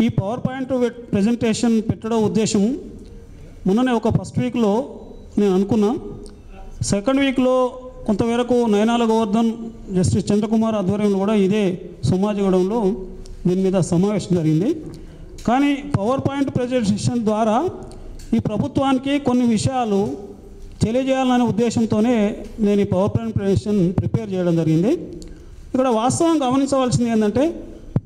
ఈ power point presentation పెట్టడం ఉద్దేశం మొన్ననే ఒక ఫస్ట్ వీక్లో నేను అనుకున్నా, సెకండ్ వీక్లో కొంతవరకు నయనాల గోవర్ధన్ జస్టిస్ చంద్రకుమార్ ఆధ్వర్యంలో కూడా ఇదే సమాజగూడెంలో దీని మీద సమావేశం జరిగింది. కానీ పవర్ పాయింట్ ప్రెజెంటేషన్ ద్వారా ఈ ప్రభుత్వానికి కొన్ని విషయాలు తెలియజేయాలనే ఉద్దేశంతోనే నేను ఈ పవర్ పాయింట్ ప్రెజెంటేషన్ ప్రిపేర్ చేయడం జరిగింది. ఇక్కడ వాస్తవం గమనించవలసింది ఏంటంటే,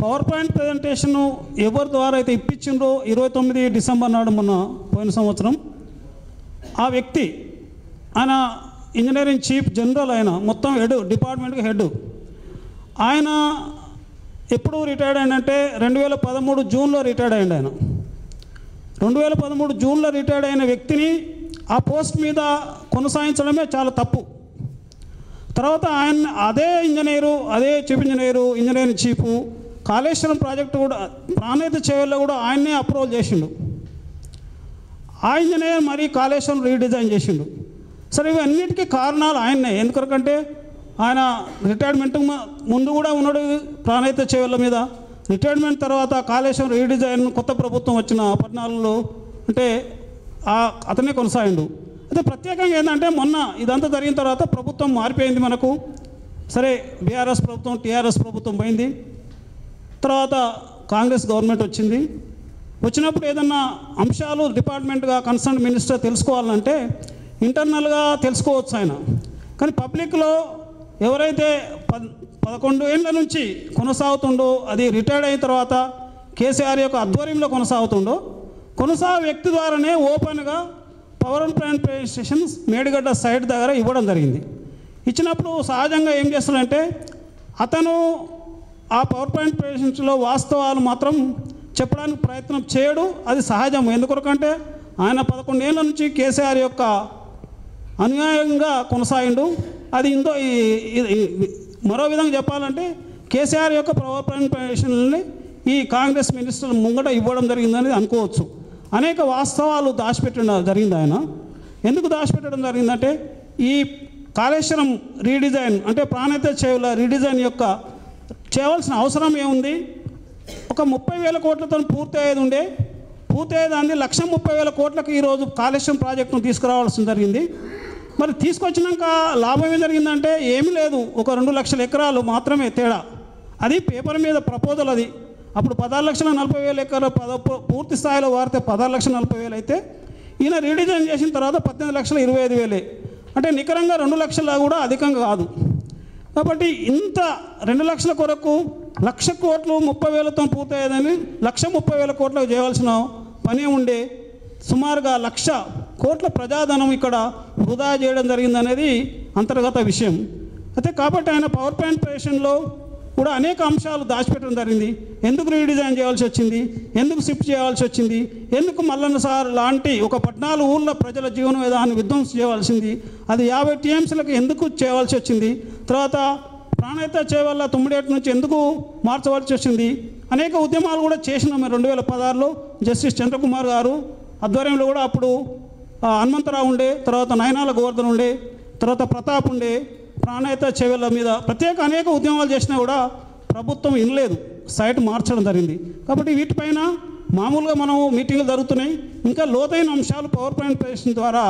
పవర్ పాయింట్ ప్రెజెంటేషను ఎవరి ద్వారా అయితే ఇప్పించిండ్రో 29 డిసెంబర్ నాడు మొన్న పోయిన సంవత్సరం, ఆ వ్యక్తి ఆయన ఇంజనీరింగ్ చీఫ్ జనరల్, ఆయన మొత్తం హెడ్, డిపార్ట్మెంట్కి హెడ్. ఆయన ఎప్పుడు రిటైర్డ్ అయ్యంటే 2013 జూన్లో రిటైర్డ్ అయ్యండి. ఆయన 2013 జూన్లో రిటైర్డ్ అయిన వ్యక్తిని ఆ పోస్ట్ మీద కొనసాగించడమే చాలా తప్పు. తర్వాత ఆయన అదే ఇంజనీరు, అదే chief engineer, engineering chief Kaleshwaram project కూడా ప్రాణహిత చేవల్లో కూడా ఆయన్నే అప్రూవల్ చేసిండు. ఆ ఇంజనీర్ మరి కాళేశ్వరం రీడిజైన్ చేసిండు. సరే, ఇవన్నిటికీ కారణాలు ఆయన్నే. ఎందుకంటే ఆయన రిటైర్మెంట్ ముందు కూడా ఉన్నాడు ప్రాణహిత చేవల్ల మీద. రిటైర్మెంట్ తర్వాత కాళేశ్వరం రీడిజైన్ కొత్త ప్రభుత్వం వచ్చిన 14లో అంటే అతనే కొనసాగిండు. అయితే ప్రత్యేకంగా ఏంటంటే, మొన్న ఇదంతా జరిగిన తర్వాత ప్రభుత్వం మారిపోయింది మనకు. సరే, బీఆర్ఎస్ ప్రభుత్వం, టీఆర్ఎస్ ప్రభుత్వం పోయింది. తర్వాత కాంగ్రెస్ గవర్నమెంట్ వచ్చింది. వచ్చినప్పుడు ఏదన్నా అంశాలు డిపార్ట్మెంట్గా కన్సర్న్ మినిస్టర్ తెలుసుకోవాలంటే ఇంటర్నల్గా తెలుసుకోవచ్చు ఆయన. కానీ పబ్లిక్లో ఎవరైతే 11 ఏళ్ళ నుంచి కొనసాగుతుండో, అది రిటైర్డ్ అయిన తర్వాత కేసీఆర్ యొక్క ఆధ్వర్యంలో కొనసాగుతుండో, వ్యక్తి ద్వారానే ఓపెన్గా power point presentations Medigadda site దగ్గర ఇవ్వడం జరిగింది. ఇచ్చినప్పుడు సహజంగా ఏం చేస్తాడంటే, అతను ఆ పవర్ పాయింట్ ప్రెజెంటేషన్స్లో వాస్తవాలు మాత్రం చెప్పడానికి ప్రయత్నం చేయడు. అది సహజం. ఎందుకంటే ఆయన 11 ఏళ్ళ నుంచి కేసీఆర్ యొక్క అనుయాయంగా కొనసాగిండు. అది మరో విధంగా చెప్పాలంటే, కేసీఆర్ యొక్క పవర్ పాయింట్ ప్రెజెంటేషన్ని ఈ కాంగ్రెస్ మినిస్టర్ ముంగట ఇవ్వడం జరిగిందని అనుకోవచ్చు. అనేక వాస్తవాలు దాచిపెట్టడం జరిగింది. ఆయన ఎందుకు దాచిపెట్టడం జరిగిందంటే, ఈ కాళేశ్వరం రీడిజైన్ అంటే ప్రాణహిత చేవల రీడిజైన్ యొక్క చేయవలసిన అవసరం ఏముంది? ఒక 30,000 కోట్లతో పూర్తి అయ్యేదాన్ని 1,30,000 కోట్లకు ఈరోజు కాళేశ్వరం ప్రాజెక్టును తీసుకురావాల్సి జరిగింది. మరి తీసుకొచ్చినాక లాభం ఏం జరిగిందంటే ఏమీ లేదు. ఒక 2 లక్షల ఎకరాలు మాత్రమే తేడా. అది పేపర్ మీద ప్రపోజల్. అది అప్పుడు 16,40,000 ఎకరాలు పూర్తి స్థాయిలో వారితే 16,40,000 అయితే, ఈయన రీడిజైన్ చేసిన తర్వాత 18,25,000. అంటే నికరంగా 2 లక్షల కూడా అధికంగా కాదు. కాబట్టి ఇంత 2 లక్షల కొరకు 1,00,000 కోట్లు 30,000తో పూర్తయ్యేదని 1,30,000 కోట్లకు చేయవలసిన పని ఉండే. సుమారుగా 1,00,000 కోట్ల ప్రజాధనం ఇక్కడ వృధా చేయడం జరిగిందనేది అంతర్గత విషయం. అయితే కాబట్టి ఆయన పవర్ పాయింట్ ప్రెజెంటేషన్లో కూడా అనేక అంశాలు దాచిపెట్టడం జరిగింది. ఎందుకు రీడిజైన్ చేయాల్సి వచ్చింది, ఎందుకు షిఫ్ట్ చేయాల్సి వచ్చింది, ఎందుకు మల్లన్న సార్ లాంటి ఒక 14 ఊళ్ళ ప్రజల జీవన విధానాన్ని విధ్వంసం చేయవలసింది, అది 50 టీఎంసీలకు ఎందుకు చేయవలసి వచ్చింది, తర్వాత ప్రాణహిత చేవల్ల 9 నుంచి ఎందుకు మార్చవలసి వచ్చింది. అనేక ఉద్యమాలు కూడా చేసినాం. 2016లో జస్టిస్ చంద్రకుమార్ గారు ఆధ్వర్యంలో కూడా అప్పుడు హనుమంతరావు ఉండే, తర్వాత నయనాల గోవర్ధన్ ఉండే, తర్వాత ప్రతాప్ ఉండే, ప్రాణహిత చేవల మీద ప్రత్యేక అనేక ఉద్యమాలు చేసినా కూడా ప్రభుత్వం వినలేదు, సైట్ మార్చడం జరిగింది. కాబట్టి వీటిపైన మామూలుగా మనం మీటింగ్లు జరుగుతున్నాయి. ఇంకా లోతైన అంశాలు పవర్ పాయింట్ ప్రెజెంటేషన్ ద్వారా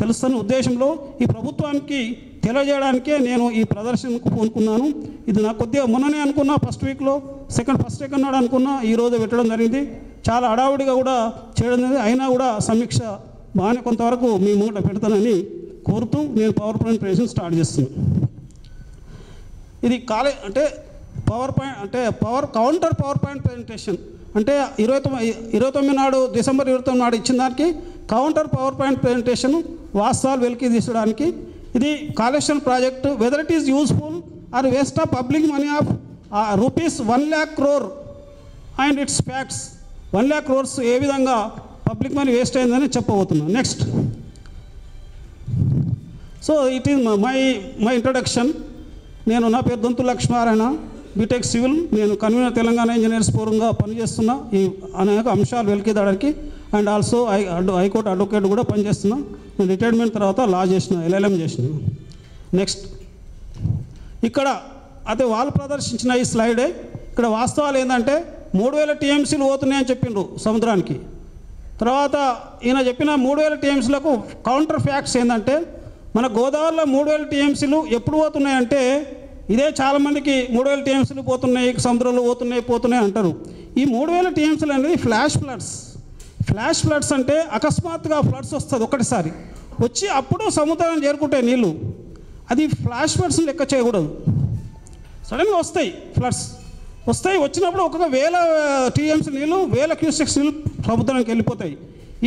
తెలుస్తున్న ఉద్దేశంలో ఈ ప్రభుత్వానికి తెలియజేయడానికే నేను ఈ ప్రదర్శనకు పూనుకున్నాను. ఇది నాకు కొద్దిగా మొన్ననే అనుకున్నా, ఫస్ట్ వీక్లో ఫస్ట్ సెకండ్ నాడు అనుకున్నా, ఈరోజు పెట్టడం జరిగింది. చాలా హడావుడిగా కూడా చేయడం జరిగింది. అయినా కూడా సమీక్ష బాగానే కొంతవరకు మీ ముంగట పెడతానని కోరుతూ నేను పవర్ పాయింట్ ప్రెజెంటేషన్ స్టార్ట్ చేస్తున్నాను. ఇది అంటే పవర్ పాయింట్ అంటే కౌంటర్ పవర్ పాయింట్ ప్రెజెంటేషన్ అంటే 29 నాడు డిసెంబర్ 29 నాడు ఇచ్చిన దానికి కౌంటర్ పవర్ పాయింట్ ప్రెజెంటేషన్ వాస్తవాలు వెలికి తీసడానికి. ఇది Kaleshwaram project whether it is useful or waste of public money of rupees 1,00,000 crore and it's facts. 1,00,000 crores ఏ విధంగా పబ్లిక్ మనీ వేస్ట్ అయిందని చెప్పబోతున్నాను. Next, so it is my introduction. నా పేరు దొంతు లక్ష్మీనారాయణ, బీటెక్ సివిల్. నేను convener Telangana engineers ఫోరంగా పనిచేస్తున్నా ఈ అనేక అంశాలు వెలికిదడానికి. అండ్ ఆల్సో హైకోర్టు అడ్వకేట్ కూడా పనిచేస్తున్నా. నేను రిటైర్మెంట్ తర్వాత లా చేసిన, LLM చేసిన. నెక్స్ట్, ఇక్కడ అయితే వాళ్ళు ప్రదర్శించిన ఈ స్లైడే. ఇక్కడ వాస్తవాలు ఏంటంటే 3000 టీఎంసీలు పోతున్నాయని చెప్పిండ్రు సముద్రానికి. తర్వాత ఈయన చెప్పిన 3000 టీఎంసీలకు కౌంటర్ ఫ్యాక్ట్స్ ఏంటంటే మన గోదావరిలో 3000 టీఎంసీలు ఎప్పుడు పోతున్నాయంటే ఇదే చాలామందికి 3000 టీఎంసీలు పోతున్నాయి, సముద్రంలో పోతున్నాయి అంటారు. ఈ 3000 టీఎంసీలు అనేది ఫ్లాష్ ఫ్లడ్స్ అంటే అకస్మాత్తుగా ఫ్లడ్స్ వస్తుంది ఒకటిసారి వచ్చి అప్పుడు సముద్రాన్ని చేరుకుంటాయి నీళ్ళు. అది ఫ్లాష్ ఫ్లడ్స్ని లెక్క చేయకూడదు. సడన్గా వస్తాయి ఫ్లడ్స్ వచ్చినప్పుడు ఒక్కొక్క 1000 టీఎంసీ నీళ్ళు 1000 క్యూసెక్స్ నీళ్ళు సముద్రానికి వెళ్ళిపోతాయి.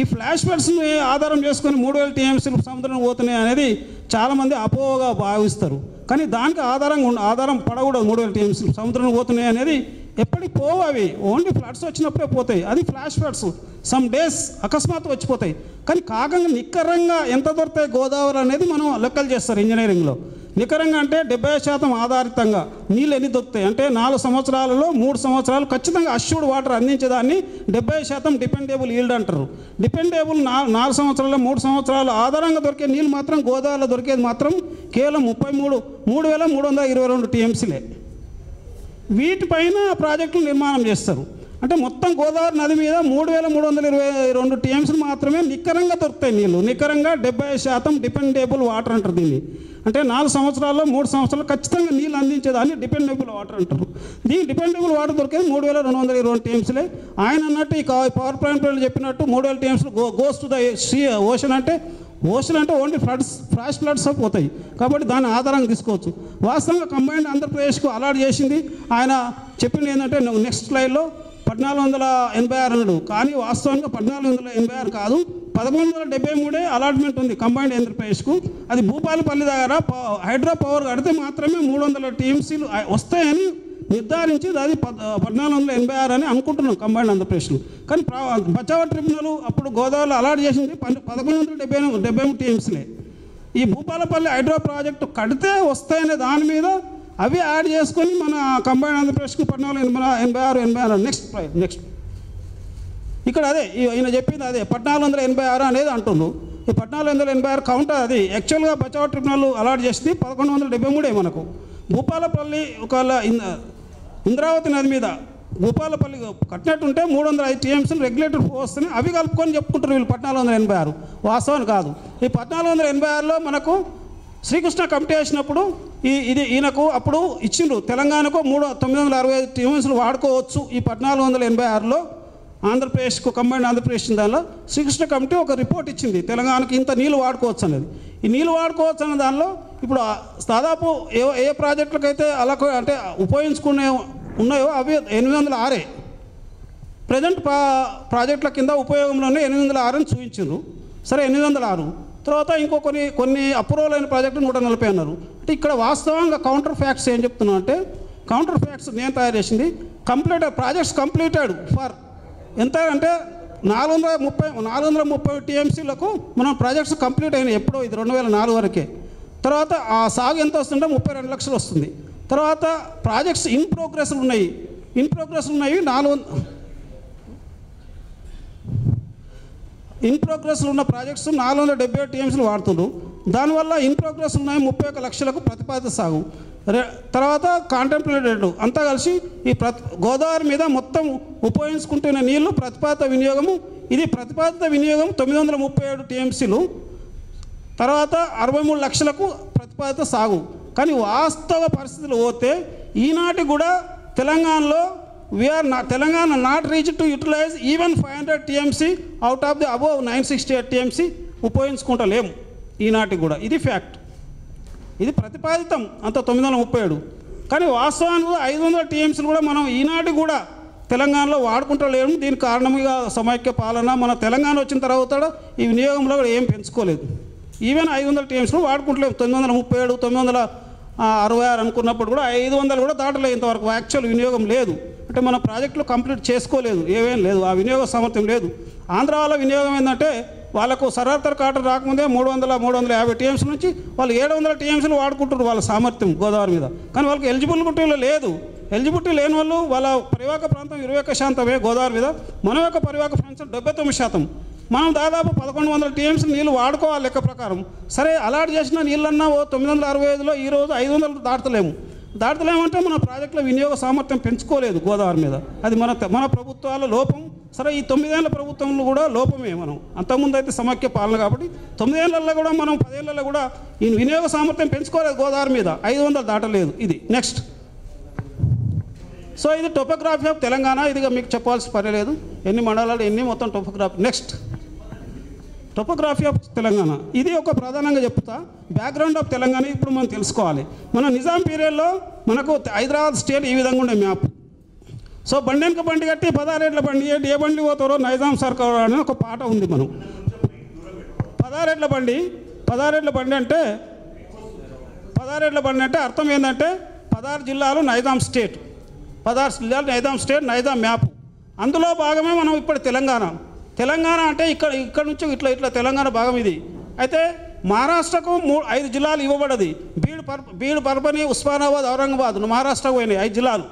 ఈ ఫ్లాష్ ఫ్లడ్స్ని ఆధారం చేసుకొని 3000 టీఎంసీలు సముద్రం పోతున్నాయి అనేది చాలామంది అపోహగా భావిస్తారు. కానీ దానికి ఆధారం పడకూడదు. 3000 టీఎంసీలు సముద్రం పోతున్నాయి అనేది ఎప్పటికి పోవు, అవి ఓన్లీ ఫ్లడ్స్ వచ్చినప్పుడే పోతాయి. అది ఫ్లాష్ ఫ్లడ్స్, సమ్ డేస్ అకస్మాత్తు వచ్చిపోతాయి. కానీ కాకంగా నిక్కరంగా ఎంత దొరుకుతాయి గోదావరి అనేది మనం లెక్కలు చేస్తారు ఇంజనీరింగ్లో. నికరంగా అంటే 70% ఆధారితంగా నీళ్ళు ఎన్ని దొరుకుతాయి అంటే 4 సంవత్సరాలలో 3 సంవత్సరాలు ఖచ్చితంగా అష్యూర్డ్ వాటర్ అందించేదాన్ని 70% డిపెండేబుల్ ఈల్డ్ అంటారు. డిపెండేబుల్ 4 సంవత్సరాలు 3 సంవత్సరాలు ఆధారంగా దొరికే నీళ్ళు మాత్రం గోదావరిలో దొరికేది మాత్రం కేవలం 33,322 టీఎంసీలే. వీటిపైన ప్రాజెక్టులు నిర్మాణం చేస్తారు. అంటే మొత్తం గోదావరి నది మీద 3,322 టీఎంసీలు మాత్రమే నికరంగా దొరుకుతాయి నీళ్ళు. నికరంగా 70% డిపెండేబుల్ వాటర్ అంటారు దీన్ని. అంటే 4 సంవత్సరాల్లో 3 సంవత్సరాలు ఖచ్చితంగా నీళ్ళు అందించేదాన్ని డిపెండబుల్ వాటర్ అంటారు. దీని డిపెండబుల్ వాటర్ దొరికేది 3,220 టీఎంసీలే. ఆయన అన్నట్టు ఈ పవర్ ప్లాంట్ చెప్పినట్టు 3,000 టీఎంసీలు goes to the sea ocean అంటే ఓన్లీ ఫ్లాష్ ఫ్లడ్స్ పోతాయి. కాబట్టి దాన్ని ఆధారంగా తీసుకోవచ్చు. వాస్తవంగా కంబైన్డ్ ఆంధ్రప్రదేశ్కు అలాట్ చేసింది ఆయన చెప్పింది ఏంటంటే నెక్స్ట్ స్లైడ్లో 1486 అన్నాడు. కానీ వాస్తవంగా 1486 కాదు, 1173 అలాట్మెంట్ ఉంది కంబైన్డ్ ఆంధ్రప్రదేశ్కు. అది భూపాలపల్లి దగ్గర హైడ్రో పవర్ కడితే మాత్రమే 300 టీఎంసీలు వస్తాయని నిర్ధారించి అది 1486 అని అనుకుంటున్నాం కంబైన్డ్ ఆంధ్రప్రదేశ్లో. కానీ బచావ ట్రిబ్యునల్ అప్పుడు గోదావరిలో అలాట్ చేసింది 1173 టీఎంసీలే. ఈ భూపాలపల్లి హైడ్రో ప్రాజెక్టు కడితే వస్తాయనే దాని మీద అవి యాడ్ చేసుకొని మన కంబైన్డ్ ఆంధ్రప్రదేశ్కి 1486 నెక్స్ట్ ఇక్కడ అదే ఈయన చెప్పింది అదే 1486 అనేది అంటున్నాను. ఈ 1486 కౌంటర్ అది యాక్చువల్గా బచావ్ ట్రిబ్యునల్ అలాట్ చేసింది 1173 మనకు. భూపాలపల్లి ఒకవేళ ఇంద్రావతి నది మీద భూపాలపల్లి కట్టినట్టుంటే 305 టీఎంసీలు రెగ్యులేటర్ వస్తున్నాయి. అవి కలుపుకొని చెప్పుకుంటారు వీళ్ళు 1486. వాస్తవాన్ని కాదు. ఈ 1486లో మనకు శ్రీకృష్ణ కమిటీ వేసినప్పుడు ఈయనకు అప్పుడు ఇచ్చిండ్రు తెలంగాణకు 965 టీఎంసీలు వాడుకోవచ్చు. ఈ 1486లో ఆంధ్రప్రదేశ్కు కంబైన్డ్ ఆంధ్రప్రదేశ్ దానిలో శ్రీకృష్ణ కమిటీ ఒక రిపోర్ట్ ఇచ్చింది తెలంగాణకి ఇంత నీళ్ళు వాడుకోవచ్చు అనేది. ఈ నీళ్ళు వాడుకోవచ్చు అనే దానిలో ఇప్పుడు దాదాపు ఏ ప్రాజెక్టులకైతే అలా అంటే ఉపయోగించుకునే ఉన్నాయో అవి 806 ప్రజెంట్ ప్రాజెక్టుల కింద ఉపయోగంలోనే 806 అని చూపించారు. సరే 806 తర్వాత ఇంకో కొన్ని అప్రూవల్ అయిన ప్రాజెక్టులు 140 అన్నారు. అంటే ఇక్కడ వాస్తవంగా కౌంటర్ ఫ్యాక్ట్స్ ఏం చెప్తున్నా అంటే కౌంటర్ ఫ్యాక్ట్స్ నేను తయారు చేసింది ప్రాజెక్ట్స్ కంప్లీటెడ్ ఫర్ ఎంత అంటే 430 టీఎంసీలకు మనం ప్రాజెక్ట్స్ కంప్లీట్ అయినాయి ఎప్పుడో, ఇది 2004 వరకే. తర్వాత ఆ సాగు ఎంత వస్తుంటే 32 లక్షలు వస్తుంది. తర్వాత ప్రాజెక్ట్స్ ఇన్ ప్రోగ్రెస్ ఉన్నాయి 400 ఉన్న ప్రాజెక్ట్స్ 470 టీఎంసీలు వాడుతున్నారు. దానివల్ల ఇన్ ప్రోగ్రెస్ ఉన్నాయి 31 లక్షలకు ప్రతిపాదిత సాగు. తర్వాత కాంటెంప్లేటెడ్ అంతా కలిసి ఈ గోదావరి మీద మొత్తం ఉపయోగించుకుంటున్న నీళ్లు ప్రతిపాదిత వినియోగము, ఇది ప్రతిపాదిత వినియోగం 937 టీఎంసీలు. తర్వాత 63 లక్షలకు ప్రతిపాదిత సాగు. కానీ వాస్తవ పరిస్థితులు పోతే ఈనాటి కూడా తెలంగాణలో Telangana not reach to utilize even 500 TMC out of the above 968 TMC ఉపయోగించుకుంటలేము ఈనాటి కూడా. ఇది ఫ్యాక్ట్. ఇది ప్రతిపాదితం అంత 937. కానీ వాస్తవానికి 500 టీఎంసీలు కూడా మనం ఈనాటి కూడా తెలంగాణలో వాడుకుంటలేము. దీనికి కారణంగా సమైక్య పాలన మన తెలంగాణ వచ్చిన తర్వాత ఈ వినియోగంలో కూడా ఏం పెంచుకోలేదు. ఈవెన్ 500 టీఎంసీలు వాడుకుంటలేము. 937 966 అనుకున్నప్పుడు కూడా 500 కూడా దాటలేదు ఇంతవరకు. యాక్చువల్ వినియోగం లేదు. అంటే మన ప్రాజెక్టులు కంప్లీట్ చేసుకోలేదు, ఏమేం లేదు, ఆ వినియోగ సామర్థ్యం లేదు. ఆంధ్ర వాళ్ళ వినియోగం ఏంటంటే వాళ్ళకు సరాసరి కాటర్ రాకముందే 350 టీఎంసీ నుంచి వాళ్ళు 700 టీఎంసీలు వాడుకుంటున్నారు వాళ్ళ సామర్థ్యం గోదావరి మీద. కానీ వాళ్ళకి ఎలిజిబిలిటీలో లేదు. ఎలిజిబిలిటీ లేని వాళ్ళు వాళ్ళ పరివాహక ప్రాంతం 21% గోదావరి మీద, మన యొక్క పరివాహక ప్రాంతం 79%. మనం దాదాపు 1100 టీఎంసీ నీళ్ళు వాడుకోవాలి లెక్క ప్రకారం. సరే అలాట్ చేసిన నీళ్ళన్నా 965లో ఈరోజు 500 దాటలేము. దాటుతలేమంటే మన ప్రాజెక్టుల వినియోగ సామర్థ్యం పెంచుకోలేదు గోదావరి మీద. అది మన ప్రభుత్వాల లోపం. సరే, ఈ 9 ఏళ్ల ప్రభుత్వంలో కూడా లోపమే. మనం అంతకుముందు అయితే సమాఖ్య పాలన కాబట్టి 9 ఏళ్లలో కూడా మనం 10 ఏళ్లలో కూడా ఈ వినియోగ సామర్థ్యం పెంచుకోలేదు గోదావరి మీద. 500 దాటలేదు. ఇది నెక్స్ట్. సో ఇది టోపోగ్రఫీ ఆఫ్ తెలంగాణ. ఇదిగా మీకు చెప్పాల్సిన పని లేదు, ఎన్ని మండలాలు ఎన్ని మొత్తం topography. Next, topography of Telangana. ఇది ఒక ప్రధానంగా చెప్తా. బ్యాక్గ్రౌండ్ ఆఫ్ తెలంగాణ ఇప్పుడు మనం తెలుసుకోవాలి. మన నిజాం పీరియడ్లో మనకు హైదరాబాద్ స్టేట్ ఈ విధంగా ఉండే మ్యాప్. సో బండి వెనుక బండి కట్టి 16 ఏళ్ల బండి ఏంటి, ఏ బండి పోతారో నైజాం సర్కార్ అని ఒక పాట ఉంది. మనం 16 ఏళ్ల బండి అంటే 16 ఏళ్ల బండి అంటే అర్థం ఏంటంటే 16 జిల్లాలు నైజాం స్టేట్, 16 జిల్లాలు నైజాం స్టేట్, నైజాం మ్యాప్. అందులో భాగమే మనం ఇప్పుడు తెలంగాణ అంటే ఇక్కడ నుంచి ఇట్లా తెలంగాణ భాగం ఇది. అయితే మహారాష్ట్రకు 5 జిల్లాలు ఇవ్వబడది. బీడ్, పర్బని, ఉస్మానాబాద్, ఔరంగాబాద్ మహారాష్ట్రకు పోయినాయి 5 జిల్లాలు.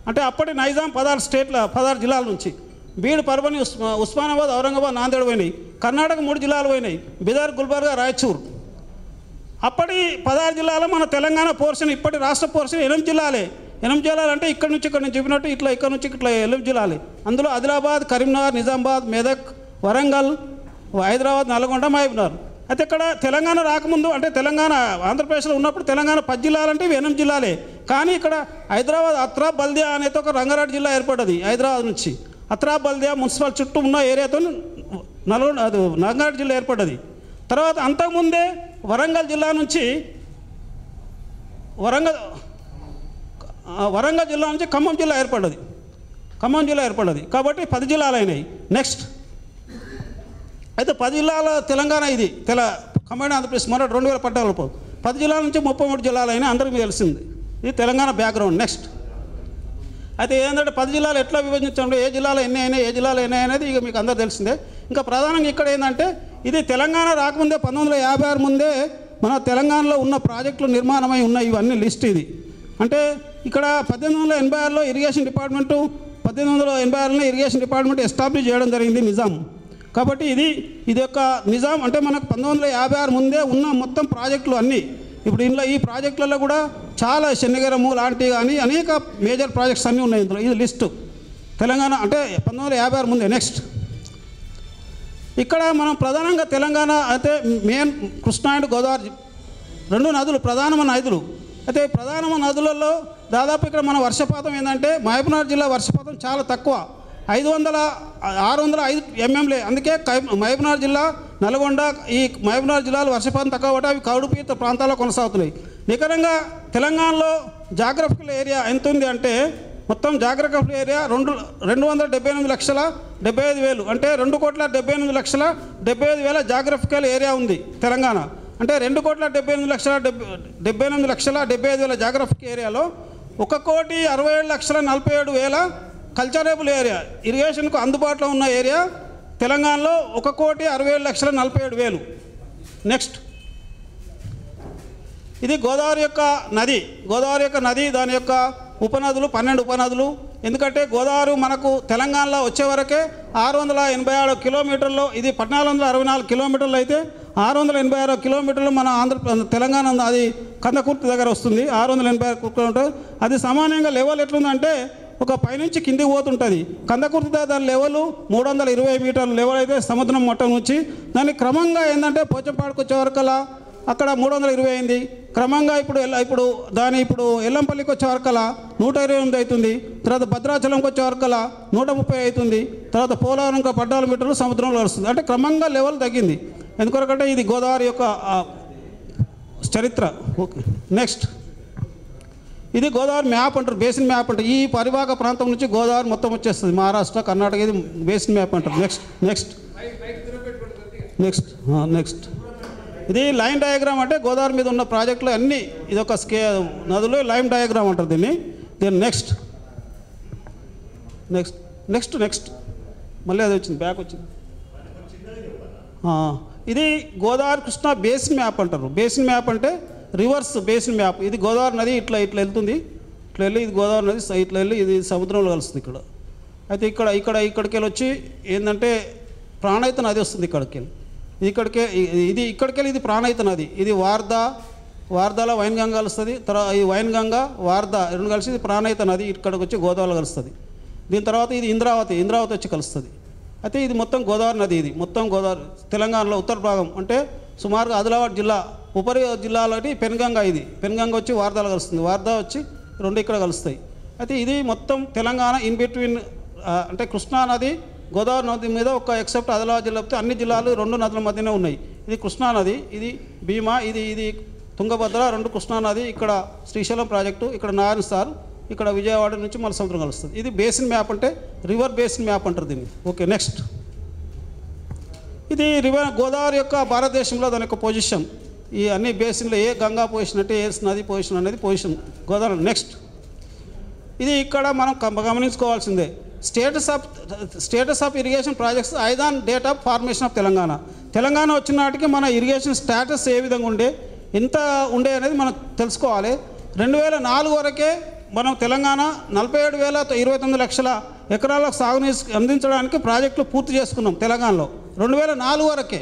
అంటే అప్పటి నైజాం 16 జిల్లాల నుంచి బీడ్, పర్బని, ఉస్మానాబాద్, ఔరంగాబాద్, నాందేడ్ పోయినాయి. కర్ణాటక 3 జిల్లాలు పోయినాయి, బిదర్, గుల్బర్గా, రాయచూర్. అప్పటి 16 జిల్లాలో మన తెలంగాణ పోర్షన్, ఇప్పటి రాష్ట్ర పోర్షన్ 8 జిల్లాలే. 8 జిల్లాలు అంటే ఇక్కడ నుంచి చెప్పినట్టు ఇక్కడ నుంచి 8 జిల్లాలే. అందులో ఆదిలాబాద్, కరీంనగర్, నిజామాబాద్, మెదక్, వరంగల్, హైదరాబాద్, నల్గొండ, మహబూబ్నగర్. అయితే ఇక్కడ తెలంగాణ రాకముందు అంటే తెలంగాణ ఆంధ్రప్రదేశ్లో ఉన్నప్పుడు తెలంగాణ 10 జిల్లాలు అంటే 8 జిల్లాలే. కానీ ఇక్కడ హైదరాబాద్ అత్రా బల్దియా అనేది ఒక రంగారెడ్డి జిల్లా ఏర్పడ్డది. హైదరాబాద్ నుంచి అత్రా బల్దియా మున్సిపల్ చుట్టూ ఉన్న ఏరియాతో రంగారెడ్డి జిల్లా ఏర్పడ్డది. తర్వాత అంతకుముందే వరంగల్ జిల్లా నుంచి ఖమ్మం జిల్లా ఏర్పడ్డది. కాబట్టి 10 జిల్లాలు అయినాయి. నెక్స్ట్, అయితే 10 జిల్లాల తెలంగాణ ఇది కంబైన్ ఆంధ్రప్రదేశ్ మన 2014 10 జిల్లాల నుంచి 33 జిల్లాలు అయినా అందరికీ తెలిసింది. ఇది తెలంగాణ బ్యాక్గ్రౌండ్. నెక్స్ట్, అయితే ఏంటంటే 10 జిల్లాలు ఎట్లా విభజించండి, ఏ జిల్లాలో ఎన్ని అయినాయి, ఏ జిల్లాలో ఎన్ని అనేది ఇక మీకు అందరూ తెలిసిందే. ఇంకా ప్రధానంగా ఇక్కడ ఏంటంటే ఇది తెలంగాణ రాకముందే 1956 ముందే మన తెలంగాణలో ఉన్న ప్రాజెక్టులు నిర్మాణమై ఉన్న ఇవన్నీ లిస్ట్. ఇది అంటే ఇక్కడ 1886లో ఇరిగేషన్ డిపార్ట్మెంటు 1886లో ఇరిగేషన్ డిపార్ట్మెంట్ ఎస్టాబ్లిష్ చేయడం జరిగింది నిజాం. కాబట్టి ఇది యొక్క నిజాం అంటే మనకు 1956 ముందే ఉన్న మొత్తం ప్రాజెక్టులు అన్నీ. ఇప్పుడు ఇందులో ఈ ప్రాజెక్టులలో కూడా చాలా శనిగరము లాంటివి కానీ అనేక మేజర్ ప్రాజెక్ట్స్ అన్నీ ఉన్నాయి ఇందులో. ఇది లిస్టు తెలంగాణ అంటే 1956 ముందే. నెక్స్ట్, ఇక్కడ మనం ప్రధానంగా తెలంగాణ అయితే మెయిన్ కృష్ణా అండ్ గోదావరి 2 నదులు ప్రధానమైన నదులు. అయితే ప్రధానమైన నదులలో దాదాపు ఇక్కడ మన వర్షపాతం ఏంటంటే మహబూబ్నగర్ జిల్లా వర్షపాతం చాలా తక్కువ, 605 ఎంఎంలే. అందుకే మహబూబ్నగర్ జిల్లా, నల్గొండ, ఈ మహబూబ్నగర్ జిల్లాలో వర్షపాతం తక్కువ కాబట్టి అవి కౌడుపీత ప్రాంతాల్లో కొనసాగుతున్నాయి. నికరంగా తెలంగాణలో జాగ్రఫికల్ ఏరియా ఎంత ఉంది అంటే మొత్తం జాగ్రఫికల్ ఏరియా 278,75,000 అంటే 2,78,75,000 జాగ్రఫికల్ ఏరియా ఉంది తెలంగాణ. అంటే 2,78,75,000 జాగ్రఫికల్ ఏరియాలో 1,67,47,000 కల్చరబుల్ ఏరియా, ఇరిగేషన్కు అందుబాటులో ఉన్న ఏరియా తెలంగాణలో 1,67,47,000. నెక్స్ట్, ఇది గోదావరి యొక్క నది, దాని యొక్క ఉపనదులు 12 ఉపనదులు. ఎందుకంటే గోదావరి మనకు తెలంగాణలో వచ్చే వరకే 687 కిలోమీటర్లు, ఇది 1464 కిలోమీటర్లు అయితే 686 కిలోమీటర్లు మన తెలంగాణ అది కందకుర్తి దగ్గర వస్తుంది. 686 కిలోమీటర్లు. అది సామాన్యంగా లెవెల్ ఎట్లుందంటే ఒక పైనుంచి కిందికి పోతుంటుంది. కందకుర్తి దాని లెవెల్ 320 మీటర్ల లెవెల్ అయితే సముద్రం మట్టం నుంచి. దాన్ని క్రమంగా ఏంటంటే పోచంపాడుకు వచ్చే వరకల్లా అక్కడ 320 అయింది. క్రమంగా ఇప్పుడు ఎల్లంపల్లికి వచ్చే వరకల్లా 128 అవుతుంది. తర్వాత భద్రాచలంకి వచ్చే వరకల్లా 130 అవుతుంది. తర్వాత పోలవరం 14 మీటర్లు సముద్రంలో వస్తుంది. అంటే క్రమంగా లెవెల్ తగ్గింది. ఎందుకొరకంటే ఇది గోదావరి యొక్క చరిత్ర. ఓకే, నెక్స్ట్, ఇది గోదావరి మ్యాప్ అంటారు, బేసిన్ మ్యాప్ అంటారు. ఈ పరివాహక ప్రాంతం నుంచి గోదావరి మొత్తం వచ్చేస్తుంది, మహారాష్ట్ర, కర్ణాటక. ఇది బేసిన్ మ్యాప్ అంటారు. నెక్స్ట్ ఇది లైన్ డయాగ్రామ్. అంటే గోదావరి మీద ఉన్న ప్రాజెక్టులు అన్నీ ఇది ఒక నదులు లైన్ డయాగ్రామ్ అంటారు దీన్ని. నెక్స్ట్ మళ్ళీ అది వచ్చింది, బ్యాక్ వచ్చింది. ఇది గోదావరి కృష్ణ బేసిన్ మ్యాప్ అంటారు. బేసిన్ మ్యాప్ అంటే రివర్స్ బేసిన్ మ్యాప్. ఇది గోదావరి నది ఇట్లా వెళ్తుంది, ఇట్లా వెళ్ళి ఇది గోదావరి నది ఇట్లా వెళ్ళి ఇది సముద్రంలో కలుస్తుంది ఇక్కడ. అయితే ఇక్కడికి వెళ్ళి వచ్చి ఏంటంటే ప్రాణహిత నది వస్తుంది. ఇక్కడికి వెళ్ళి ఇది ప్రాణహిత నది. ఇది వార్దా, వార్దాలో వైన్గంగా కలుస్తుంది. తర్వాత ఈ వైన్గంగా వార్ద రెండు కలిసి ఇది ప్రాణహిత నది ఇక్కడికి వచ్చి గోదావరిలో కలుస్తుంది. దీని తర్వాత ఇది ఇంద్రావతి వచ్చి కలుస్తుంది. అయితే ఇది మొత్తం గోదావరి నది. ఇది మొత్తం గోదావరి తెలంగాణలో ఉత్తర భాగం అంటే సుమారుగా ఆదిలాబాద్ జిల్లా ఉపరి జిల్లాలోని పెన్గంగా. ఇది పెన్గంగా వచ్చి వార్దాలో కలుస్తుంది. వార్దా వచ్చి రెండు ఇక్కడ కలుస్తాయి. అయితే ఇది మొత్తం తెలంగాణ ఇన్ బిట్వీన్ అంటే కృష్ణా నది గోదావరి నది మీద ఒక ఎక్సెప్ట్ ఆదిలాబాద్ జిల్లా అన్ని జిల్లాలు రెండు నదుల మధ్యనే ఉన్నాయి. ఇది కృష్ణా నది, ఇది భీమా, ఇది తుంగభద్ర, రెండు కృష్ణా నది. ఇక్కడ శ్రీశైలం ప్రాజెక్టు, ఇక్కడ నారాయణ సార్, ఇక్కడ విజయవాడ నుంచి మన సముద్రం కలుస్తుంది. ఇది బేసిన్ మ్యాప్ అంటే రివర్ బేసిన్ మ్యాప్ అంటారు దీన్ని. ఓకే, నెక్స్ట్ ఇది రివర్ గోదావరి యొక్క భారతదేశంలో దాని యొక్క పొజిషన్. ఈ అన్ని బేసిన్లో ఏ గంగా పొజిషన్ అంటే ఏ నది పొజిషన్ అనేది పొజిషన్ గోదావరి. నెక్స్ట్ ఇది ఇక్కడ మనం గమనించుకోవాల్సిందే. Status of irrigation projects as on date of formation of Telangana వచ్చిన నాటికి మన ఇరిగేషన్ స్టేటస్ ఏ విధంగా ఎంత ఉండే అనేది మనం తెలుసుకోవాలి. 2004 వరకే మనం తెలంగాణ 47,029 లక్షల ఎకరాలకు సాగునీరు అందించడానికి ప్రాజెక్టులు పూర్తి చేసుకున్నాం తెలంగాణలో 2004 వరకే.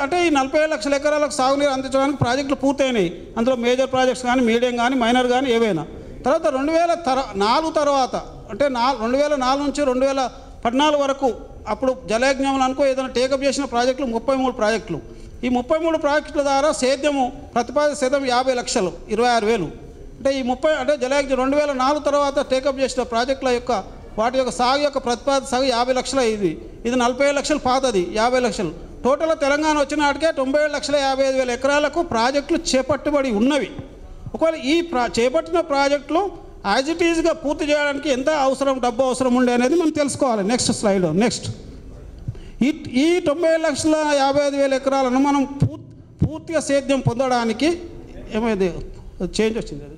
అంటే ఈ 47 లక్షల ఎకరాలకు సాగునీరు అందించడానికి ప్రాజెక్టులు పూర్తయినాయి. అందులో మేజర్ ప్రాజెక్ట్స్ కానీ, మీడియం కానీ, మైనర్ కానీ ఏవైనా. తర్వాత 2004 తర్వాత అంటే 2004 నుంచి 2014 వరకు అప్పుడు జలయజ్ఞములు అనుకో ఏదైనా టేకప్ చేసిన ప్రాజెక్టులు 33 ప్రాజెక్టులు. ఈ 33 ప్రాజెక్టుల ద్వారా సేద్యము ప్రతిపాదిత సేద్యం 50 లక్షలు 26,000. అంటే ఈ 30 అంటే జలయజ్ఞం 2004 తర్వాత టేకప్ చేసిన ప్రాజెక్టుల యొక్క వాటి యొక్క సాగు యొక్క ప్రతిపాదిత సాగు 50 లక్షల. ఇది 47 లక్షలు పాతది 50 లక్షలు. టోటల్గా తెలంగాణ వచ్చిన నాటికే 97,55,000 ఎకరాలకు ప్రాజెక్టులు చేపట్టబడి ఉన్నవి. ఒకవేళ ఈ చేపట్టిన ప్రాజెక్టులు యాజ్ ఇట్ ఈజ్గా పూర్తి చేయడానికి ఎంత డబ్బు అవసరం ఉండే అనేది మనం తెలుసుకోవాలి. నెక్స్ట్ స్లైడ్లో నెక్స్ట్ ఈ 90,55,000 ఎకరాలను మనం పూర్తిగా సేద్యం పొందడానికి ఏమైంది చేంజ్ వచ్చింది అది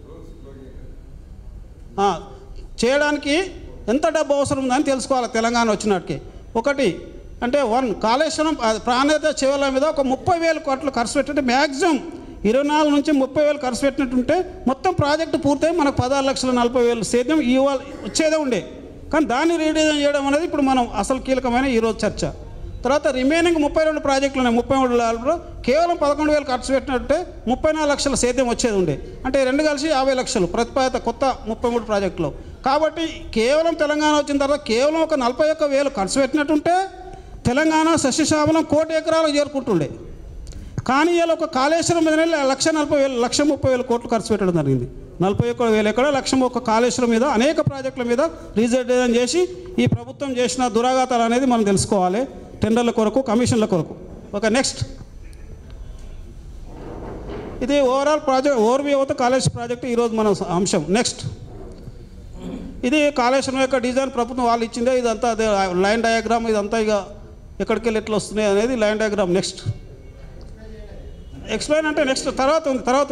చేయడానికి ఎంత డబ్బు అవసరం ఉందని తెలుసుకోవాలి తెలంగాణ వచ్చినట్టుకి. ఒకటి అంటే కాళేశ్వరం ప్రాణహిత చెవుల మీద ఒక 30,000 కోట్లు ఖర్చు పెట్టినట్టు మ్యాక్సిమం 24 నుంచి 30,000 ఖర్చు పెట్టినట్టుంటే మొత్తం ప్రాజెక్టు పూర్తయి మనకు 16,40,000 సేద్యం వచ్చేదే ఉండే. కానీ దాన్ని రీడిజైన్ చేయడం అనేది ఇప్పుడు మనం అసలు కీలకమైన ఈరోజు చర్చ. తర్వాత రిమైనింగ్ 32 ప్రాజెక్టులు ఉన్నాయి. 33 కేవలం 11,000 ఖర్చు పెట్టినట్టే 34 లక్షల సేద్యం వచ్చేది ఉండే. అంటే రెండు కలిసి 50 లక్షలు ప్రతిపాదిత కొత్త 33 ప్రాజెక్టులు. కాబట్టి కేవలం తెలంగాణ వచ్చిన తర్వాత కేవలం ఒక 41,000 ఖర్చు పెట్టినట్టుంటే తెలంగాణ సస్యశ్యామలం 1,00,00,000 ఎకరాలకు చేరుకుంటుండే. కానీ ఇలా ఒక కాళేశ్వరం మీద 1,40,000 కోట్లు ఖర్చు పెట్టడం జరిగింది. 41,000 ఎకరాలు 1,01,000 కాళేశ్వరం మీద అనేక ప్రాజెక్టుల మీద రీడిజైన్ చేసి ఈ ప్రభుత్వం చేసిన దురాఘాతాలు అనేది మనం తెలుసుకోవాలి. టెండర్ల కొరకు, కమిషన్ల కొరకు. ఓకే, నెక్స్ట్ ఇది ఓవరాల్ ప్రాజెక్ట్ ఓవర్వ్యూ అవుతా కాళేశ్వరం ప్రాజెక్టు ఈరోజు మన అంశం. నెక్స్ట్ ఇది కాళేశ్వరం యొక్క డిజైన్ ప్రభుత్వం వాళ్ళు ఇచ్చిందే. ఇదంతా అదే లైన్ డయాగ్రామ్. ఇదంతా ఇక ఎక్కడికి వెళ్ళి ఎట్లా వస్తున్నాయి అనేది లైన్ డయాగ్రామ్. నెక్స్ట్ ఎక్స్ప్లెయిన్ అంటే నెక్స్ట్ తర్వాత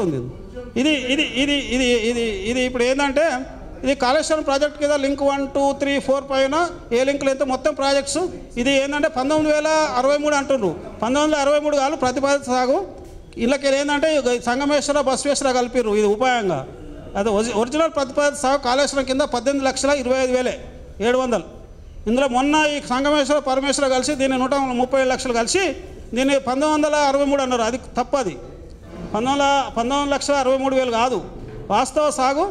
ఉంది. ఇది ఇప్పుడు ఏంటంటే ఇది కాళేశ్వరం ప్రాజెక్ట్ కింద లింక్ 1, 2, 3, 4 పైన ఏ లింకులు అయితే మొత్తం ప్రాజెక్ట్స్. ఇది ఏంటంటే 1963 అంటున్నారు. 1963 కాదు ప్రతిపాదిత సాగు. ఇళ్ళకి ఏంటంటే సంగమేశ్వర, బసవేశ్వర కలిపిర్రు. ఇది ఉపాయంగా అది ఒరిజినల్ ప్రతిపాదిత సాగు కాళేశ్వరం కింద 18,25,700. ఇందులో మొన్న ఈ సంగమేశ్వర, పరమేశ్వర కలిసి దీన్ని 137 లక్షలు కలిసి దీన్ని 1963 అన్నారు. అది తప్పది. 19,63,000 కాదు. వాస్తవ సాగు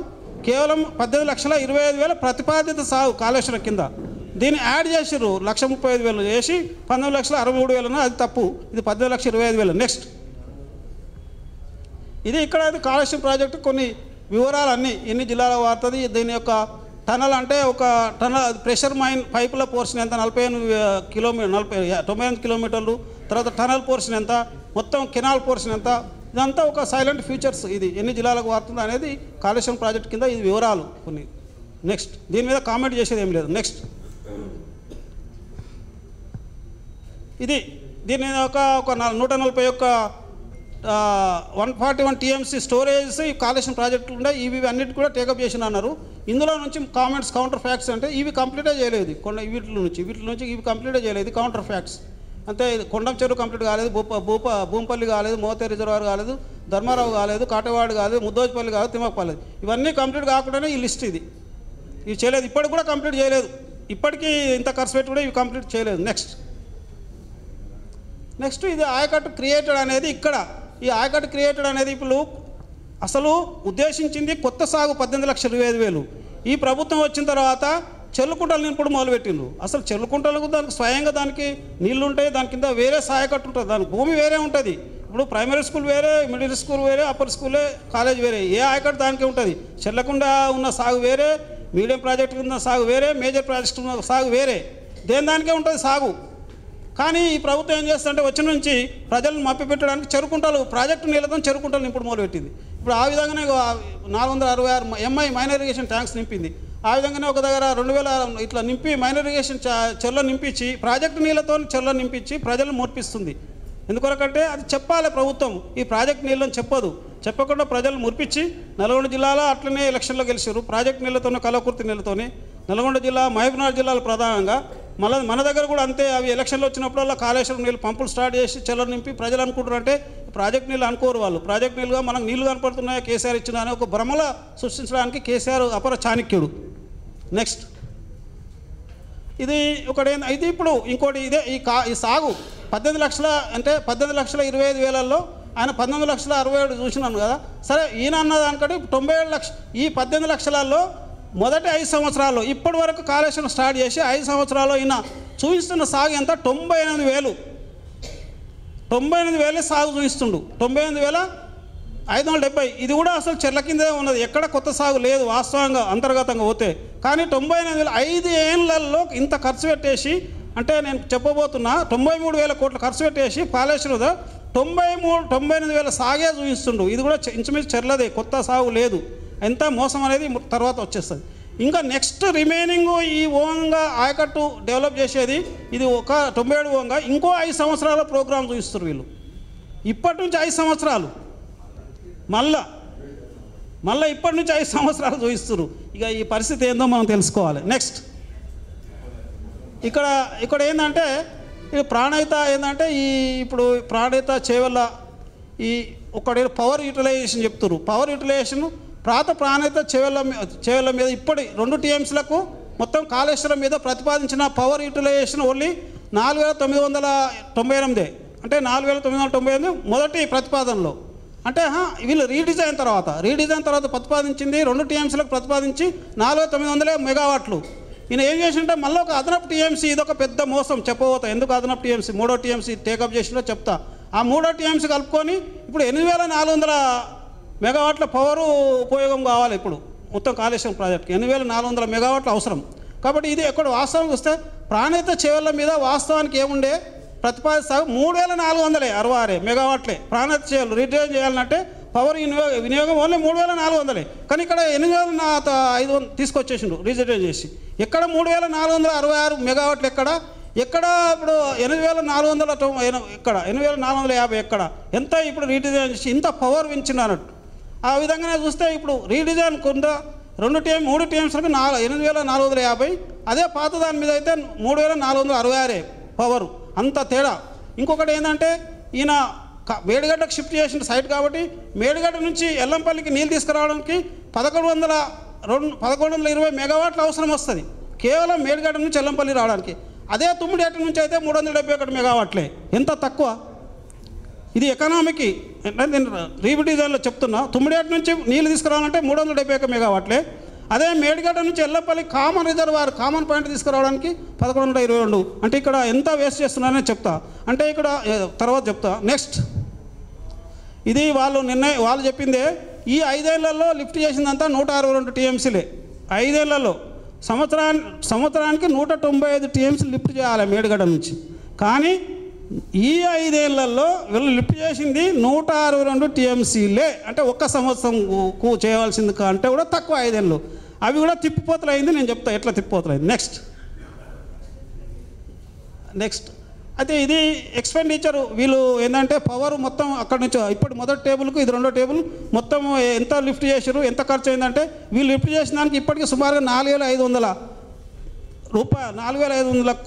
కేవలం 18,25,000 ప్రతిపాదిత సాగు కాళేశ్వరం కింద. దీన్ని యాడ్ చేసిర్రు 1,35,000 చేసి 19,63,000. అది తప్పు. ఇది 18,25,000. నెక్స్ట్ ఇది ఇక్కడ కాళేశ్వరం ప్రాజెక్టు కొన్ని వివరాలు అన్నీ ఎన్ని జిల్లాలో వాడుతుంది. దీని యొక్క టనల్ అంటే ఒక టనల్ ప్రెషర్ మైన్ పైపుల పోర్షన్ ఎంత 98 కిలోమీటర్లు. తర్వాత టనల్ పోర్షన్ ఎంత, మొత్తం కెనాల్ పోర్షన్ ఎంత, ఇదంతా ఒక సైలెంట్ ఫీచర్స్. ఇది ఎన్ని జిల్లాలకు వాడుతుంది అనేది కాళేశ్వరం ప్రాజెక్ట్ కింద ఇది వివరాలు కొన్ని. నెక్స్ట్ దీని మీద కామెంట్ చేసేది ఏం లేదు. నెక్స్ట్ దీని ఒక 141 TMC స్టోరేజ్ ఈ కాళేశ్వరం ప్రాజెక్టులు ఉన్నాయి. ఇవి అన్నిటి కూడా టేకప్ చేసిన అన్నారు. ఇందులో నుంచి కామెంట్స్ కౌంటర్ ఫ్యాక్ట్స్ అంటే ఇవి కంప్లీటే చేయలేదు. వీటి నుంచి ఇవి కంప్లీటే చేయలేదు. కౌంటర్ ఫ్యాక్ట్స్ అంతే. కొండం చెరువు కంప్లీట్ కాలేదు, భూంపల్లి కాలేదు, మోతే రిజర్వాయర్ కాలేదు, ధర్మారావు కాలేదు, కాటవాడు కాలేదు, ముద్దోజిపల్లి కాలేదు, తిమ్మపల్లి. ఇవన్నీ కంప్లీట్ కాకుండానే ఈ లిస్ట్ ఇవి చేయలేదు. ఇప్పటికి కూడా కంప్లీట్ చేయలేదు. ఇప్పటికీ ఇంత ఖర్చు పెట్టి కూడా ఇవి కంప్లీట్ చేయలేదు. నెక్స్ట్ ఇది ఆయకట్టు క్రియేటెడ్ అనేది ఇక్కడ ఈ ఆయకట్టు క్రియేటెడ్ అనేది ఇప్పుడు అసలు ఉద్దేశించింది కొత్త సాగు 18,25,000. ఈ ప్రభుత్వం వచ్చిన తర్వాత చెల్లుకుంటలు నింపుడు మొదలుపెట్టిండ్రు. అసలు చెల్లుకుంటలకు దానికి స్వయంగా దానికి నీళ్లు ఉంటాయి, దాని కింద వేరే సాయకట్టు ఉంటుంది, దానికి భూమి వేరే ఉంటుంది. ఇప్పుడు ప్రైమరీ స్కూల్ వేరే, మిడిల్ స్కూల్ వేరే, అప్పర్ స్కూలే, కాలేజ్ వేరే, ఏ ఆయకట్టు దానికే ఉంటుంది. చెల్లకుండా ఉన్న సాగు వేరే, మీడియం ప్రాజెక్టు ఉన్న సాగు వేరే, మేజర్ ప్రాజెక్టు ఉన్న సాగు వేరే, దానికే ఉంటుంది సాగు. కానీ ఈ ప్రభుత్వం ఏం చేస్తుందంటే వచ్చిన నుంచి ప్రజలను మప్పిపెట్టడానికి చెరుకుంటలు ప్రాజెక్టు నీళ్ళతో చెరుకుంటలు నింపుడు మొదలుపెట్టింది. ఇప్పుడు ఆ విధంగానే 466 ఎంఐ మైనర్ ఇరిగేషన్ ట్యాంక్స్ నింపింది. ఆ విధంగానే ఒక దగ్గర 2000 ఇట్లా నింపి మైనర్ ఇరిగేషన్ చెర్ల నింపించి ప్రాజెక్టు నీళ్ళతో చెర్ల నింపించి ప్రజలను మురిపిస్తుంది. ఎందుకొరకంటే అది చెప్పాలి ప్రభుత్వం, ఈ ప్రాజెక్టు నీళ్ళని చెప్పదు. చెప్పకుండా ప్రజలు మురిపించి నల్గొండ జిల్లాలో అట్లనే ఎలక్షన్లో గెలిచారు ప్రాజెక్టు నీళ్ళతోనే, కలవకుర్తి నీళ్ళతోనే. నల్గొండ జిల్లా, మహబూబ్నగర్ జిల్లాలు ప్రధానంగా. మన దగ్గర కూడా అంతే. అవి ఎలక్షన్లు వచ్చినప్పుడల్లా కాళేశ్వరం నీళ్ళు పంపులు స్టార్ట్ చేసి చెల్లరు నింపి ప్రజలు అనుకుంటారు అంటే ప్రాజెక్ట్ నీళ్ళు అనుకోరు వాళ్ళు. ప్రాజెక్ట్ నీళ్ళుగా మనకు నీళ్ళు కనపడుతున్నాయా, కేసీఆర్ ఇచ్చిన అనే ఒక భ్రమల సృష్టించడానికి కేసీఆర్ అపర చాణక్యుడు. నెక్స్ట్ ఇది ఒకటి. ఇది ఇప్పుడు ఇంకోటి ఇదే ఈ సాగు 18 లక్షల అంటే 18,25,000 ఆయన 19,67,000 చూసినాను కదా. సరే ఈయన అన్నదానికంటే 97 లక్షలు. ఈ 18 లక్షలలో మొదటి 5 సంవత్సరాల్లో ఇప్పటి వరకు కాళేశ్వరం స్టార్ట్ చేసి 5 సంవత్సరాల్లో ఈయన చూపిస్తున్న సాగు ఎంత? 98,000 సాగు చూపిస్తుండు. 98,570. ఇది కూడా అసలు చెర్ల కిందే ఉన్నది, ఎక్కడ కొత్త సాగు లేదు వాస్తవంగా అంతర్గతంగా పోతే. కానీ 98,000 5 ఏళ్లలో ఇంత ఖర్చు పెట్టేసి, అంటే నేను చెప్పబోతున్నా 93,000 కోట్లు ఖర్చు పెట్టేసి కాళేశ్వరం 98,000 సాగే చూపిస్తుండు. ఇది కూడా ఇంచుమించు చెర్లదే, కొత్త సాగు లేదు. ఎంత మోసం అనేది తర్వాత వచ్చేస్తుంది. ఇంకా నెక్స్ట్ రిమైనింగ్ ఈ ఓంగా ఆయకట్టు డెవలప్ చేసేది ఇది ఒక 97 ఓంగా ఇంకో 5 సంవత్సరాల ప్రోగ్రాం చూపిస్తారు వీళ్ళు. ఇప్పటి నుంచి 5 సంవత్సరాలు మళ్ళీ ఇప్పటి నుంచి 5 సంవత్సరాలు చూపిస్తారు. ఇక ఈ పరిస్థితి ఏందో మనం తెలుసుకోవాలి. నెక్స్ట్ ఇక్కడ ఏంటంటే ఇది ప్రాణహిత ఏంటంటే ఇప్పుడు ప్రాణహిత చేవల్ల ఈ ఒకటి పవర్ యూటిలైజేషన్ చెప్తారు. పవర్ యూటిలైజేషన్ ప్రాణహిత చేవల్ల మీద ఇప్పటి 2 టీఎంసీలకు మొత్తం కాళేశ్వరం మీద ప్రతిపాదించిన పవర్ యూటిలైజేషన్ ఓన్లీ 4,998. అంటే 4,998 మొదటి ప్రతిపాదనలో. అంటే వీళ్ళు రీడిజైన్ తర్వాత ప్రతిపాదించింది 2 టీఎంసీలకు ప్రతిపాదించి 4,900 మెగావాట్లు. ఈయన ఏం చేసింటే మళ్ళీ ఒక అదనపు టీఎంసీ, ఇదొక పెద్ద మోసం చెప్పబోతా. ఎందుకు అదనపు టీఎంసీ 3వ టీఎంసీ టేకప్ చేసిందో చెప్తా. ఆ 3వ టీఎంసీ కలుపుకొని ఇప్పుడు 8,400 మెగావాట్ల పవరు ఉపయోగం కావాలి ఇప్పుడు మొత్తం కాళేశ్వరం ప్రాజెక్ట్కి. 8,400 మెగావాట్లు అవసరం. కాబట్టి ఇది ఎక్కడ వాస్తవం వస్తే ప్రాణహిత చేవల్ల మీద వాస్తవానికి ఏముండే ప్రతిపాదిస్తా 3,466 మెగావాట్లే ప్రాణహిత చేయాలి. రిటైన్ చేయాలంటే పవర్ వినియోగం ఓన్లీ 3,400. కానీ ఇక్కడ 8,500 తీసుకొచ్చేసిండు రిటైన్ చేసి. ఎక్కడ 3,466 మెగావాట్లు ఎక్కడ ఇప్పుడు 8,490 ఎక్కడ 8,450 ఎక్కడ ఎంత ఇప్పుడు రీడిజైన్ చేసి ఇంత పవర్ పెంచింది అన్నట్టు. ఆ విధంగానే చూస్తే ఇప్పుడు రీడిజైన్ కొంత 3 టీఎంసీలకు 8,450. అదే పాత దాని మీద అయితే 3,466 పవరు, అంత తేడా. ఇంకొకటి ఏంటంటే ఈయన మేడిగడ్డకు షిఫ్ట్ చేసిన సైట్ కాబట్టి మేడిగడ్డ నుంచి ఎల్లంపల్లికి నీళ్ళు తీసుకురావడానికి 1,120 మెగావాట్ల అవసరం వస్తుంది కేవలం మేడిగడ్డ నుంచి ఎల్లంపల్లి రావడానికి. అదే తుమ్మిడిగడ్డ నుంచి అయితే 371 మెగావాట్లే, ఎంత తక్కువ. ఇది ఎకనామీకి నేను రీడిజైన్లో చెప్తున్నా. తుమ్మిడిగడ్డ నుంచి నీళ్ళు తీసుకురావాలంటే 371 మెగావాట్లే. అదే మేడిగడ్డ నుంచి Yellapalli common reservoir common point తీసుకురావడానికి 1,122. అంటే ఇక్కడ ఎంత వేస్ట్ చేస్తున్నారనే చెప్తా. అంటే ఇక్కడ తర్వాత చెప్తా. నెక్స్ట్ ఇది వాళ్ళు చెప్పిందే. ఈ 5 ఏళ్లలో లిఫ్ట్ చేసిందంతా 162 టీఎంసీలే. 5 ఏళ్లలో సంవత్సరానికి 195 టీఎంసీ లిఫ్ట్ చేయాలి మేడిగడ్డ నుంచి. కానీ ఈ 5 ఏళ్లలో వీళ్ళు లిఫ్ట్ చేసింది 162 టీఎంసీలే. అంటే ఒక్క సంవత్సరం చేయవలసింది అంటే కూడా తక్కువ 5 ఏళ్ళు. అవి కూడా తిప్పిపోతలు అయింది. నేను చెప్తా ఎట్లా తిప్పిపోతలు అయింది. నెక్స్ట్ అయితే ఇది ఎక్స్పెండిచర్ వీళ్ళు ఏంటంటే పవర్ మొత్తం అక్కడ నుంచి ఇప్పుడు మొదటి టేబుల్కు ఇది 2వ టేబుల్ మొత్తం ఎంత లిఫ్ట్ చేశారు, ఎంత ఖర్చు అయిందంటే వీళ్ళు లిఫ్ట్ చేసిన దానికి ఇప్పటికీ సుమారుగా 4,500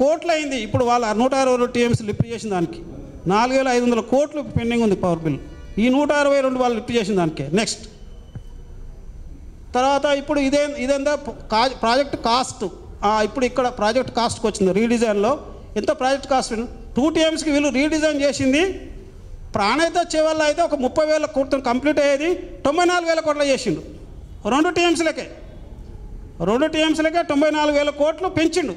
కోట్లు అయింది. ఇప్పుడు వాళ్ళ 162 టీఎంసీ లిఫ్ట్ చేసిన దానికి 4,500 కోట్లు పెండింగ్ ఉంది పవర్ బిల్. ఈ 162 వాళ్ళు లిఫ్ట్ చేసిన దానికే. నెక్స్ట్ తర్వాత ఇప్పుడు ఇదేందా ప్రాజెక్ట్ కాస్ట్. ఇప్పుడు ఇక్కడ ప్రాజెక్ట్ కాస్ట్కి వచ్చింది రీడిజైన్లో ఎంత ప్రాజెక్ట్ కాస్ట్ 2 టీఎంసీకి వీళ్ళు రీడిజైన్ చేసింది ప్రాణహిత వచ్చే వల్ల అయితే ఒక 30,000 కోట్లు కంప్లీట్ అయ్యేది 94,000 కోట్లు చేసిండు. 2 టీఎంసీలకే 94,000 కోట్లు పెంచిండు.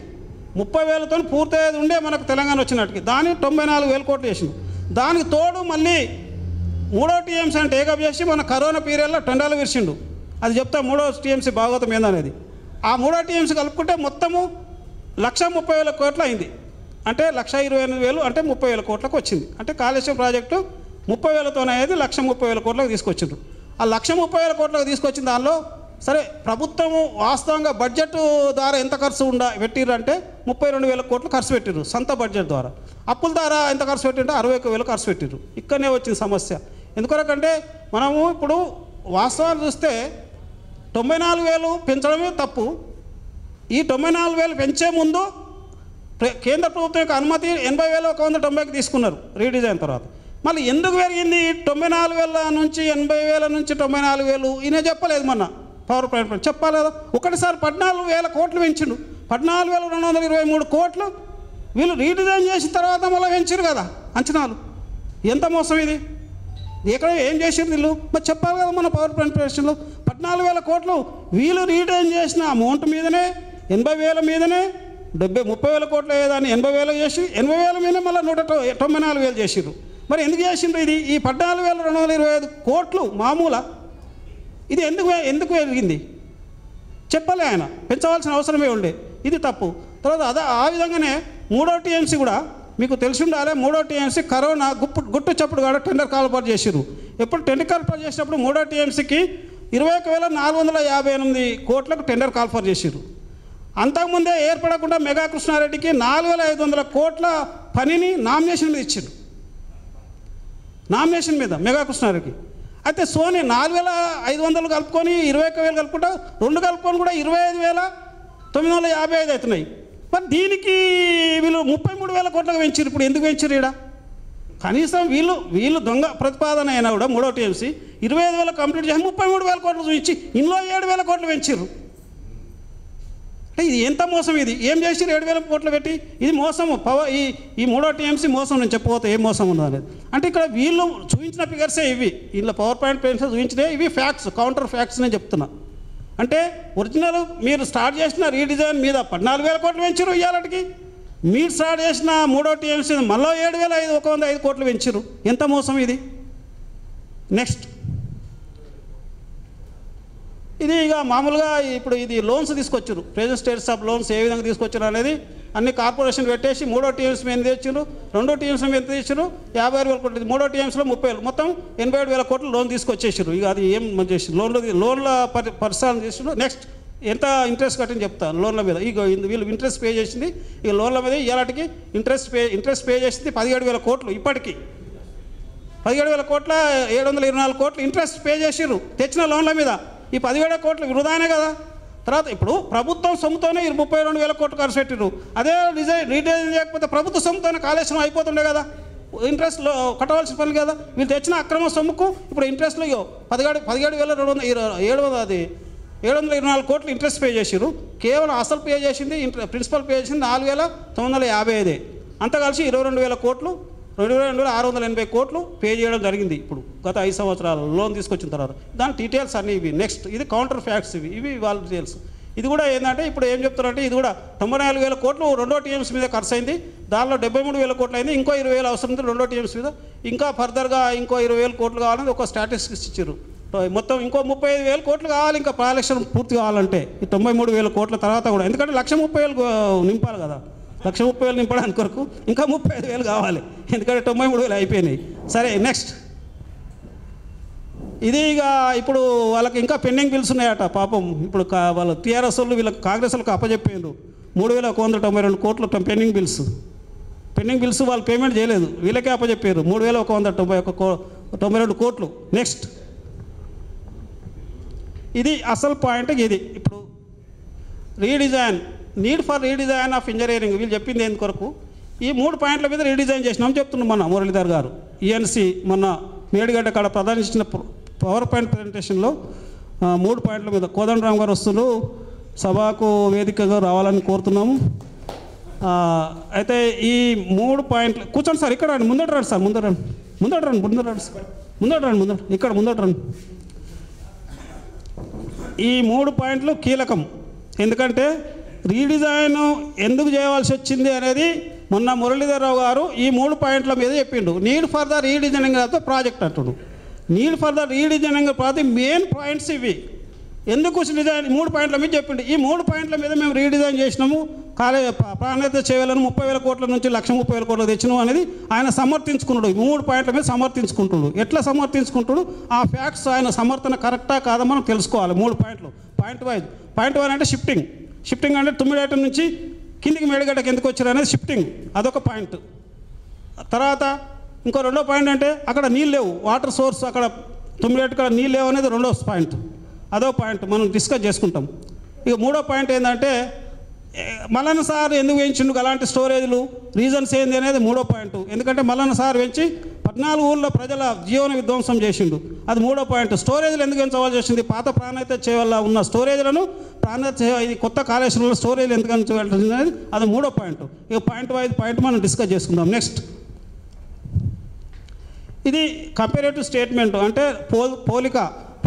30,000తో పూర్తయ్యేది ఉండే మనకు తెలంగాణ వచ్చినట్టుకి దాన్ని 94,000 కోట్లు చేసిండు. దానికి తోడు మళ్ళీ 3వ టీఎంసీ అంటే ఏకప్ చేసి మన కరోనా పీరియడ్లో టెండర్లు విరిచిండు. అది చెప్తా 3వ టీఎంసీ భాగవతం ఏందనేది. ఆ 3వ టీఎంసీ కలుపుకుంటే మొత్తము 1,30,000 కోట్లు అయింది. అంటే 1,28,000 అంటే 30,000 కోట్లకు వచ్చింది. అంటే కాళేశ్వరం ప్రాజెక్టు 30,000తోనే అయ్యేది 1,30,000 కోట్లకు తీసుకొచ్చిండ్రు. ఆ 1,30,000 కోట్లకు తీసుకొచ్చిన దానిలో సరే ప్రభుత్వము వాస్తవంగా బడ్జెట్ ద్వారా ఎంత ఖర్చు పెట్టిర్రు అంటే 32,000 కోట్లు ఖర్చు పెట్టిర్రు సొంత బడ్జెట్ ద్వారా. అప్పుల ద్వారా ఎంత ఖర్చు పెట్టింటే 61,000 ఖర్చు పెట్టిర్రు. ఇక్కడనే వచ్చింది సమస్య. ఎందుకొరకంటే మనము ఇప్పుడు వాస్తవాలు చూస్తే 94,000 పెంచడమే తప్పు. ఈ 94,000 పెంచే ముందు కేంద్ర ప్రభుత్వం యొక్క అనుమతి 80,190కి తీసుకున్నారు రీడిజైన్ తర్వాత. మళ్ళీ ఎందుకు పెరిగింది 94,000 నుంచి 80,000 నుంచి 94,000 ఈయన చెప్పలేదు. మొన్న పవర్ పాయింట్ చెప్పాలి కదా. ఒకటిసారి 14,000 కోట్లు పెంచిండు. 14,223 కోట్లు వీళ్ళు రీడిజైన్ చేసిన తర్వాత మళ్ళీ పెంచారు కదా అంచనాలు. ఎంత మోసం ఇది! ఎక్కడ ఏం చేసారు వీళ్ళు మరి చెప్పాలి కదా. మన పవర్ పాయింట్ ప్రశ్నలో 14,000 కోట్లు వీళ్ళు రీడిజైన్ చేసిన అమౌంట్ మీదనే 80,000 మీదనే 30,000 కోట్లు అయ్యేదాన్ని 80,000 చేసి 80,000 మీదనే మళ్ళీ 194,000 చేసిర్రు. మరి ఎందుకు చేసిండ్రు ఇది? ఈ 14,225 కోట్లు మామూలా? ఇది ఎందుకు పెరిగింది చెప్పలే ఆయన. పెంచవలసిన అవసరమే ఉండే. ఇది తప్పు. తర్వాత ఆ విధంగానే 3వ టీఎంసీ కూడా మీకు తెలిసి ఉండాలి. 3వ టీఎంసీ కరోనా గుట్టు చప్పుడు కూడా టెండర్ కాల్పాటు చేసిర్రు. ఎప్పుడు టెండర్ కాల్పాటు చేసినప్పుడు 3వ టీఎంసీకి 21,458 కోట్లకు టెండర్ కాల్పాటు చేసిర్రు. అంతకుముందే ఏర్పడకుండా మెగా కృష్ణారెడ్డికి 4,500 కోట్ల పనిని నామినేషన్ మీద ఇచ్చిండు. నామినేషన్ మీద మెగా కృష్ణారెడ్డికి. అయితే సోని 4,500 కలుపుకొని 21,000 కలుపుకుంటా 2 కలుపుకొని కూడా 25,955 అవుతున్నాయి. మరి దీనికి వీళ్ళు 33,000 కోట్లకు పెంచారు. ఇప్పుడు ఎందుకు పెంచారు? ఇక్కడ కనీసం వీళ్ళు దొంగ ప్రతిపాదన అయినా కూడా 3వ టీఎంసీ 25,000 కంప్లీట్ చేసి 33,000 కోట్లు చూపించి ఇందులో 7,000 కోట్లు పెంచారు. అంటే ఇది ఎంత మోసం! ఇది ఏం చేసారు? 7,000 కోట్లు పెట్టి ఇది మోసము. ఈ 3వ టీఎంసీ మోసం. నేను చెప్పబోతే ఏం మోసం ఉందో అనేది. అంటే ఇక్కడ వీళ్ళు చూపించిన ఫిగర్సే ఇవి. ఇందులో పవర్ పాయింట్ పెన్స్ చూపించినవి ఇవి ఫ్యాక్ట్స్, కౌంటర్ ఫ్యాక్ట్స్ నేను చెప్తున్నా. అంటే ఒరిజినల్ మీరు స్టార్ట్ చేసిన రీడిజైన్ మీద 14,000 కోట్లు పెంచారు. ఇవాళకి మీరు స్టార్ట్ చేసిన 3వ టీఎంసీ మళ్ళీ 7,105 కోట్లు పెంచారు. ఎంత మోసం ఇది! నెక్స్ట్ ఇది ఇక మామూలుగా ఇప్పుడు ఇది లోన్స్ తీసుకొచ్చారు. ప్రెజెంట్ స్టేటస్ ఆఫ్ లోన్స్ ఏ విధంగా తీసుకొచ్చారు అనేది అన్ని కార్పొరేషన్ పెట్టేసి 3వ టీఎంసీ మీద తెచ్చారు. 2వ టీఎంసీ మీద తెచ్చారు 50,000 కోట్లు. 3వ టీఎంసీలో 30,000 మొత్తం 87,000 కోట్లు లోన్ తీసుకొచ్చేసారు. ఇక అది ఏం చేసి లోన్ల పరిసరాలు చేసారు. నెక్స్ట్ ఎంత ఇంట్రెస్ట్ కట్టింది చెప్తాను లోన్ల మీద. ఇక వీళ్ళు ఇంట్రెస్ట్ పే చేసింది ఇక లోన్ల మీద ఇలాంటికి ఇంట్రెస్ట్ పే చేసింది 17,000 కోట్లు. ఇప్పటికీ 17,000 కోట్ల 724 కోట్లు ఇంట్రెస్ట్ పే చేసిర్రు తెచ్చిన లోన్ల మీద. ఈ 17,000 కోట్లు వృధానే కదా. తర్వాత ఇప్పుడు ప్రభుత్వం సొమ్ముతోనే 32,000 కోట్లు ఖర్చు పెట్టిర్రు. అదే రీడిజైన్ చేయకపోతే ప్రభుత్వ సొమ్ముతోనే కాళేశ్వరం అయిపోతుండే కదా. ఇంట్రెస్ట్లో కట్టవలసిన పని కదా. వీళ్ళు తెచ్చిన అక్రమ సొమ్ముకు ఇప్పుడు ఇంట్రెస్ట్లో 17,224 కోట్లు ఇంట్రెస్ట్ పే చేసిర్రు. కేవలం అసలు పే చేసింది ప్రిన్సిపల్ పే చేసింది 4,955. అంతా కలిసి 22,000 కోట్లు 22,680 కోట్లు పే చేయడం జరిగింది. ఇప్పుడు గత 5 సంవత్సరాలు లోన్ తీసుకొచ్చిన తర్వాత దాని డీటెయిల్స్ అన్నీ ఇవి. నెక్స్ట్ ఇది కౌంటర్ ఫ్యాక్ట్స్ ఇవి వాళ్ళ డీటెయిల్స్. ఇది కూడా ఏంటంటే ఇప్పుడు ఏం చెప్తారంటే ఇది కూడా 94,000 కోట్లు 2వ టీఎంసీ మీద ఖర్చు అయింది. దానిలో 73,000 కోట్లు అయింది. ఇంకో 20,000 అవసరం ఉంది 2వ టీఎంసీ మీద. ఇంకా ఫర్దర్గా ఇంకో 20,000 కోట్లు కావాలని ఒక స్టాటిస్టిక్స్ ఇచ్చారు. మొత్తం ఇంకో 35,000 కోట్లు కావాలి ఇంకా ప్రాజెక్షన్ పూర్తి కావాలంటే ఈ 93,000 కోట్ల తర్వాత కూడా. ఎందుకంటే 1,30,000 నింపాలి కదా. 1,30,000 నింపడానికి కొరకు ఇంకా 35,000 కావాలి. ఎందుకంటే 93,000 అయిపోయినాయి. సరే నెక్స్ట్ ఇది ఇక ఇప్పుడు వాళ్ళకి ఇంకా పెండింగ్ బిల్స్ ఉన్నాయట పాపం. ఇప్పుడు వాళ్ళ టీఆర్ఎస్ వాళ్ళు వీళ్ళకి కాంగ్రెస్ వాళ్ళకి అప్పచెప్పారు 3,192 కోట్లు పెండింగ్ బిల్స్ వాళ్ళు పేమెంట్ చేయలేదు. వీళ్ళకే అప్పచెప్పారు 3,192 కోట్లు. నెక్స్ట్ ఇది అసలు పాయింట్. ఇది ఇప్పుడు redesign need for redesign of engineering వీళ్ళు చెప్పింది ఏంది కొరకు ఈ 3 పాయింట్ల మీద రీడిజైన్ చేసినాం చెప్తున్నాం. మొన్న మురళీధర్ గారు ఈఎన్సీ మొన్న మేడిగడ్డ కాడ ప్రదర్శించిన పవర్ పాయింట్ ప్రజెంటేషన్లో 3 పాయింట్ల మీద కోదండరామ్ గారు వస్తున్నారు. సభకు వేదికగా రావాలని కోరుతున్నాము. అయితే ఈ 3 పాయింట్లు కూర్చోండి సార్. ఇక్కడ రండి, ముందర రండి సార్, ముందర రండి. ముందట రండి ఇక్కడ ముందట రండి. ఈ 3 పాయింట్లు కీలకం. ఎందుకంటే రీడిజైన్ ఎందుకు చేయవలసి వచ్చింది అనేది మొన్న మురళీధరరావు గారు ఈ 3 పాయింట్ల మీద చెప్పిండు. Need for the redesigning of the project అంటుడు. Need for the redesigning project main points ఇవి. ఎందుకు డిజైన్ 3 పాయింట్ల మీద చెప్పిండు. ఈ 3 పాయింట్ల మీద మేము రీడిజైన్ చేసినాము. ప్రాణాయిత చేయలను 30,000 కోట్ల నుంచి 1,30,000 కోట్లు తెచ్చినాం అనేది ఆయన సమర్థించుకున్నాడు. ఈ 3 పాయింట్ల మీద సమర్థించుకుంటున్నాడు. ఎట్లా సమర్థించుకుంటాడు, ఆ ఫ్యాక్ట్స్ ఆయన సమర్థన కరెక్టా కాదా మనం తెలుసుకోవాలి. 3 పాయింట్లు పాయింట్ వైజ్. పాయింట్ 1 అంటే షిఫ్టింగ్ అంటే తుమ్మిడేట నుంచి కిందికి మేడిగడ్డకి ఎందుకు వచ్చారు అనేది షిఫ్టింగ్, అదొక పాయింట్. తర్వాత ఇంకో రెండో పాయింట్ అంటే అక్కడ నీళ్ళు లేవు, వాటర్ సోర్స్ అక్కడ తుమ్మిడేట కాడ నీళ్ళు లేవు అనేది రెండో పాయింట్, అదో పాయింట్ మనం డిస్కస్ చేసుకుంటాం. ఇక మూడో పాయింట్ ఏంటంటే మల్లన్న సార్ ఎందుకు పెంచిండు అలాంటి స్టోరేజ్లు, రీజన్స్ ఏంది అనేది మూడో పాయింట్. ఎందుకంటే మల్లన్న సార్ పెంచి 14 ఊళ్ళో ప్రజల జీవన విధ్వంసం చేసిండు, అది మూడో పాయింట్. స్టోరేజ్లు ఎందుకు పెంచవలసి వచ్చింది, పాత ప్రాణాయిత చేయవల్ల ఉన్న స్టోరేజ్లను ఇది కొత్త కాళేశ్వరంలో స్టోరేజ్లు ఎందుకు పెంచవలసింది అనేది అది మూడో పాయింట్. ఇక పాయింట్ వైజ్ పాయింట్ మనం డిస్కస్ చేసుకుందాం. నెక్స్ట్ ఇది కంపారేటివ్ స్టేట్మెంట్ అంటే పోలిక,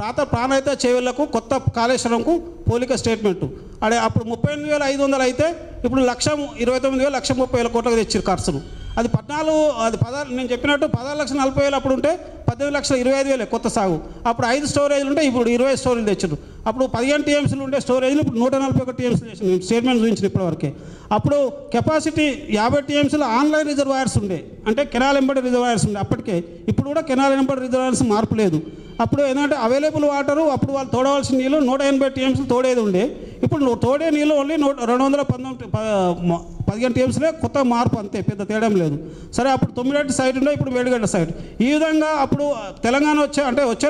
పాత ప్రాణాయిత చేయవలకు కొత్త కాళేశ్వరంకు పోలిక స్టేట్మెంటు. అదే అప్పుడు 38,500 అయితే ఇప్పుడు 1,29,000 1,30,000 కోట్లకు తెచ్చారు ఖర్చును. అది 14 నేను చెప్పినట్టు 16,40,000 అప్పుడు ఉంటే 18,25,000 కొత్త సాగు. అప్పుడు 5 స్టోరేజ్లు ఉంటే ఇప్పుడు 20 స్టోరేజ్లు తెచ్చారు. అప్పుడు 15 టీఎంసీలు ఉండే స్టోరేజ్లు ఇప్పుడు 141 టీఎంసీలు చేసింది. స్టేట్మెంట్ చూపించిన ఇప్పటివరకే. అప్పుడు కెపాసిటీ 50 టీఎంసీలు ఆన్లైన్ రిజర్వాయర్స్ ఉండే, అంటే కెనాల్ ఎంబడి రిజర్వాయర్స్ ఉండే అప్పటికే. ఇప్పుడు కూడా కెనాల్ ఎంబడి రిజర్వాయర్స్ మార్పు లేదు. అప్పుడు ఏంటంటే అవైలబుల్ వాటరు అప్పుడు వాళ్ళు తోడవలసిన నీళ్ళు 180 టీఎంసీలు తోడేది ఉండే. ఇప్పుడు తోడే నీళ్ళు ఓన్లీ 215 టీఎంసీలే, కొత్త మార్పు అంతే, పెద్ద తేడా లేదు. సరే అప్పుడు 9 సైట్ ఉండే, ఇప్పుడు మేడిగడ్డ సైట్. ఈ విధంగా అప్పుడు తెలంగాణ వచ్చే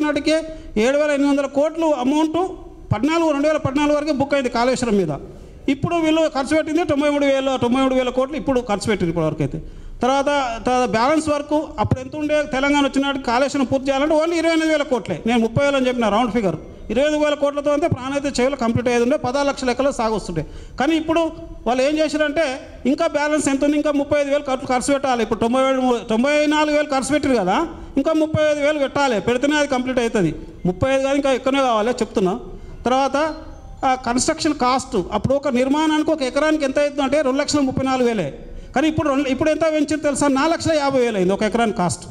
నాటికే 7,800 కోట్లు అమౌంట్ 2014 వరకే బుక్ అయింది కాళేశ్వరం మీద. ఇప్పుడు వీళ్ళు ఖర్చు పెట్టింది 93,000 కోట్లు ఇప్పుడు ఖర్చు పెట్టింది ఇప్పటివరకు అయితే. తర్వాత బ్యాలెన్స్ వరకు అప్పుడు ఎంత ఉండే తెలంగాణ వచ్చినట్టు కాళేశ్వరం పూర్తి చేయాలంటే ఓన్లీ 28,000 కోట్లే. నేను 30,000 అని చెప్పిన రౌండ్ ఫిగర్. 28,000 కోట్లతో అంతే ప్రాణాయిత చేయలు కంప్లీట్ అయ్యేది ఉండే, 16 లక్షల లెక్కలో సాగు వస్తుండే. కానీ ఇప్పుడు వాళ్ళు ఏం చేశారంటే ఇంకా బ్యాలెన్స్ ఎంత ఉంది, ఇంకా 35,000 ఖర్చు పెట్టాలి. ఇప్పుడు 94,000 ఖర్చు పెట్టారు కదా, ఇంకా 35,000 పెట్టాలి, పెడితేనే అది కంప్లీట్ అవుతుంది. 35 కాదు ఇంకా ఎక్కువనే కావాలి చెప్తున్నా. తర్వాత కన్స్ట్రక్షన్ కాస్ట్ అప్పుడు ఒక నిర్మాణానికి ఒక ఎకరానికి ఎంత అవుతుంది అంటే 2,34,000. కానీ ఇప్పుడు ఎంత పెంచింది తెలుసా, 4,50,000 అయింది ఒక ఎకరానికి కాస్ట్.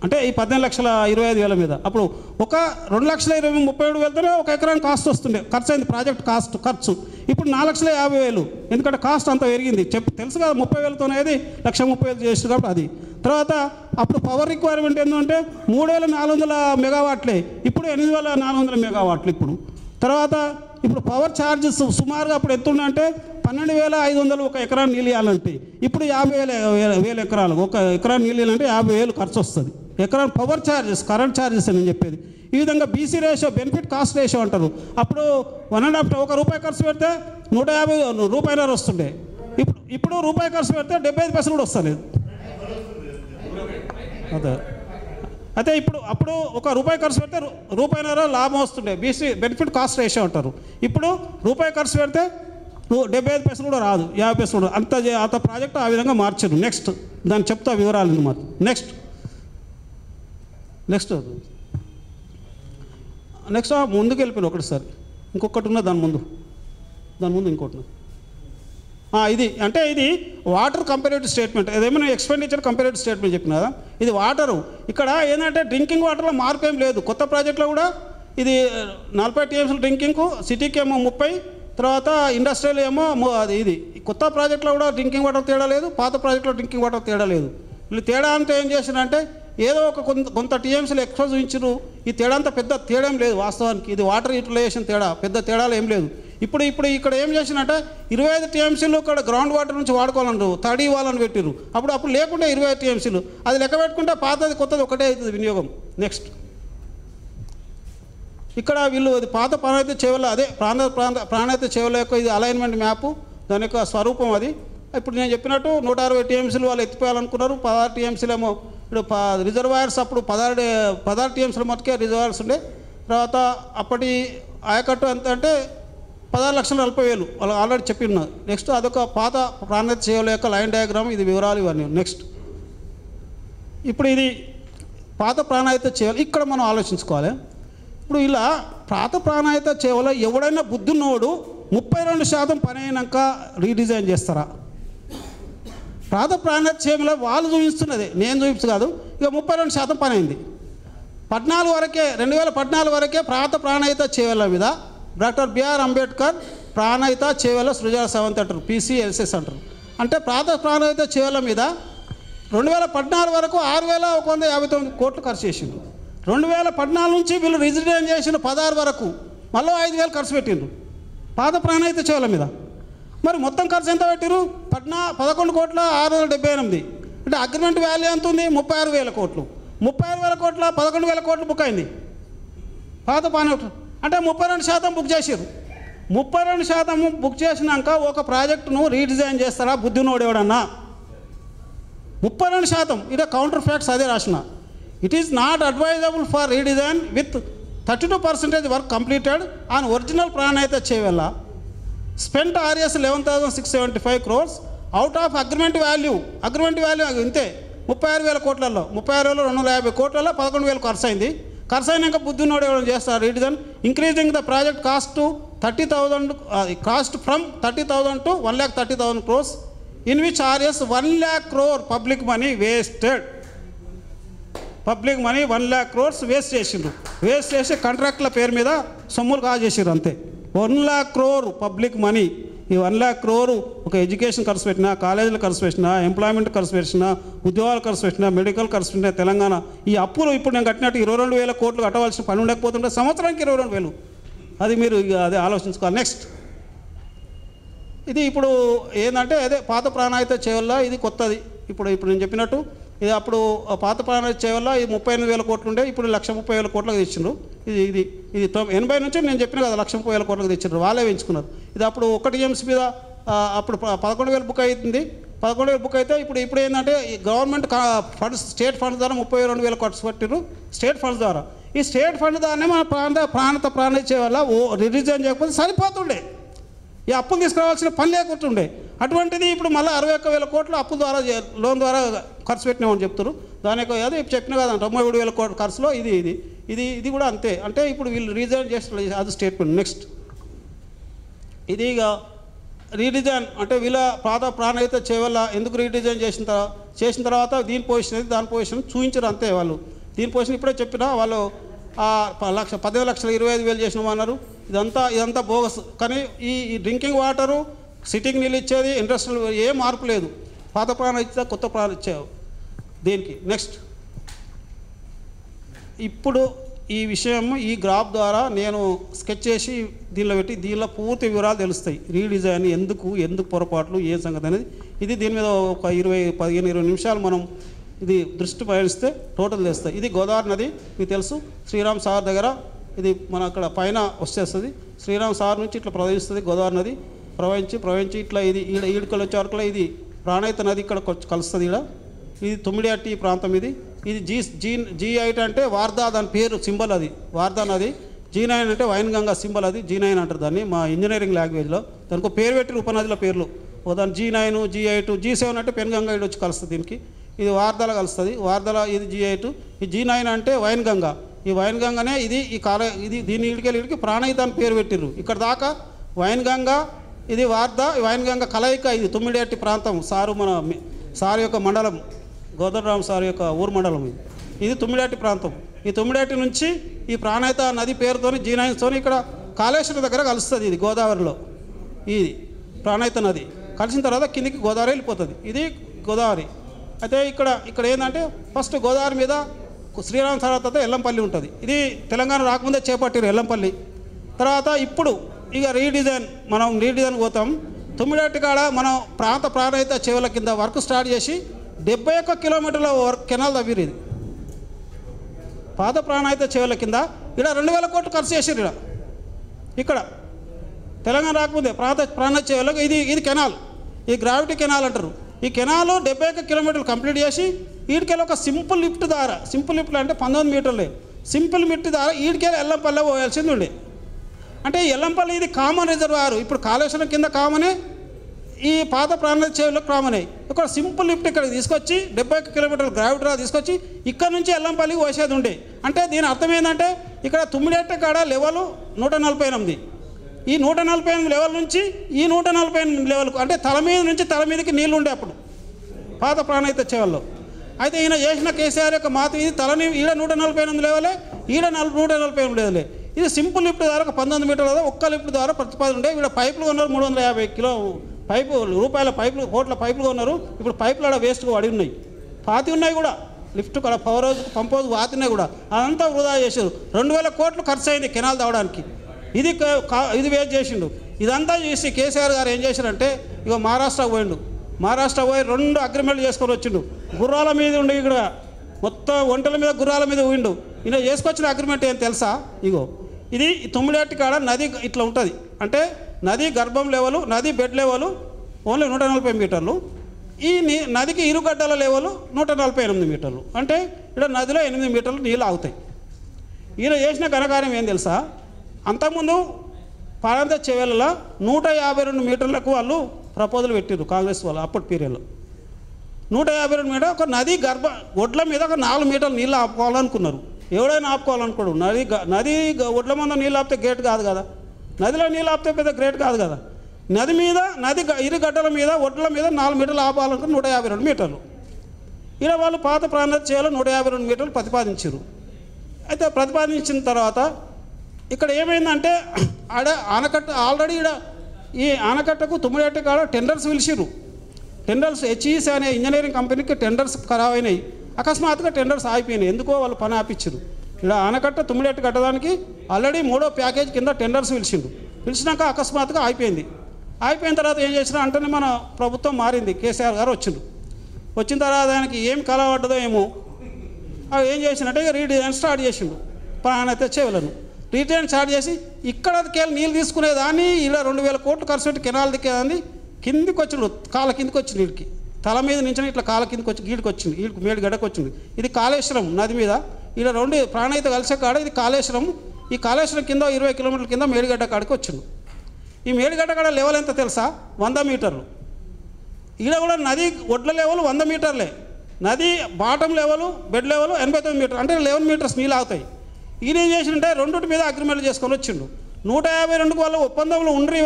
అంటే ఈ 18,25,000 మీద అప్పుడు ఒక 2,33,000తోనే ఒక ఎకరానికి కాస్ట్ వస్తుండే, ఖర్చు అయింది ప్రాజెక్ట్ ఖర్చు. ఇప్పుడు 4,50,000 ఎందుకంటే కాస్ట్ అంతా పెరిగింది. తెలుసు కదా 30,000తోనే అది 1,30,000 చేసి కాబట్టి అది. తర్వాత అప్పుడు పవర్ రిక్వైర్మెంట్ ఏంటంటే 3,400 మెగావాట్లే, ఇప్పుడు 8,400 మెగావాట్లు ఇప్పుడు. తర్వాత ఇప్పుడు పవర్ ఛార్జెస్ సుమారుగా అప్పుడు ఎంత ఉందంటే 12,500 ఒక ఎకరాన్ని నీళ్ళు ఇవ్వాలంటే, ఇప్పుడు 50,000 ఎకరాలు ఒక ఎకరాన్ని నీళ్ళు ఇవ్వాలంటే 50,000 ఖర్చు వస్తుంది. ఎకరా పవర్ ఛార్జెస్, కరెంట్ ఛార్జెస్ అని చెప్పేది. ఈ విధంగా BC ratio, benefit cost ratio అంటారు. అప్పుడు 1.5 రూపాయి ఖర్చు పెడితే 150 రూపాయలు వస్తుండే, ఇప్పుడు రూపాయి ఖర్చు పెడితే 75 పైసలు కూడా వస్తలేదు. అదే అయితే అప్పుడు 1 రూపాయి ఖర్చు పెడితే రూపాయిన్నర లాభం వస్తుండే, బీసీ బెనిఫిట్ కాస్ట్ రేషియో అంటారు. ఇప్పుడు రూపాయి ఖర్చు పెడితే 75 పైసలు కూడా రాదు, 50 పైసలు కూడా. అంత ప్రాజెక్టు ఆ విధంగా మార్చారు. నెక్స్ట్ దాన్ని చెప్తా వివరాలు మరి. నెక్స్ట్ ముందుకు వెళ్ళిపోయిన ఒకటిసారి ఇంకొకటి ఉన్నది, దాని ముందు ఇంకోటి ఉన్నది. ఇది వాటర్ కంపారేటివ్ స్టేట్మెంట్. ఏదేమైనా ఎక్స్పెండిచర్ కంపారేటివ్ స్టేట్మెంట్ చెప్పిన కదా, ఇది వాటరు. ఇక్కడ ఏంటంటే డ్రింకింగ్ వాటర్లో మార్పు ఏం లేదు. కొత్త ప్రాజెక్టులో కూడా ఇది 40 టీఎంసీలు డ్రింకింగ్కు, సిటీకి ఏమో 30, తర్వాత ఇండస్ట్రియల్ ఏమో ఇది. కొత్త ప్రాజెక్టులో కూడా డ్రింకింగ్ వాటర్ తేడా లేదు, పాత ప్రాజెక్టులో డ్రింకింగ్ వాటర్ తేడా లేదు. వీళ్ళు తేడా అంటే ఏం చేసినారంటే ఏదో కొంత టీఎంసీలు ఎక్కువ చూపించారు. ఈ తేడా అంతా పెద్ద తేడా ఏం లేదు వాస్తవానికి. ఇది వాటర్ యూటిలైజేషన్ తేడా, పెద్ద తేడాలు ఏం లేదు. ఇప్పుడు ఇక్కడ ఏం చేసినట్టే 25 టీఎంసీలు ఇక్కడ గ్రౌండ్ వాటర్ నుంచి వాడుకోవాలన్నారు, తడి ఇవ్వాలని పెట్టిరు. అప్పుడు లేకుంటే 20 టీఎంసీలు, అది లెక్క పెట్టుకుంటే పాతది కొత్తది ఒకటే అవుతుంది వినియోగం. నెక్స్ట్ ఇక్కడ వీళ్ళు అది పాత ప్రాణాయిత చేయవల్ల, అదే ప్రాణాయిత చేయవల్ల యొక్క ఇది అలైన్మెంట్ మ్యాపు, దాని యొక్క స్వరూపం అది. ఇప్పుడు నేను చెప్పినట్టు 160 టీఎంసీలు వాళ్ళు ఎత్తిపోయాలనుకున్నారు. 16 టీఎంసీలు ఏమో ఇప్పుడు రిజర్వాయర్స్ అప్పుడు 16 టీఎంసీల మట్టుకే రిజర్వాయర్స్ ఉండే. తర్వాత అప్పటి ఆయకట్టు ఎంత అంటే 16,40,000 వాళ్ళు ఆల్రెడీ చెప్పిన్నారు. నెక్స్ట్ అదొక పాత ప్రాణాయిత చేయవల్ల యొక్క లైన్ డయాగ్రామ్, ఇది వివరాలు ఇవన్నీ. నెక్స్ట్ ఇప్పుడు ఇది పాత ప్రాణాయిత చేయాలి. ఇక్కడ మనం ఆలోచించుకోవాలి. ఇప్పుడు ఇలా పాత ప్రాణాయిత చేయాలో ఎవడైనా బుద్ధున్నోడు 32% పని అయినాక రీడిజైన్ చేస్తారా? పాత ప్రాణాయిత చేయలో వాళ్ళు చూపిస్తున్నది, నేను చూపించు కాదు. ఇక 32% పని అయింది. 2014 వరకే పాత ప్రాణాయిత చేయాల మీద డాక్టర్ బిఆర్ అంబేద్కర్ ప్రాణాయిత చేయాల సృజన సెవెంత్ అంటారు, PCLSS అంటారు. అంటే పాత ప్రాణాయిత చేయాల మీద 2014 వరకు 6,159 కోట్లు ఖర్చు చేసిండ్రు. 2014 నుంచి వీళ్ళు రిజిడైన్ చేసిన 16 వరకు మళ్ళీ 5,000 ఖర్చు పెట్టిండ్రు పాత ప్రాణాయిత చేయాల మీద. మరి మొత్తం ఖర్చు ఎంత పెట్టిరు? 11,678,000. అంటే అగ్రిమెంట్ వాల్యూ ఎంత ఉంది? 36,000 కోట్లు. 36,000 కోట్ల 11,000 కోట్లు బుక్ అయింది పాత ప్రాణాయిత. అంటే 32% బుక్ చేసారు. 32% బుక్ చేసినాక ఒక ప్రాజెక్టును రీడిజైన్ చేస్తారా బుద్ధినోడు ఎవడన్నా? 32%. ఇదే కౌంటర్ ఫ్యాక్ట్స్ అదే రాసిన. It is not advisable for redesign with 32% work completed on original Pranahita Chevella spent RS 11,675 crores out of agreement value ఇంతే 36,000 కోట్లలో 36,250 కోట్లలో 11,000 ఖర్చు అయింది. ఖర్చు అయినాక బుద్ధినోడు ఎవరైనా చేస్తారు redesign. Increasing the project cost to 30,000 cost from 30,000 to 1,30,000 crores in which RS 1,00,000 crore public money wasted. Public money 1,00,000 crores waste చేసిండ్రు. వేస్ట్ చేసి కాంట్రాక్ట్ల పేరు మీద సొమ్ములు కాజేసారు అంతే. 1,00,000 crore పబ్లిక్ మనీ. ఈ 1,00,000 crore ఒక ఎడ్యుకేషన్ ఖర్చు పెట్టినా, కాలేజీలు ఖర్చు పెట్టినా, ఎంప్లాయ్మెంట్ ఖర్చు పెట్టినా, ఉద్యోగాలు ఖర్చు పెట్టినా, మెడికల్ ఖర్చు పెట్టినా తెలంగాణ ఈ అప్పులు ఇప్పుడు నేను కట్టినట్టు 22,000 కోట్లు కట్టవలసిన పని ఉండకపోతుంటే సంవత్సరానికి 22,000. అది మీరు అదే ఆలోచించుకోవాలి. నెక్స్ట్ ఇది ఇప్పుడు ఏంటంటే అదే పాత ప్రాణాయిత చేయవల్ల ఇది కొత్తది. ఇప్పుడు నేను చెప్పినట్టు ఇది అప్పుడు పాత ప్రాణాయిత చేయవల్ల ఇది 38,000 కోట్లు ఉండే, ఇప్పుడు 1,30,000 కోట్లకు తెచ్చిండ్రు. ఇది 80 నుంచి నేను చెప్పిన కదా 1,30,000 కోట్లకు తెచ్చిండ్రు, వాళ్ళే పెంచుకున్నారు. ఇది అప్పుడు 1 TMC మీద అప్పుడు 11,000 బుక్ అవుతుంది. 11,000 బుక్ అయితే ఇప్పుడు ఏంటంటే ఈ గవర్నమెంట్ ఫండ్స్ స్టేట్ ఫండ్స్ ద్వారా 32,000 ఖర్చు పెట్టిరు స్టేట్ ఫండ్స్ ద్వారా. ఈ స్టేట్ ఫండ్ ద్వారానే మన ప్రాణాయిత చేయవల్ల రిడిజైన్ చేయకపోతే సరిపోతుండే, ఈ అప్పులు తీసుకురావాల్సిన పని లేకుంటుండే. అటువంటిది ఇప్పుడు మళ్ళీ 61,000 కోట్లు అప్పు ద్వారా లోన్ ద్వారా ఖర్చు పెట్టినామని చెప్తారు. దానికి అదే చెప్పిన కదా 97,000 కోట్ల ఖర్చులో ఇది కూడా అంతే. అంటే ఇప్పుడు వీళ్ళు రీడిజైన్ చేసిన అది స్టేట్మెంట్. నెక్స్ట్ ఇది ఇక రీడిజైన్ అంటే వీళ్ళ పాత ప్రాణాయిత చేయవల్ల ఎందుకు రీడిజైన్ చేసిన తర్వాత దీని పొజిషన్ దాని పొజిషన్ చూపించారు అంతే. వాళ్ళు దీని పొజిషన్ ఇప్పుడే చెప్పినా వాళ్ళు 15,25,000 చేసినామన్నారు. ఇదంతా బోగస్. కానీ ఈ డ్రింకింగ్ వాటరు సిటీకి నీళ్ళు ఇచ్చేది ఇండస్ట్రియల్ ఏ మార్పు లేదు. పాత ప్రాణం ఇచ్చా కొత్త ప్రాణం ఇచ్చావు దేనికి. నెక్స్ట్ ఇప్పుడు ఈ విషయం ఈ గ్రాఫ్ ద్వారా నేను స్కెచ్ చేసి దీనిలో పెట్టి దీనిలో పూర్తి వివరాలు తెలుస్తాయి. రీడిజైన్ ఎందుకు పొరపాట్లు ఏ సంగతి అనేది. ఇది దీని మీద ఒక 15-20 నిమిషాలు మనం ఇది దృష్టి పయనిస్తే టోటల్ తెస్తాయి. ఇది గోదావరి నది మీకు తెలుసు. శ్రీరామ్ సాగర్ దగ్గర ఇది మన అక్కడ పైన వచ్చేస్తుంది. శ్రీరామ్ సాగర్ నుంచి ఇట్లా ప్రవహిస్తుంది గోదావరి నది. ప్రవహించి ఇట్లా ఇది ఈడుకలు వచ్చే వరకు ఇది ప్రాణాయిత నది ఇక్కడ కలుస్తుంది. ఇది తొమ్మిడిహట్టి ప్రాంతం. ఇది G8 అంటే వార్దా, దాని పేరు సింబల్ అది వార్దా నది. G9 అంటే వైన్గంగా సింబల్, అది G9 అంటారు దాన్ని మా ఇంజనీరింగ్ లాంగ్వేజ్లో. దానికి పేరు పెట్టి ఉపనదుల పేర్లు దాని G9, G8, G7 అంటే పెన్గంగా ఇటు వచ్చి కలుస్తుంది. దీనికి ఇది వార్దాలో కలుస్తుంది. వార్దాల ఇది G8. ఈ G9 అంటే వైన్గంగా. ఈ వైన్గంగానే ఇది దీని ఇడికి ప్రాణాయిత అని పేరు పెట్టిర్రు. ఇక్కడ దాకా వైన్గంగా ఇది వార్దా వైన్గంగా కలయిక. ఇది తొమ్మిడిహట్టి ప్రాంతం. సారు యొక్క మండలం, గోదరరామ్ సార్ యొక్క ఊరు మండలం. ఇది తొమ్మిడిహట్టి ప్రాంతం. ఈ తొమ్మిడిహట్టి నుంచి ఈ ప్రాణాయిత నది పేరుతోని G9 ఇక్కడ కాళేశ్వరం దగ్గర కలుస్తుంది. ఇది గోదావరిలో ఇది ప్రాణాయిత నది కలిసిన తర్వాత కిందికి గోదావరి వెళ్ళిపోతుంది. ఇది గోదావరి. అయితే ఇక్కడ ఏంటంటే ఫస్ట్ గోదావరి మీద శ్రీరామ్ సాగర్ తర్వాత ఎల్లంపల్లి ఉంటుంది. ఇది తెలంగాణ రాకముందే చేపట్టారు ఎల్లంపల్లి. తర్వాత ఇప్పుడు ఇక మనం రీడిజైన్ పోతాం. తొమ్మిడిహట్టి కాడ మనం ప్రాణాయిత చెవుల కింద వర్క్ స్టార్ట్ చేసి 71 కిలోమీటర్ల కెనాల్ తవ్విరు. ఇది పాత ప్రాణాయిత చెవుల కింద ఇక్కడ 2,000 కోట్లు ఖర్చు చేసారు. ఇక్కడ తెలంగాణ రాకముందే ప్రాణాయిత చెవులకు ఇది కెనాల్, ఈ గ్రావిటీ కెనాల్ అంటారు. ఈ కెనాల్ 71 కిలోమీటర్లు కంప్లీట్ చేసి ఈడికెళ్ళి ఒక సింపుల్ లిఫ్ట్ ద్వారా, సింపుల్ లిఫ్ట్ అంటే 19 మీటర్లే, సింపుల్ లిఫ్ట్ ద్వారా ఈడికెళ్ళి ఎల్లంపల్లి పోయాల్సింది ఉండే. అంటే ఎల్లంపల్లి ఇది కామన్ రిజర్వాయర్. ఇప్పుడు కాళేశ్వరం కింద కామనే ఈ పాత ప్రాంత చెవులకు కామన్ అయ్యి ఇక్కడ సింపుల్ లిఫ్ట్ ఇక్కడికి తీసుకొచ్చి 70 కిలోమీటర్ల గ్రావిటీ డ్రా తీసుకొచ్చి ఇక్కడ నుంచి ఎల్లంపల్లికి పోసేది ఉండే. అంటే దీని అర్థం ఏంటంటే ఇక్కడ తుమ్మిడెట్ట కాడ లెవెల్ 148, ఈ 148 లెవెల్ నుంచి ఈ 148 లెవెల్కు అంటే తల మీద నుంచి తల మీదకి నీళ్ళు ఉండే అప్పుడు పాత ప్రాణహిత చెవుల్లో. అయితే ఈయన చేసిన కేసీఆర్ యొక్క మాత ఇది తలని ఈడ 148 లెవెలే, ఈడ 148 లెవెలే. ఇది సింపుల్ లిఫ్ట్ ద్వారా 19 మీటర్ల ఒక్క లిఫ్ట్ ద్వారా ప్రతిపాదన ఉండే. ఇక్కడ పైపులు కొన్నారు 350 కిలో పైపు రూపాయల పైపులు, కోట్ల పైపులు కొన్నారు. ఇప్పుడు పైపులు ఆడ వేస్ట్గా పడి ఉన్నాయి, పాతి ఉన్నాయి కూడా. లిఫ్ట్ కూడా పవర్ హౌస్ పంప్ హౌస్ వాతినాయి కూడా. అదంతా వృధా చేశారు. 2000 కోట్లు ఖర్చు అయింది కెనాల్ తవ్వడానికి. ఇది వేస్ట్ చేసిండు. ఇదంతా చేసి కేసీఆర్ గారు ఏం చేశారంటే ఇక మహారాష్ట్రకు పోయిండు. మహారాష్ట్ర పోయి 2 అగ్రిమెంట్లు చేసుకొని వచ్చిండు. గుర్రాల మీద ఉండి ఇక్కడ మొత్తం ఒంటల మీద గుర్రాల మీద పోయిండు. ఈయన చేసుకొచ్చిన అగ్రిమెంట్ ఏం తెలుసా? ఇగో ఇది తుమ్మిడేటి కాడ నది ఇట్లా ఉంటుంది. అంటే నది గర్భం లెవెలు, నది బెడ్ లెవెలు ఓన్లీ 140 మీటర్లు. ఈ నదికి ఇరుగడ్డల లెవెలు 148 మీటర్లు. అంటే ఇక్కడ నదిలో 8 మీటర్లు నీళ్ళు ఆగుతాయి. ఈయన చేసిన ఘనకార్యం ఏం తెలుసా? అంతకుముందు ప్రాంత చెవెళ్ళలో 152 మీటర్లకు వాళ్ళు ప్రపోజల్ పెట్టారు కాంగ్రెస్ వాళ్ళు అప్పటి పీరియడ్లో. 152 మీటర్ ఒక నది ఒడ్ల మీద ఒక 4 మీటర్లు నీళ్ళు ఆపుకోవాలనుకున్నారు. ఎవడైనా ఆపుకోవాలనుకోడు. నది ఒడ్ల మీద నీళ్ళు ఆపితే గ్రేట్ కాదు కదా, నదిలో నీళ్ళు ఆపితే పెద్ద గ్రేట్ కాదు కదా. నది మీద నది ఇరుగడ్డల మీద ఒడ్ల మీద 4 మీటర్లు ఆపాలనుకుని 152 మీటర్లు. ఇలా వాళ్ళు పాత ప్రాంత చేయాలో 152 మీటర్లు ప్రతిపాదించారు. అయితే ప్రతిపాదించిన తర్వాత ఇక్కడ ఏమైందంటే ఆడ ఆనకట్ట ఆల్రెడీ ఈ ఆనకట్టకు తుమ్మిడెట్ట కాడ టెండర్స్ పిలిచిర్రు. టెండర్స్ హెచ్ఈసి అనే ఇంజనీరింగ్ కంపెనీకి టెండర్స్ ఖరాబ్ అయినాయి. అకస్మాత్తుగా టెండర్స్ ఆగిపోయినాయి. ఎందుకో వాళ్ళు పని ఆపిచ్చారు. ఇక్కడ ఆనకట్ట తుమ్మిడెట్ట కట్టడానికి ఆల్రెడీ 3వ ప్యాకేజ్ కింద టెండర్స్ పిలిచిండు. పిలిచినాక అకస్మాత్తుగా అయిపోయింది. అయిపోయిన తర్వాత ఏం చేసినా అంటేనే మన ప్రభుత్వం మారింది. కేసీఆర్ గారు వచ్చిన తర్వాత ఆయనకి ఏం కలవడ్డదో ఏమో అవి ఏం చేసినట్టే రీడిజైన్ స్టార్ట్ చేసిండు. ప్రాణైతే చెవులను రీడిజైన్ స్టార్ట్ చేసి ఇక్కడికెళ్ళి నీళ్ళు తీసుకునేదాన్ని ఇలా 2000 కోట్లు ఖర్చు పెట్టి కెనాల్ దిక్కేదాన్ని కిందికి వచ్చిండు. కాళ్ళ కిందికి వచ్చింది. వీడికి తల మీద నుంచి ఇట్లా కాళ్ళ కిందికి వచ్చి గీడికి వచ్చింది. వీడికి మేడిగడ్డకు వచ్చింది. ఇది కాళేశ్వరం నది మీద ఇలా 2 ప్రాణహిత కలిసే కాడ ఇది కాళేశ్వరం. ఈ కాళేశ్వరం కింద 20 కిలోమీటర్ల కింద మేడిగడ్డ కాడికి వచ్చిండు. ఈ మేడిగడ్డ కాడ లెవెల్ ఎంత తెలుసా? 100 మీటర్లు. ఈడ కూడా నది ఒడ్ల లెవెల్ 100 మీటర్లే. నది బాటం లెవెల్ బెడ్ లెవెల్ 89 మీటర్లు. అంటే 11 మీటర్స్ నీళ్ళు ఆగుతాయి. ఈయన ఏం చేసింటే 2 మీద అగ్రిమెంట్లు చేసుకొని వచ్చిండు. 152కు వాళ్ళు ఒప్పందంలో ఉండ్రి.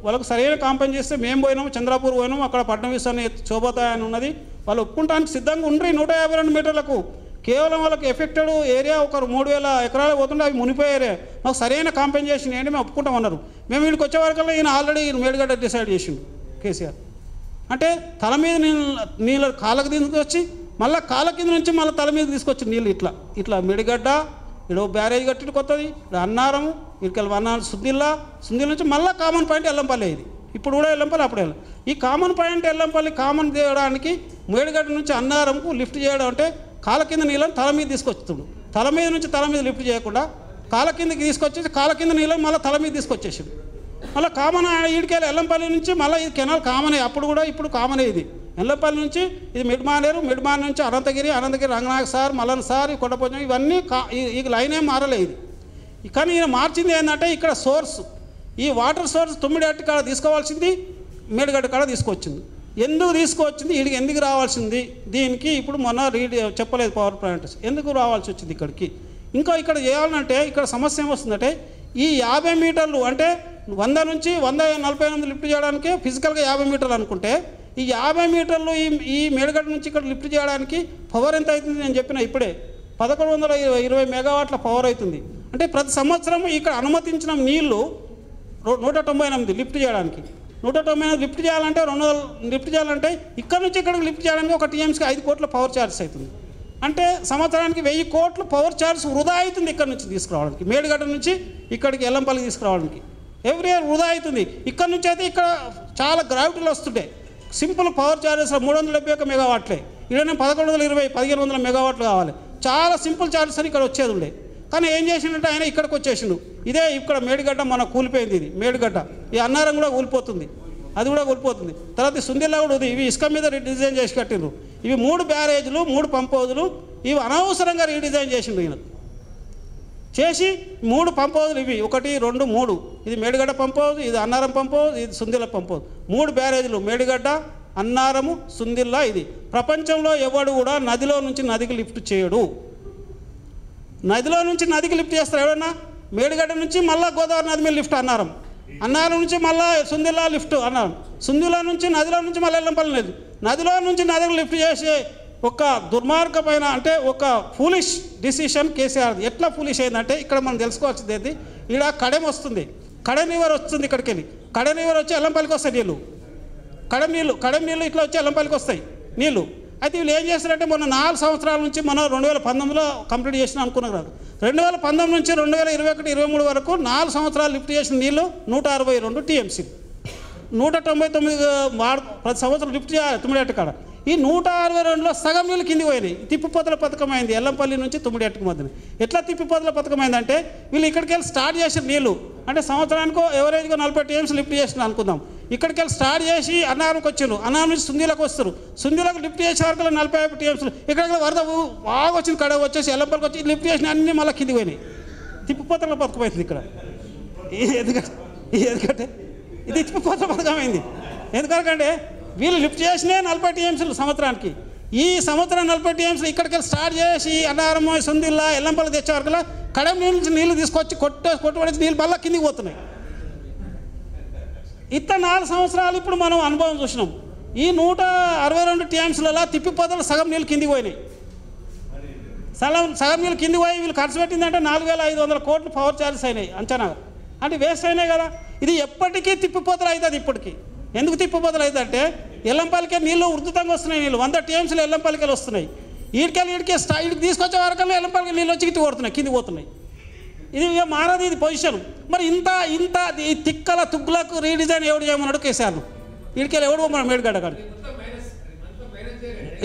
వాళ్ళకు సరైన కాంపెన్ చేస్తే మేము పోయినాము, చంద్రపూర్ పోయినాము, అక్కడ పట్నం అని శోభత అని ఉన్నది. వాళ్ళు ఒప్పుకుంటానికి సిద్ధంగా ఉండ్రి. 152 మీటర్లకు కేవలం వాళ్ళకి ఎఫెక్టెడ్ ఏరియా ఒక 3000 ఎకరాలు పోతుంటే అవి మునిపోయారే. మాకు సరైన కాంపెన్సేషన్ ఏంటి మేము ఒప్పుకుంటామన్నారు. మేము వీడికి వచ్చే వరకల్లా ఈయన ఆల్రెడీ మేడిగడ్డ డిసైడ్ చేసిండు కేసీఆర్. అంటే తల మీద నీళ్ళు కాళ్ళకి తీసుకొచ్చి మళ్ళీ కాళ్ళ కింద నుంచి మళ్ళీ తల మీద తీసుకొచ్చి నీళ్ళు ఇట్లా మేడిగడ్డ ఇక్కడ బ్యారేజ్ కట్టి కొత్తది, ఇక్కడ అన్నారము, ఇక్కడికి అన్నారం సుందిల్ల నుంచి మళ్ళీ కామన్ పాయింట్ ఎల్లంపల్లి. ఇది ఇప్పుడు కూడా ఎల్లంపల్లి అప్పుడు ఈ కామన్ పాయింట్ ఎల్లంపల్లి కామన్ చేయడానికి మేడిగడ్డ నుంచి అన్నారంకు లిఫ్ట్ చేయడం అంటే కాళ్ళ కింద నీళ్ళని తల మీద తీసుకొచ్చుతుండు. తల మీద నుంచి తల మీద లిఫ్ట్ చేయకుండా కాళ్ళ కిందకి తీసుకొచ్చేసి కాళ్ళ కింద నీళ్ళని మళ్ళీ తల మీద తీసుకొచ్చేసాడు. మళ్ళీ కామన్ ఈడికెళ్ళి ఎల్లంపల్లి నుంచి మళ్ళీ ఇది కెనాల్ కామనే. అప్పుడు కూడా ఇప్పుడు కామనే. ఇది ఎల్లంపల్లి నుంచి ఇది మిడ్మానేరు, మిడ్మాన్ నుంచి అనంతగిరి రంగనాయక సార్, మల్లన్ సార్, కొండపోచం ఇవన్నీ ఈ లైన్ ఏం మారలే ఇది. కానీ ఈయన మార్చింది ఏంటంటే ఇక్కడ సోర్స్, ఈ వాటర్ సోర్స్ తుమ్మిడెట్టు కాడ తీసుకోవాల్సింది మేడిగడ్డ కాడ తీసుకొచ్చింది. ఎందుకు తీసుకొచ్చింది, వీడికి ఎందుకు రావాల్సింది, దీనికి ఇప్పుడు మొన్న చెప్పలేదు పవర్ ప్లాంట్స్ ఎందుకు రావాల్సి వచ్చింది ఇక్కడికి. ఇంకా ఇక్కడ చేయాలంటే ఇక్కడ సమస్య ఏమొస్తుందంటే ఈ 50 మీటర్లు అంటే 100 నుంచి 148 లిఫ్ట్ చేయడానికి ఫిజికల్గా 50 మీటర్లు అనుకుంటే ఈ 50 మీటర్లు ఈ మేడిగడ్డ నుంచి ఇక్కడ లిఫ్ట్ చేయడానికి పవర్ ఎంత అవుతుంది నేను చెప్పిన ఇప్పుడే 1120 మెగావాట్ల పవర్ అవుతుంది. అంటే ప్రతి సంవత్సరం ఇక్కడ అనుమతించిన నీళ్లు 198 లిఫ్ట్ చేయడానికి. 198 లిఫ్ట్ చేయాలంటే 200 లిఫ్ట్ చేయాలంటే ఇక్కడ నుంచి ఇక్కడికి లిఫ్ట్ చేయడానికి ఒక టీఎంసీకి 5 కోట్ల పవర్ ఛార్జ్ అవుతుంది. అంటే సంవత్సరానికి 1000 కోట్ల పవర్ ఛార్జ్ వృధా అవుతుంది ఇక్కడ నుంచి తీసుకురావడానికి. మేడిగడ్డ నుంచి ఇక్కడికి ఎల్లంపల్లికి తీసుకురావడానికి ఎవ్రీ ఇయర్ వృధా అవుతుంది. ఇక్కడ నుంచి అయితే ఇక్కడ చాలా గ్రావిటీలు వస్తుంటాయి. Simple power charges 371 మెగావాట్లే. ఇక్కడ 1120 1500 మెగావాట్లు కావాలి. చాలా సింపుల్ ఛార్జెస్ అని ఇక్కడ వచ్చేది ఉండే. కానీ ఏం చేసిండంటే ఆయన ఇక్కడికి వచ్చేసిండు. ఇదే ఇక్కడ మేడిగడ్డ మన కూలిపోయింది. ఇది మేడిగడ్డ. ఈ అన్నారం కూడా కూలిపోతుంది, అది కూడా కూలిపోతుంది. తర్వాత సుందిల్లా కూడా ఉంది. ఇవి ఇసుక మీద రీడిజైన్ చేసి కట్టిండ్రు. ఇవి 3 బ్యారేజ్లు 3 పంప్ హౌజులు ఇవి అనవసరంగా రీడిజైన్ చేసిండు ఈయన. చేసి 3 పంప్ హౌజులు ఇవి 1, 2, 3 ఇది మేడిగడ్డ పంప్ హౌజ్, ఇది అన్నారం పంప్ హౌజ్, ఇది సుందిల్ల పంప్ హౌజ్. 3 బ్యారేజీలు మేడిగడ్డ, అన్నారము, సుందిల్ల. ఇది ప్రపంచంలో ఎవడు కూడా నదిలో నుంచి నదికి లిఫ్ట్ చేయడు. నదిలో నుంచి నదికి లిఫ్ట్ చేస్తారు ఎవడన్నా? మేడిగడ్డ నుంచి మళ్ళీ గోదావరి నది మీద లిఫ్ట్ అన్నారం, అన్నారం నుంచి మళ్ళీ సుందిల్ల లిఫ్ట్ అన్నారం, సుందిల్ల నుంచి నదిలో నుంచి మళ్ళీ ఎల్లంపల్లి లేదు. నదిలో నుంచి నదికి లిఫ్ట్ చేసే ఒక దుర్మార్గమైన అంటే ఒక ఫూలిష్ డిసిషన్ కేసీఆర్. ఎట్లా ఫూలిష్ అయిందంటే ఇక్కడ మనం తెలుసుకోవాల్సింది ఏంటి, ఇక్కడ కడెం వస్తుంది, కడెం రివర్ వస్తుంది ఇక్కడికి వెళ్ళి, కడెం రివర్ వచ్చి ఎల్లంపల్లికి వస్తాయి నీళ్ళు, కడెం నీళ్ళు ఇట్లా వచ్చి ఎల్లంపల్లికి వస్తాయి నీళ్ళు. అయితే వీళ్ళు ఏం చేస్తారంటే మొన్న 4 సంవత్సరాల నుంచి మనం 2019లో కంప్లీట్ చేసిన అనుకున్నారు. 2019 నుంచి 2021, 2023 వరకు 4 సంవత్సరాలు లిఫ్ట్ చేసిన నీళ్ళు 162 TMC, 199 ప్రతి సంవత్సరం లిఫ్ట్ చేయాలి తుమ్మిడేట కాడ. ఈ 162లో సగం నీళ్ళు కిందికి పోయినాయి. తిప్పిపోతల పథకం అయింది ఎల్లంపల్లి నుంచి తుమ్మిడేటకు మధ్యన. ఎట్లా తిప్పిపోతల పథకం అయిందంటే వీళ్ళు ఇక్కడికి వెళ్ళి స్టార్ట్ చేసిన నీళ్ళు అంటే సంవత్సరానికో ఎవరేజ్గా 40 TMC లిఫ్ట్ చేసిన అనుకుందాం. ఇక్కడికి వెళ్ళి స్టార్ట్ చేసి అన్నారంకి వచ్చారు, అన్నారం నుంచి సుందిలకు వస్తారు, సుందిలకు లిఫ్ట్ చేసే వరకు 45 TMC. ఇక్కడికి వరద బాగా వచ్చింది, కడ వచ్చేసి ఎల్లంపల్లికి వచ్చి లిఫ్ట్ చేసిన అన్నీ మళ్ళీ కిందికి పోయినాయి. తిప్పిపోతల పథకం అయింది ఇక్కడ. ఎందుకంటే ఇది తిప్పిపోతల పథకం అయింది. ఎందుకంటే వీళ్ళు లిఫ్ట్ చేసినే 40 TMC సంవత్సరానికి. ఈ సంవత్సరం 40 TMC ఇక్కడికి వెళ్ళి స్టార్ట్ చేసి అన్నారం, సుందిల్ల, ఎల్లంపల్లి తెచ్చే వరకు కడెం నుంచి నీళ్ళు తీసుకొచ్చి కొట్టుబడి నీళ్ళు మళ్ళీ కిందికి పోతున్నాయి. ఇట్లా 4 సంవత్సరాలు ఇప్పుడు మనం అనుభవం చూసినాం. ఈ 162 TMCలలో తిప్పిపోతలు సగం నీళ్ళు కిందికి పోయినాయి. సగం నీళ్ళు కిందికి పోయి వీళ్ళు ఖర్చు పెట్టిందంటే 4,500 కోట్లు పవర్ ఛార్జెస్ అయినాయి అంచనా. అంటే వేస్ట్ అయినాయి కదా. ఇది ఎప్పటికీ తిప్పిపోతలు అవుతుంది. ఇప్పటికీ ఎందుకు తిప్పిపోతలు అవుతుందంటే ఎల్లంపల్లికే నీళ్ళు ఉధృతంగా వస్తున్నాయి. నీళ్ళు 100 TMCలు ఎల్లంపల్లికి వస్తున్నాయి. ఈడికి తీసుకొచ్చే వరకల్లా ఎల్లంపల్లికి నీళ్ళు వచ్చి ఇటు కొడుతున్నాయి, కిందికి పోతున్నాయి. ఇది మారదు, ఇది పొజిషన్. మరి ఇంత ఈ తిక్కల తుగ్గులకు రీడిజైన్ ఎవడు చేయమన్నాడు కేసీఆర్. వీడికెళ్ళి ఎవడు మన మేడిగడ్డ కాదు.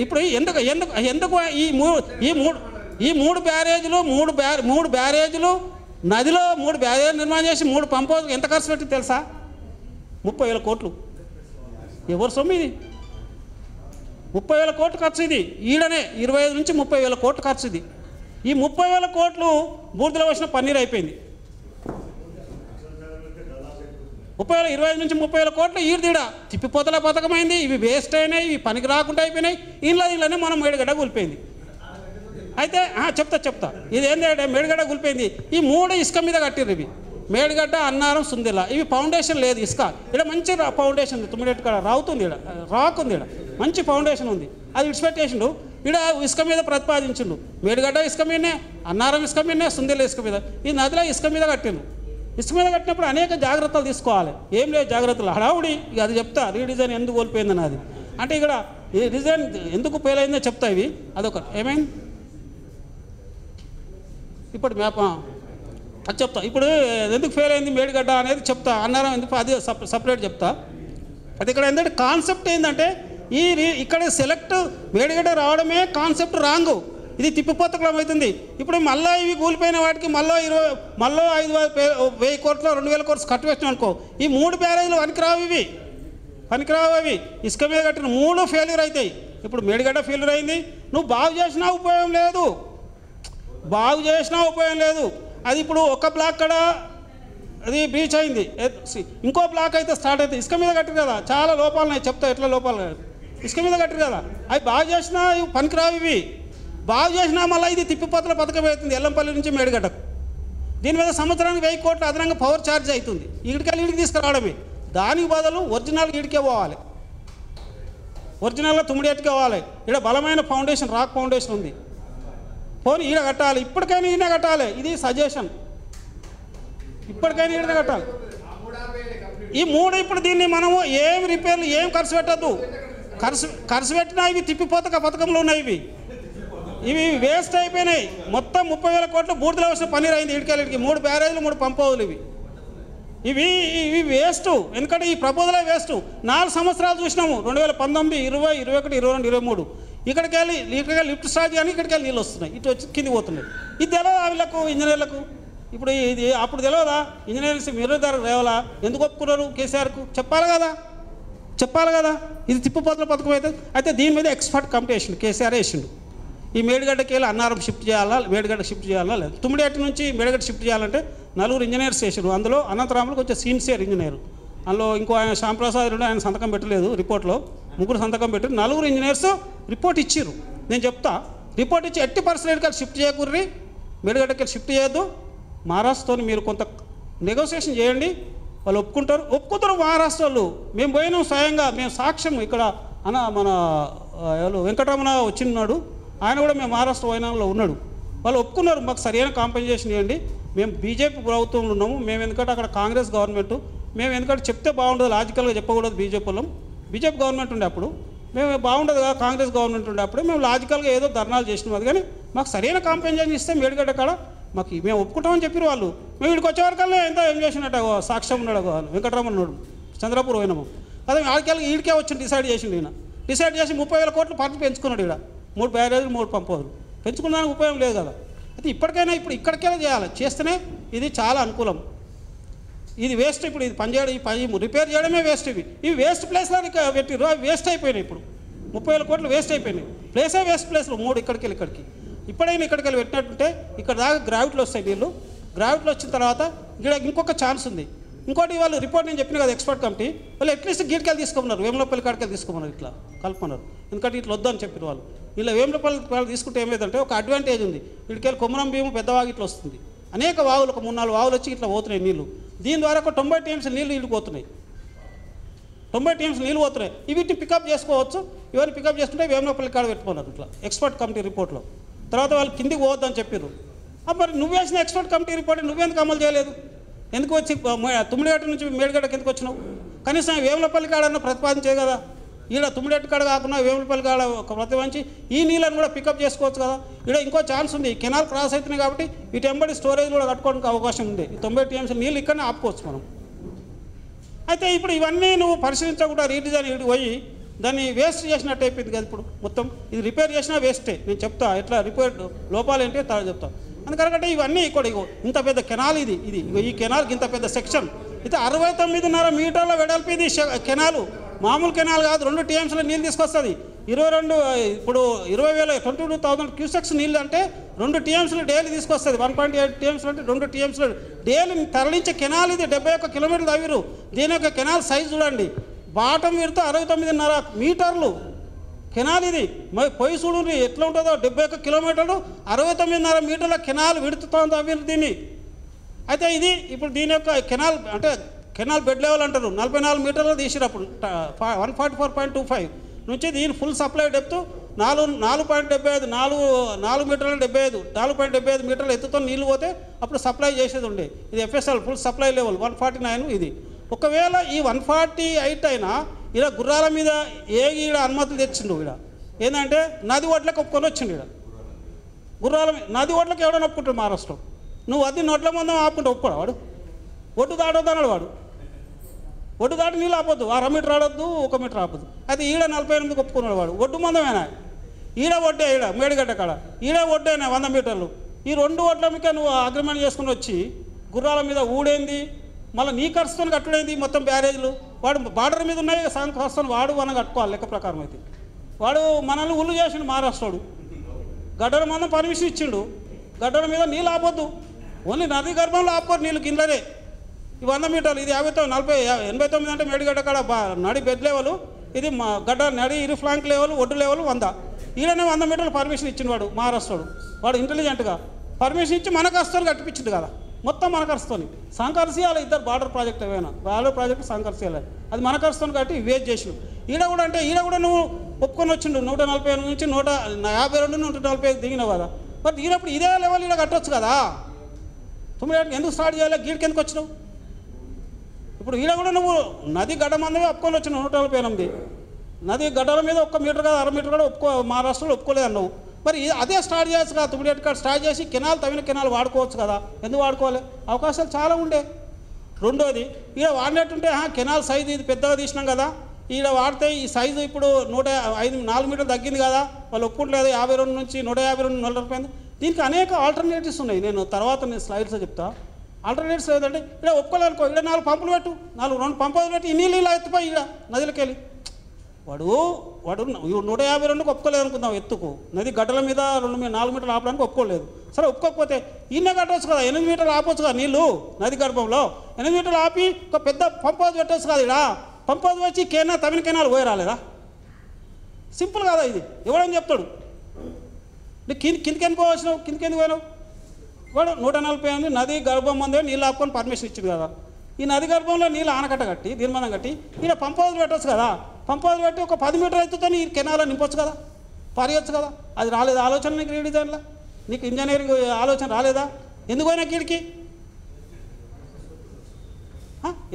ఇప్పుడు ఎందుకు ఈ మూడు బ్యారేజీలు నదిలో 3 బ్యారేజీలు నిర్మాణం చేసి 3 పంప్ హౌస్కి ఎంత ఖర్చు పెట్టి తెలుసా? 30,000 కోట్లు. ఎవరు సొమ్ము ఇది? 30,000 కోట్లు ఖర్చు. ఇది ఈడనే 25 నుంచి 30,000 కోట్లు ఖర్చు. ఇది ఈ 30,000 కోట్లు బూర్దులో వచ్చిన పన్నీర్ అయిపోయింది. 25 నుంచి 30,000 కోట్లు ఈడదీడ తిప్పిపోతల పథకమైంది. ఇవి వేస్ట్ అయినాయి, ఇవి పనికి రాకుండా అయిపోయినాయి. ఇళ్ళనే మనం మేడిగడ్డ కూలిపోయింది. అయితే చెప్తా ఇది ఏంటంటే మేడిగడ్డ కూలిపోయింది. ఈ 3 ఇసుక మీద కట్టిర్రు. ఇవి మేడిగడ్డ, అన్నారం, సుందిల్ల. ఇవి ఫౌండేషన్ లేదు, ఇసుక. ఇక్కడ మంచి ఫౌండేషన్ ఉంది. తుమ్మిడేటు కాడ రావుతుంది, రాక్ ఉంది, మంచి ఫౌండేషన్ ఉంది. అది విడిచిపెట్టేసిండు. ఇక్కడ ఇసుక మీద ప్రతిపాదించిండు. మేడిగడ్డ ఇసుక మీదనే, అన్నారం ఇసుక మీదనే, సుందిల్ల ఇసుక మీద. ఈ నదిలో ఇసుక మీద కట్టిండు. ఇసుక మీద కట్టినప్పుడు అనేక జాగ్రత్తలు తీసుకోవాలి. ఏం లేదు జాగ్రత్తలు, హడావుడి. ఇక అది చెప్తా రీడిజైన్ ఎందుకు కోల్పోయిందని. అది అంటే ఇక్కడ ఈ డిజైన్ ఎందుకు ఫెయిల్ అయిందో చెప్తా. ఇవి అదొక ఏమైంది ఇప్పుడు మ్యాప్ అది చెప్తా. ఇప్పుడు ఎందుకు ఫెయిల్ అయింది మేడిగడ్డ అనేది చెప్తా. అన్నారం ఎందుకు అది సపరేట్ చెప్తా. అది ఇక్కడ ఏంటంటే కాన్సెప్ట్ ఏంటంటే ఇక్కడ సెలెక్ట్ మేడిగడ్డ రావడమే కాన్సెప్ట్ రాంగు. ఇది తిప్పిపోతకలం అవుతుంది. ఇప్పుడు మళ్ళీ ఇవి కూలిపోయిన వాటికి మళ్ళీ 5,000 కోట్లు 2,000 కోట్లు కట్టు పెట్టినాం అనుకో. ఈ 3 బ్యారేజీలు పనికిరావు. అవి ఇసుక మీద కట్టిన 3 ఫెయిల్యూర్ అవుతాయి. ఇప్పుడు మేడిగడ్డ ఫెయిల్యూర్ అయింది. నువ్వు బాగు చేసినా ఉపయోగం లేదు. అది ఇప్పుడు ఒక బ్లాక్ కాడ అది బ్రీచ్ అయింది. ఇంకో బ్లాక్ అయితే స్టార్ట్ అవుతుంది. ఇసుక మీద కట్టిరు కదా, చాలా లోపాలు ఉన్నాయి. చెప్తా ఎట్లా లోపాలు. ఇసుక మీద కట్టిరు కదా, అవి బాగు చేసినా పనికిరావు. ఇవి బాగు చేసినా మళ్ళీ ఇది తిప్పిపోతల పథకం అవుతుంది ఎల్లంపల్లి నుంచి మేడిగడ్డకు. దీని మీద సంవత్సరానికి 1000 కోట్లు అదనంగా పవర్ ఛార్జ్ అవుతుంది. ఈడికి తీసుకురావడమే. దానికి బదులు ఒరిజినల్ ఈడికే పోవాలి, ఒరిజినల్గా తుమ్మిడేట్టుకే పోవాలి. ఇక్కడ బలమైన ఫౌండేషన్, రాక్ ఫౌండేషన్ ఉంది. పోనీ ఈడ కట్టాలి, ఇప్పటికైనా ఈయన కట్టాలి. ఇది సజెషన్. ఇప్పటికైనా ఈయన కట్టాలి. ఈ 3 ఇప్పుడు దీన్ని మనము ఏం రిపేర్లు ఏం ఖర్చు పెట్టద్దు. ఖర్చు పెట్టినా ఇవి తిప్పిపోతక పథకంలో ఉన్నాయి. ఇవి వేస్ట్ అయిపోయినాయి. మొత్తం 30,000 కోట్లు బూర్దులో వచ్చిన పన్నీర్ అయింది. ఇడికి 3 బ్యారేజీలు 3 పంప్ హౌజులు. ఇవి వేస్ట్. ఎందుకంటే ఈ ప్రపోజలే వేస్ట్. 4 సంవత్సరాలు చూసినాము. 2019, 20, 21, 22, 23. ఇక్కడికి వెళ్ళి లిఫ్ట్ స్టార్ట్ కానీ ఇక్కడికి వెళ్ళి నీళ్ళు వస్తున్నాయి, ఇటు వచ్చి కింది పోతున్నాయి. ఇది తెలియదా వీళ్ళకు, ఇంజనీర్లకు? ఇప్పుడు ఇది అప్పుడు తెలియదా? ఇంజనీర్స్ మీరు దగ్గర రేవాలా? ఎందుకు ఒప్పుకున్నారు కేసీఆర్కు? చెప్పాలి కదా. ఇది తిప్పిపోతల పథకం అయితే దీని మీద ఎక్స్పర్ట్ కమిటీ వేసిండు, కేసీఆర్ వేసిండు. ఈ మేడిగడ్డకి వెళ్ళి అన్నారం షిఫ్ట్ చేయాలా, మేడిగడ్డ షిఫ్ట్ చేయాలా లేదు. తుమ్మిడిగడ్డ నుంచి మేడిగడ్డ షిఫ్ట్ చేయాలంటే 4 ఇంజనీర్స్ చేసారు. అందులో అనంతరాములు కొంచెం సీనియర్ ఇంజనీర్, అందులో ఇంకో ఆయన శ్యాంప్రసాద్ రెడ్డి ఆయన సంతకం పెట్టలేదు రిపోర్ట్లో, 3 సంతకం పెట్టారు. 4 ఇంజనీర్స్ రిపోర్ట్ ఇచ్చారు. నేను చెప్తా, రిపోర్ట్ ఇచ్చి 80% షిఫ్ట్ చేయకూర్రి, మేడిగడ్డకి షిఫ్ట్ చేయొద్దు, మహారాష్ట్రతో మీరు కొంత నెగోసియేషన్ చేయండి, వాళ్ళు ఒప్పుకుంటారు మహారాష్ట్రలో. మేము పోయినాం స్వయంగా, మేము సాక్ష్యం ఇక్కడ మన వెంకటరమణ వచ్చినాడు, ఆయన కూడా మేము మహారాష్ట్ర పోయినాలో ఉన్నాడు. వాళ్ళు ఒప్పుకున్నారు, మాకు సరైన కాంపెన్సేషన్ ఇవ్వండి, మేము బీజేపీ ప్రభుత్వంలో ఉన్నాము, మేము ఎందుకంటే అక్కడ కాంగ్రెస్ గవర్నమెంట్, మేము ఎందుకంటే చెప్తే బాగుండదు, లాజికల్గా చెప్పకూడదు, బీజేపీ గవర్నమెంట్ ఉండే అప్పుడు మేము బాగుండదు కదా, కాంగ్రెస్ గవర్నమెంట్ ఉండే అప్పుడు మేము లాజికల్గా ఏదో ధర్నాలు చేసినాం. అది కానీ మాకు సరైన కాంపెన్సేషన్ ఇస్తే మేడిగడ్డ కాడ మాకు మేము ఒప్పుకుంటామని చెప్పారు వాళ్ళు. మేము వీడికి వచ్చేవరకల్లా ఎంతో ఏం చేసినట్టు సాక్ష్యం ఉన్నాడు, వెంకటరమణ ఉన్నాడు, చంద్రపూర్ పోయినాము. అదే ఈడికే వచ్చి డిసైడ్ చేసిండు. ఈయన డిసైడ్ చేసి 30,000 కోట్లు పన్ను పెంచుకున్నాడు. ఇక్కడ 3 బ్యారేజీలు 3 పంపులు పెంచుకున్నానికి ఉపయోగం లేదు కదా. అయితే ఇప్పటికైనా ఇక్కడికే చేయాలి, చేస్తేనే ఇది చాలా అనుకూలం. ఇది వేస్ట్, ఇప్పుడు ఇది పనిచేయడం, ఈ పని రిపేర్ చేయడమే వేస్ట్. ఇవి వేస్ట్ ప్లేస్లో పెట్టిరు, అవి వేస్ట్ అయిపోయినాయి. ఇప్పుడు 30,000 కోట్లు వేస్ట్ అయిపోయినాయి. ప్లేసే వేస్ట్ ప్లేస్లో 3 ఇక్కడికి ఇప్పుడైనా ఇక్కడికి వెళ్ళి పెట్టినట్టుంటే ఇక్కడ దాకా గ్రావిటీలో వస్తాయి నీళ్ళు. గ్రావిటీలో వచ్చిన తర్వాత ఇక్కడ ఇంకొక ఛాన్స్ ఉంది. ఇంకోటి వాళ్ళు రిపోర్ట్ నేను చెప్పిన కదా, ఎక్స్పర్ట్ కమిటీ వాళ్ళు అట్లీస్ట్ గీడికెళ్ళి తీసుకోమన్నారు, వేములపల్లి కాడికెళ్ళి తీసుకోమన్నారు, ఇట్లా కలుపుకున్నారు. ఎందుకంటే ఇట్లా వద్దని చెప్పారు వాళ్ళు. ఇలా వేములపల్లి వాళ్ళు తీసుకుంటే ఏమైందంటే ఒక అడ్వాంటేజ్ ఉంది, వీడికెళ్ళి కొమరం భీము పెద్దవాగు ఇట్లా వస్తుంది, అనేక వాగులు, ఒక 3-4 వాగులు వచ్చి ఇట్లా పోతున్నాయి నీళ్ళు. దీని ద్వారా ఒక 90 టీఎంస్ నీళ్ళు పోతున్నాయి, 90 టీఎంస్ నీళ్ళు పోతున్నాయి. వీటిని పికప్ చేసుకోవచ్చు. ఇవన్నీ పికప్ చేసుకుంటే వేములపల్లి కాడ పెట్టుకున్నారు ఇట్లా ఎక్స్పర్ట్ కమిటీ రిపోర్ట్లో. తర్వాత వాళ్ళు కిందికి పోవద్దని చెప్పారు. మరి నువ్వు వేసిన ఎక్స్పర్ట్ కమిటీ రిపోర్ట్ నువ్వెందుకు అమలు చేయలేదు? ఎందుకు వచ్చి తుమ్మిడిగడ్డ నుంచి మేడిగడ్డకి ఎందుకు వచ్చినావు? కనీసం వేములపల్లి కాడన్నా ప్రతిపాదించే కదా. ఈడ తుమ్మిడిగడ్డ కాడ కాకుండా వేములపల్లి కాడ ప్రతిపాదించి ఈ నీళ్ళని కూడా పికప్ చేసుకోవచ్చు కదా. ఇక్కడ ఇంకో ఛాన్స్ ఉంది, కెనాల్ క్రాస్ అవుతున్నాయి కాబట్టి వీటి వెంబడి స్టోరేజ్ కూడా కట్టుకోవడానికి అవకాశం ఉంది. ఈ 90 టీఎంసీ నీళ్ళు ఇక్కడనే ఆపుకోవచ్చు మనం. అయితే ఇప్పుడు ఇవన్నీ నువ్వు పరిశీలించకుండా రీడిజైన్ ఇటు పోయి దాన్ని వేస్ట్ చేసినట్టు అయిపోయింది కదా. ఇప్పుడు మొత్తం ఇది రిపేర్ చేసినా వేస్టే. నేను చెప్తా ఎట్లా రిపేర్ లోపాలు ఏంటి చెప్తా. అందుకనకంటే ఇవన్నీ ఇక్కడ ఇంత పెద్ద కెనాల్, ఇది ఈ కెనాల్కి ఇంత పెద్ద సెక్షన్, అయితే 69.5 మీటర్ల వెడల్పు ఇది కెనాలు. మామూలు కెనాల్ కాదు, 2 టీఎంసీల నీళ్ళు తీసుకొస్తుంది. 22,000 క్యూసెక్స్ నీళ్ళు అంటే 2 టీఎంసీలు డైలీ తీసుకొస్తుంది. 1.8 టీఎంసీలు అంటే 2 టీఎంసీలు డైలీ తరలించే కెనాల్ ఇది. 71 కిలోమీటర్లు తవ్విరు. దీని యొక్క కెనాల్ సైజు చూడండి, బాటం విడత 69.5 మీటర్లు కెనాల్ ఇది. మరి పోయి చూడండి ఎట్లా ఉంటుందో, 71 కిలోమీటర్లు 69.5 మీటర్ల కెనాల్ విడుతుతో తవ్విరు దీన్ని. అయితే ఇది ఇప్పుడు దీని యొక్క కెనాల్ అంటే కెనాల్ బెడ్ లెవెల్ అంటారు, 44 మీటర్లు తీసినప్పుడు 144.25 నుంచి దీని ఫుల్ సప్లై డెప్త్ 4.75 4 మీటర్ల 4.75 మీటర్ల ఎత్తుతో నీళ్ళు పోతే అప్పుడు సప్లై చేసేది ఉండే. ఇది ఎఫ్ఎస్ఎల్ ఫుల్ సప్లై లెవెల్ 149 ఇది. ఒకవేళ ఈ 148 అయినా ఇలా గుర్రాల మీద ఈడ అనుమతులు తెచ్చిండు. ఇక్కడ ఏంటంటే నది ఒడ్లకు ఒప్పుకొని వచ్చిండు. ఇక్కడ గుర్రాల మీద నది ఒడ్లకు ఎవడో ఒప్పుకుంటాడు మహారాష్ట్ర. నువ్వు అది నొడ్ల మందం ఆపుకుంటే ఒప్పుకోడు వాడు. ఒడ్డు దాటొద్దు అన్నాడు వాడు. ఒడ్డు దాటి నీళ్ళు ఆపొద్దు, 1/2 మీటర్ ఆడొద్దు, 1 మీటర్ ఆపొద్దు. అయితే ఈడ 48 ఒప్పుకున్నాడు వాడు. ఒడ్డు మందమేనా ఈడ ఒడ్డే, ఈడ మేడిగడ్డ కాడ ఈడ ఒడ్డేనా 100 మీటర్లు. ఈ 2 ఒడ్ల మీద నువ్వు అగ్రిమెంట్ చేసుకుని వచ్చి గుర్రాల మీద ఊడేంది, మళ్ళీ నీ ఖర్చుతో కట్టుడేంది, మొత్తం బ్యారేజ్లు వాడు బార్డర్ మీద ఉన్నాయి సగం ఖర్చుతో వాడు మనం కట్టుకోవాలి లెక్క ప్రకారం. అయితే వాడు మనల్ని ఉల్లు చేసిండు మహారాష్ట్రుడు. గడ్డల మందం పర్మిషన్ ఇచ్చిండు, గడ్డల మీద నీళ్ళు ఆపొద్దు, ఓన్లీ నది గర్భంలో ఆపుకోరు నీళ్ళు కిందనే. ఈ 100 మీటర్లు ఇది 89 అంటే మేడిగడ్డ కాడ నడి బెడ్ లెవెల్, ఇది మా గడ్డ నడి ఇరు ఫ్లాంక్ లెవెల్, ఒడ్డు లెవెల్ 100. ఈడనే 100 మీటర్లు పర్మిషన్ ఇచ్చిండు వాడు మహారాష్ట్రుడు. వాడు ఇంటెలిజెంట్గా పర్మిషన్ ఇచ్చి మన ఖర్చుతో కట్టిపించిండు కదా, మొత్తం మన ఖర్చుతోని. సంకర్షియాలి ఇద్దరు బార్డర్ ప్రాజెక్ట్ ఏమైనా బార్డర్ ప్రాజెక్ట్ సంకర్షియాలి, అది మన ఖర్చుతో కట్టి వేస్ట్ చేసిండు. ఈడ కూడా అంటే ఈడ కూడా నువ్వు ఒప్పుకొని వచ్చిండు 148 నుంచి 152 145 దిగినావు కదా. మరి దిగినప్పుడు ఇదే లెవెల్ ఈడ కట్టవచ్చు కదా. 9 ఎందుకు స్టార్ట్ చేయాలి, గీడికి ఎందుకు వచ్చినావు? ఇప్పుడు ఈడ కూడా నువ్వు నది గడ్డ మందమే ఒప్పుకొని వచ్చినావు 148. నది గడ్డల మీద 1 మీటర్ కదా 1/2 మీటర్ కూడా మహారాష్ట్రలో ఒప్పుకోలేదు అన్నావు. మరి అదే స్టార్ట్ చేయొచ్చు కదా, 9 కాడ స్టార్ట్ చేసి తవ్విన కెనాల్ వాడుకోవచ్చు కదా. ఎందుకు వాడుకోవాలి? అవకాశాలు చాలా ఉండే. రెండోది ఈడ వాడినట్టుంటే కెనాల్ సైజు ఇది పెద్దగా తీసినాం కదా, ఈడ వాడితే ఈ సైజు ఇప్పుడు 4 మీటర్లు తగ్గింది కదా, వాళ్ళు ఒప్పుకుంటలేదు. 52 నుంచి 152 140. దీనికి అనేక ఆల్టర్నేటివ్స్ ఉన్నాయి. నేను తర్వాత స్లైడ్స్లో చెప్తా. ఆల్టర్నేటివ్స్ లేదంటే ఇక్కడ ఒప్పుకోలేనుకో, ఇక్కడ 4 పంపులు పెట్టు, 2 పంపులు పెట్టి ఈ నీళ్ళు ఇలా ఎత్తిపోయి ఇక్కడ నదిలోకి వెళ్ళి వాడు 152 ఒప్పుకోలేదు అనుకుందాం ఎత్తుకు, నది గడ్డల మీద 4 మీటర్లు ఆపడానికి ఒప్పుకోలేదు. సరే ఒప్పుకోకపోతే ఈయనే కట్టవచ్చు కదా, 8 మీటర్లు ఆపవచ్చు కదా నీళ్ళు నది గర్భంలో, 8 మీటర్లు ఆపి ఒక పెద్ద పంప్ హౌస్ పెట్టవచ్చు కదా. ఇక్కడ పంప్ హౌస్ వచ్చి తమిళ కెనాల్ పోయి రాలేదా? సింపుల్ కదా ఇది, ఎవడని చెప్తాడు? కిందకి ఎందుకు వచ్చినావు, కిందకి ఎందుకు పోయినావు? వాడు 148 నది గర్భం ముందే నీళ్ళు ఆపుకొని పర్మిషన్ ఇచ్చింది కదా. ఈ నది గర్భంలో నీళ్ళు ఆనకట్ట కట్టి దీనిమందం కట్టి ఈయన పంప్ హౌస్ పెట్టవచ్చు కదా. పంప్ హౌస్ పెట్టి ఒక 10 మీటర్ ఎత్తుతో ఈ కెనాల్లో నింపొచ్చు కదా, పారియొచ్చు కదా. అది రాలేదు ఆలోచన నీకు రీడిజైన్లో, నీకు ఇంజనీరింగ్ ఆలోచన రాలేదా? ఎందుకు పోయినా కీడికి,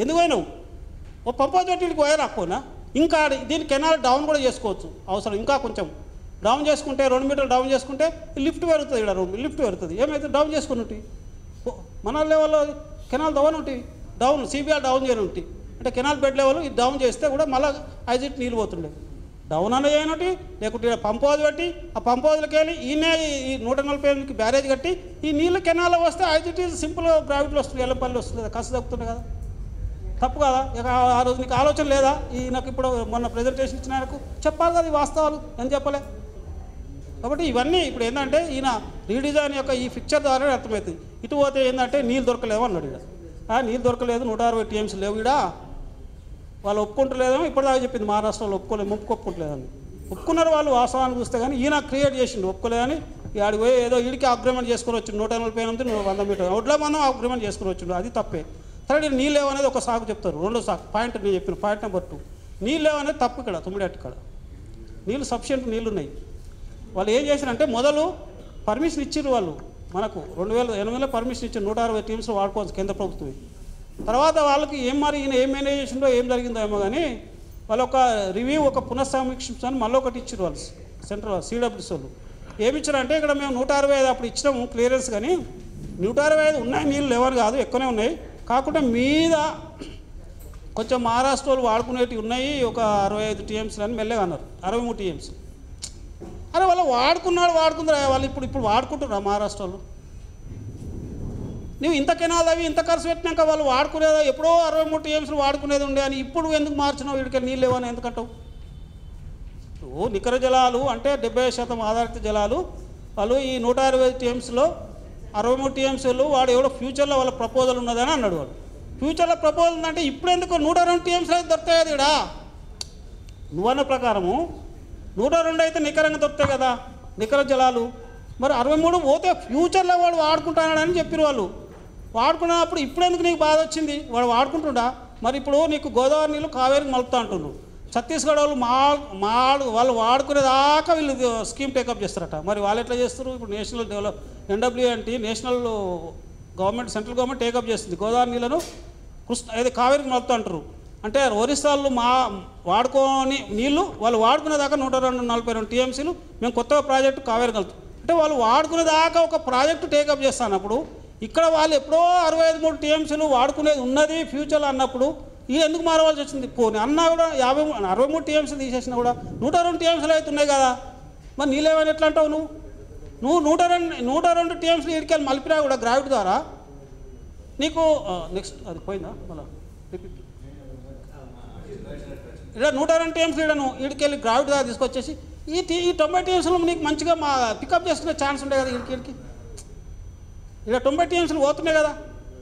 ఎందుకు పోయినావు? ఓ పంప్ హౌస్ పెట్టి వీడికి పోయా రాకపోయినా ఇంకా దీని కెనాల్ డౌన్ కూడా చేసుకోవచ్చు అవసరం, ఇంకా కొంచెం డౌన్ చేసుకుంటే 2 మీటర్లు డౌన్ చేసుకుంటే లిఫ్ట్ పెరుగుతుంది. ఇక్కడ లిఫ్ట్ పెరుగుతుంది, ఏమైతే డౌన్ చేసుకుని మన లెవెల్లో కెనాల్ డౌన్ ఉంటాయి, డౌన్ సిబిఆర్ డౌన్ చేయని ఉంటాయి. అంటే కెనాల్ బెడ్ లెవెల్ ఇది డౌన్ చేస్తే కూడా మళ్ళీ ఐజిట్ నీళ్ళు పోతుండే. డౌన్ అన్న చేయనటి లేకుంటే పంప్ హౌస్ పెట్టి ఆ పంప్ హౌస్కి వెళ్ళి ఈయనే ఈ 148 బ్యారేజ్ కట్టి ఈ నీళ్ళు కెనాల్లో వస్తే ఐజిట్ సింపుల్ గ్రావిటీలో వస్తుంది, ఎల్లంపల్లి వస్తుంది, కసి తగ్గుతుంది కదా. తప్పు కదా? ఇక ఆ రోజు నీకు ఆలోచన లేదా? నాకు ఇప్పుడు మొన్న ప్రజెంటేషన్ ఇచ్చిన ఆయనకు చెప్పాలి కదా ఈ వాస్తవాలు, అని చెప్పలే. కాబట్టి ఇవన్నీ ఇప్పుడు ఏంటంటే ఈయన రీడిజైన్ యొక్క ఈ పిక్చర్ ద్వారా అర్థమవుతుంది. ఇటు పోతే ఏంటంటే నీళ్ళు దొరకలేవు అన్నాడు. ఇక్కడ నీళ్ళు దొరకలేదు, 160 టీఎంసీ లేవు, ఇక్కడ వాళ్ళు ఒప్పుకుంటలేదేమో ఇప్పటిదాకా చెప్పింది. మహారాష్ట్రలో ఒప్పుకోలేదని ఒప్పుకున్నారు వాళ్ళు వాస్తవాన్ని చూస్తే. కానీ ఈయన క్రియేట్ చేసిండు ఒప్పుకోలేదని. ఆడికి పోయి ఏదో ఈడికి అగ్రిమెంట్ చేసుకుని వచ్చిండు, 148 100 మీటర్ ఒడ్ల మందం అగ్రిమెంట్ చేసుకుని వచ్చిండు, అది తప్పే. సరే నీళ్ళు లేవనేది ఒక సాగు చెప్తారు, రెండో సాగు పాయింట్ నేను చెప్పిన పాయింట్ నెంబర్ 2 నీళ్ళు లేవనేది తప్పు. ఇక్కడ తుమ్మిడట్టు కాడ నీళ్ళు సఫిషియెంట్ నీళ్ళు ఉన్నాయి. వాళ్ళు ఏం చేశారంటే మొదలు పర్మిషన్ ఇచ్చారు వాళ్ళు, మనకు 2008లో పర్మిషన్ ఇచ్చారు 160 టీమ్స్ వాడుకోవచ్చు కేంద్ర ప్రభుత్వం. తర్వాత వాళ్ళకి మరి ఈయన ఏం మేనేజ్ చేసిండో ఏం జరిగిందో ఏమో కానీ వాళ్ళు ఒక రివ్యూ ఒక పునఃసమీక్షించని మళ్ళీ ఒకటి ఇచ్చారు వాళ్ళు సెంట్రల్ సిడబ్ల్యూసీ వాళ్ళు. ఏమి ఇచ్చారంటే ఇక్కడ మేము 165 అప్పుడు ఇచ్చినాము క్లియరెన్స్, కానీ 165 ఉన్నాయి నీళ్ళు లేవని కాదు, ఎక్కువనే ఉన్నాయి. కాకుండా మీద కొంచెం మహారాష్ట్ర వాళ్ళు వాడుకునేటివి ఉన్నాయి ఒక 65 టీఎంసీలు అని మెల్లగా అన్నారు, 63 టీఎంసీ. అరే వాళ్ళు వాడుకుందరా వాళ్ళు ఇప్పుడు వాడుకుంటున్నారా మహారాష్ట్ర వాళ్ళు? నువ్వు ఇంత కెనాల్ అవి ఇంత ఖర్చు పెట్టినాక వాళ్ళు వాడుకునేదా? ఎప్పుడో 63 టీఎంసీలు వాడుకునేది ఉండే అని ఇప్పుడు ఎందుకు మార్చినావు? వీడికి నీళ్ళు లేవని ఎందుకంటావు? నికర జలాలు అంటే 70% ఆధారిత జలాలు వాళ్ళు ఈ 160 టీఎంసీలో 63 టీఎంసీలు వాడు ఎవడో ఫ్యూచర్లో వాళ్ళ ప్రపోజల్ ఉన్నదని అన్నాడు. వాడు ఫ్యూచర్లో ప్రపోజల్ ఉందంటే ఇప్పుడు ఎందుకు 102 టీఎంసీలు అయితే దొరుకుతాయి ఇక్కడ? నువ్వన్న ప్రకారము 102 అయితే నికరంగా దొరుకుతాయి కదా నికర జలాలు. మరి 63 పోతే ఫ్యూచర్లో వాడు వాడుకుంటానని చెప్పారు వాళ్ళు. వాడుకున్నప్పుడు ఇప్పుడు ఎందుకు నీకు బాధ వచ్చింది? వాడు వాడుకుంటుండా? మరి ఇప్పుడు నీకు గోదావరి నీళ్ళు కావేరికి మలుపుతా అంటున్నారు. ఛత్తీస్గఢ్ వాళ్ళు వాళ్ళు వాడుకునేదాకా వీళ్ళు స్కీమ్ టేకప్ చేస్తారట. మరి వాళ్ళు ఎట్లా చేస్తారు? ఇప్పుడు నేషనల్ ఎన్డబ్ల్యూ అంటే national government central government take up చేస్తుంది గోదావరి నీళ్ళను ఏదో కావేరికి మలుపుతా అంటారు. అంటే ఒరిస్సాలో వాడుకోని నీళ్ళు వాళ్ళు వాడుకునేదాకా 142 టీఎంసీలు మేము కొత్తగా ప్రాజెక్టు కావేరి కలుపుతాం. అంటే వాళ్ళు వాడుకునేదాకా ఒక ప్రాజెక్టు టేకప్ చేస్తానప్పుడు ఇక్కడ వాళ్ళు ఎప్పుడో 63 టీఎంసీలు వాడుకునేది ఉన్నది ఫ్యూచర్లో అన్నప్పుడు ఇది ఎందుకు మారవలసి వచ్చింది? పోనీ అన్నా కూడా 63 టీఎంసీలు తీసేసినా కూడా 102 టీఎంసీలు అయితే ఉన్నాయి కదా. మరి నీళ్ళేమని ఎట్లా అంటావు? నువ్వు 102 టీఎంసీలు ఇడికెళ్ళి మలిపినా కూడా గ్రావిటీ ద్వారా నీకు నెక్స్ట్ అది పోయిందా మళ్ళీ ఇక్కడ 102 టీఎంసీలు ఇక్కడ నువ్వు ఇడికెళ్ళి గ్రావిటీ ద్వారా తీసుకొచ్చేసి ఈ 90 టీఎంసీలు నీకు మంచిగా పికప్ చేసుకునే ఛాన్స్ ఉండే కదా. ఇడికి ఇక్కడ 90 టీఎంసీలు పోతున్నాయి కదా,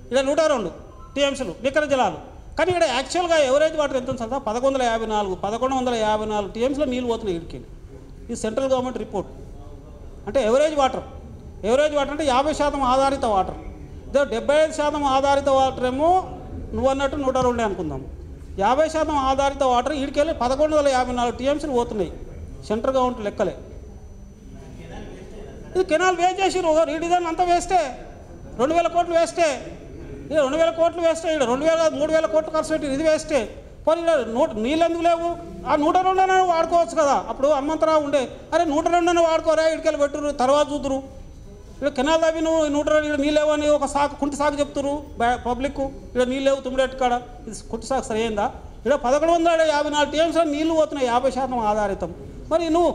ఇక్కడ 102 టీఎంసీలు నికర జలాలు. కానీ ఇక్కడ యాక్చువల్గా ఎవరేజ్ వాటర్ ఎంత ఉంది? 1154 టీఎంసీలో నీళ్ళు పోతున్నాయి ఇడికి. ఇది సెంట్రల్ గవర్నమెంట్ రిపోర్ట్. అంటే ఎవరేజ్ వాటర్ అంటే 50% ఆధారిత వాటర్. 75% ఆధారిత వాటర్ ఏమో నువ్వు అన్నట్టు 102 అనుకుందాం. 50% ఆధారిత వాటర్ ఇడికెళ్ళి 1154 టీఎంసీలు పోతున్నాయి సెంట్రల్ గవర్నమెంట్ లెక్కలే. ఇది కెనాల్ వేస్ట్ చేసిరు, రీడిజైన్ అంతా వేస్తే 2000 కోట్లు వేస్తే, ఇది 2000 కోట్లు వేస్తే, ఇక్కడ 3000 కోట్లు ఖర్చు పెట్టి ఇది వేస్తే. పోనీ నీళ్ళు ఎందుకు లేవు? ఆ 102 వాడుకోవచ్చు కదా. అప్పుడు హనుమంతరావు ఉండే అరే 102 వాడుకోరా ఇడికెళ్ళి పెట్టురు తర్వాత చూద్దరు. ఇక్కడ కెనాల్ అవి నువ్వు 102 ఇక్కడ నీళ్ళు లేవని ఒక సాకు కుంటి సాకు చెప్తురు పబ్లిక్. ఇక్కడ నీళ్ళు లేవు తుమ్మిడెట్టు కాడ, ఇది కుంటి సాకు సరైందా? ఇక్కడ 1154 టీఎంసీలో నీళ్ళు పోతున్నాయి 50% ఆధారితం. మరి నువ్వు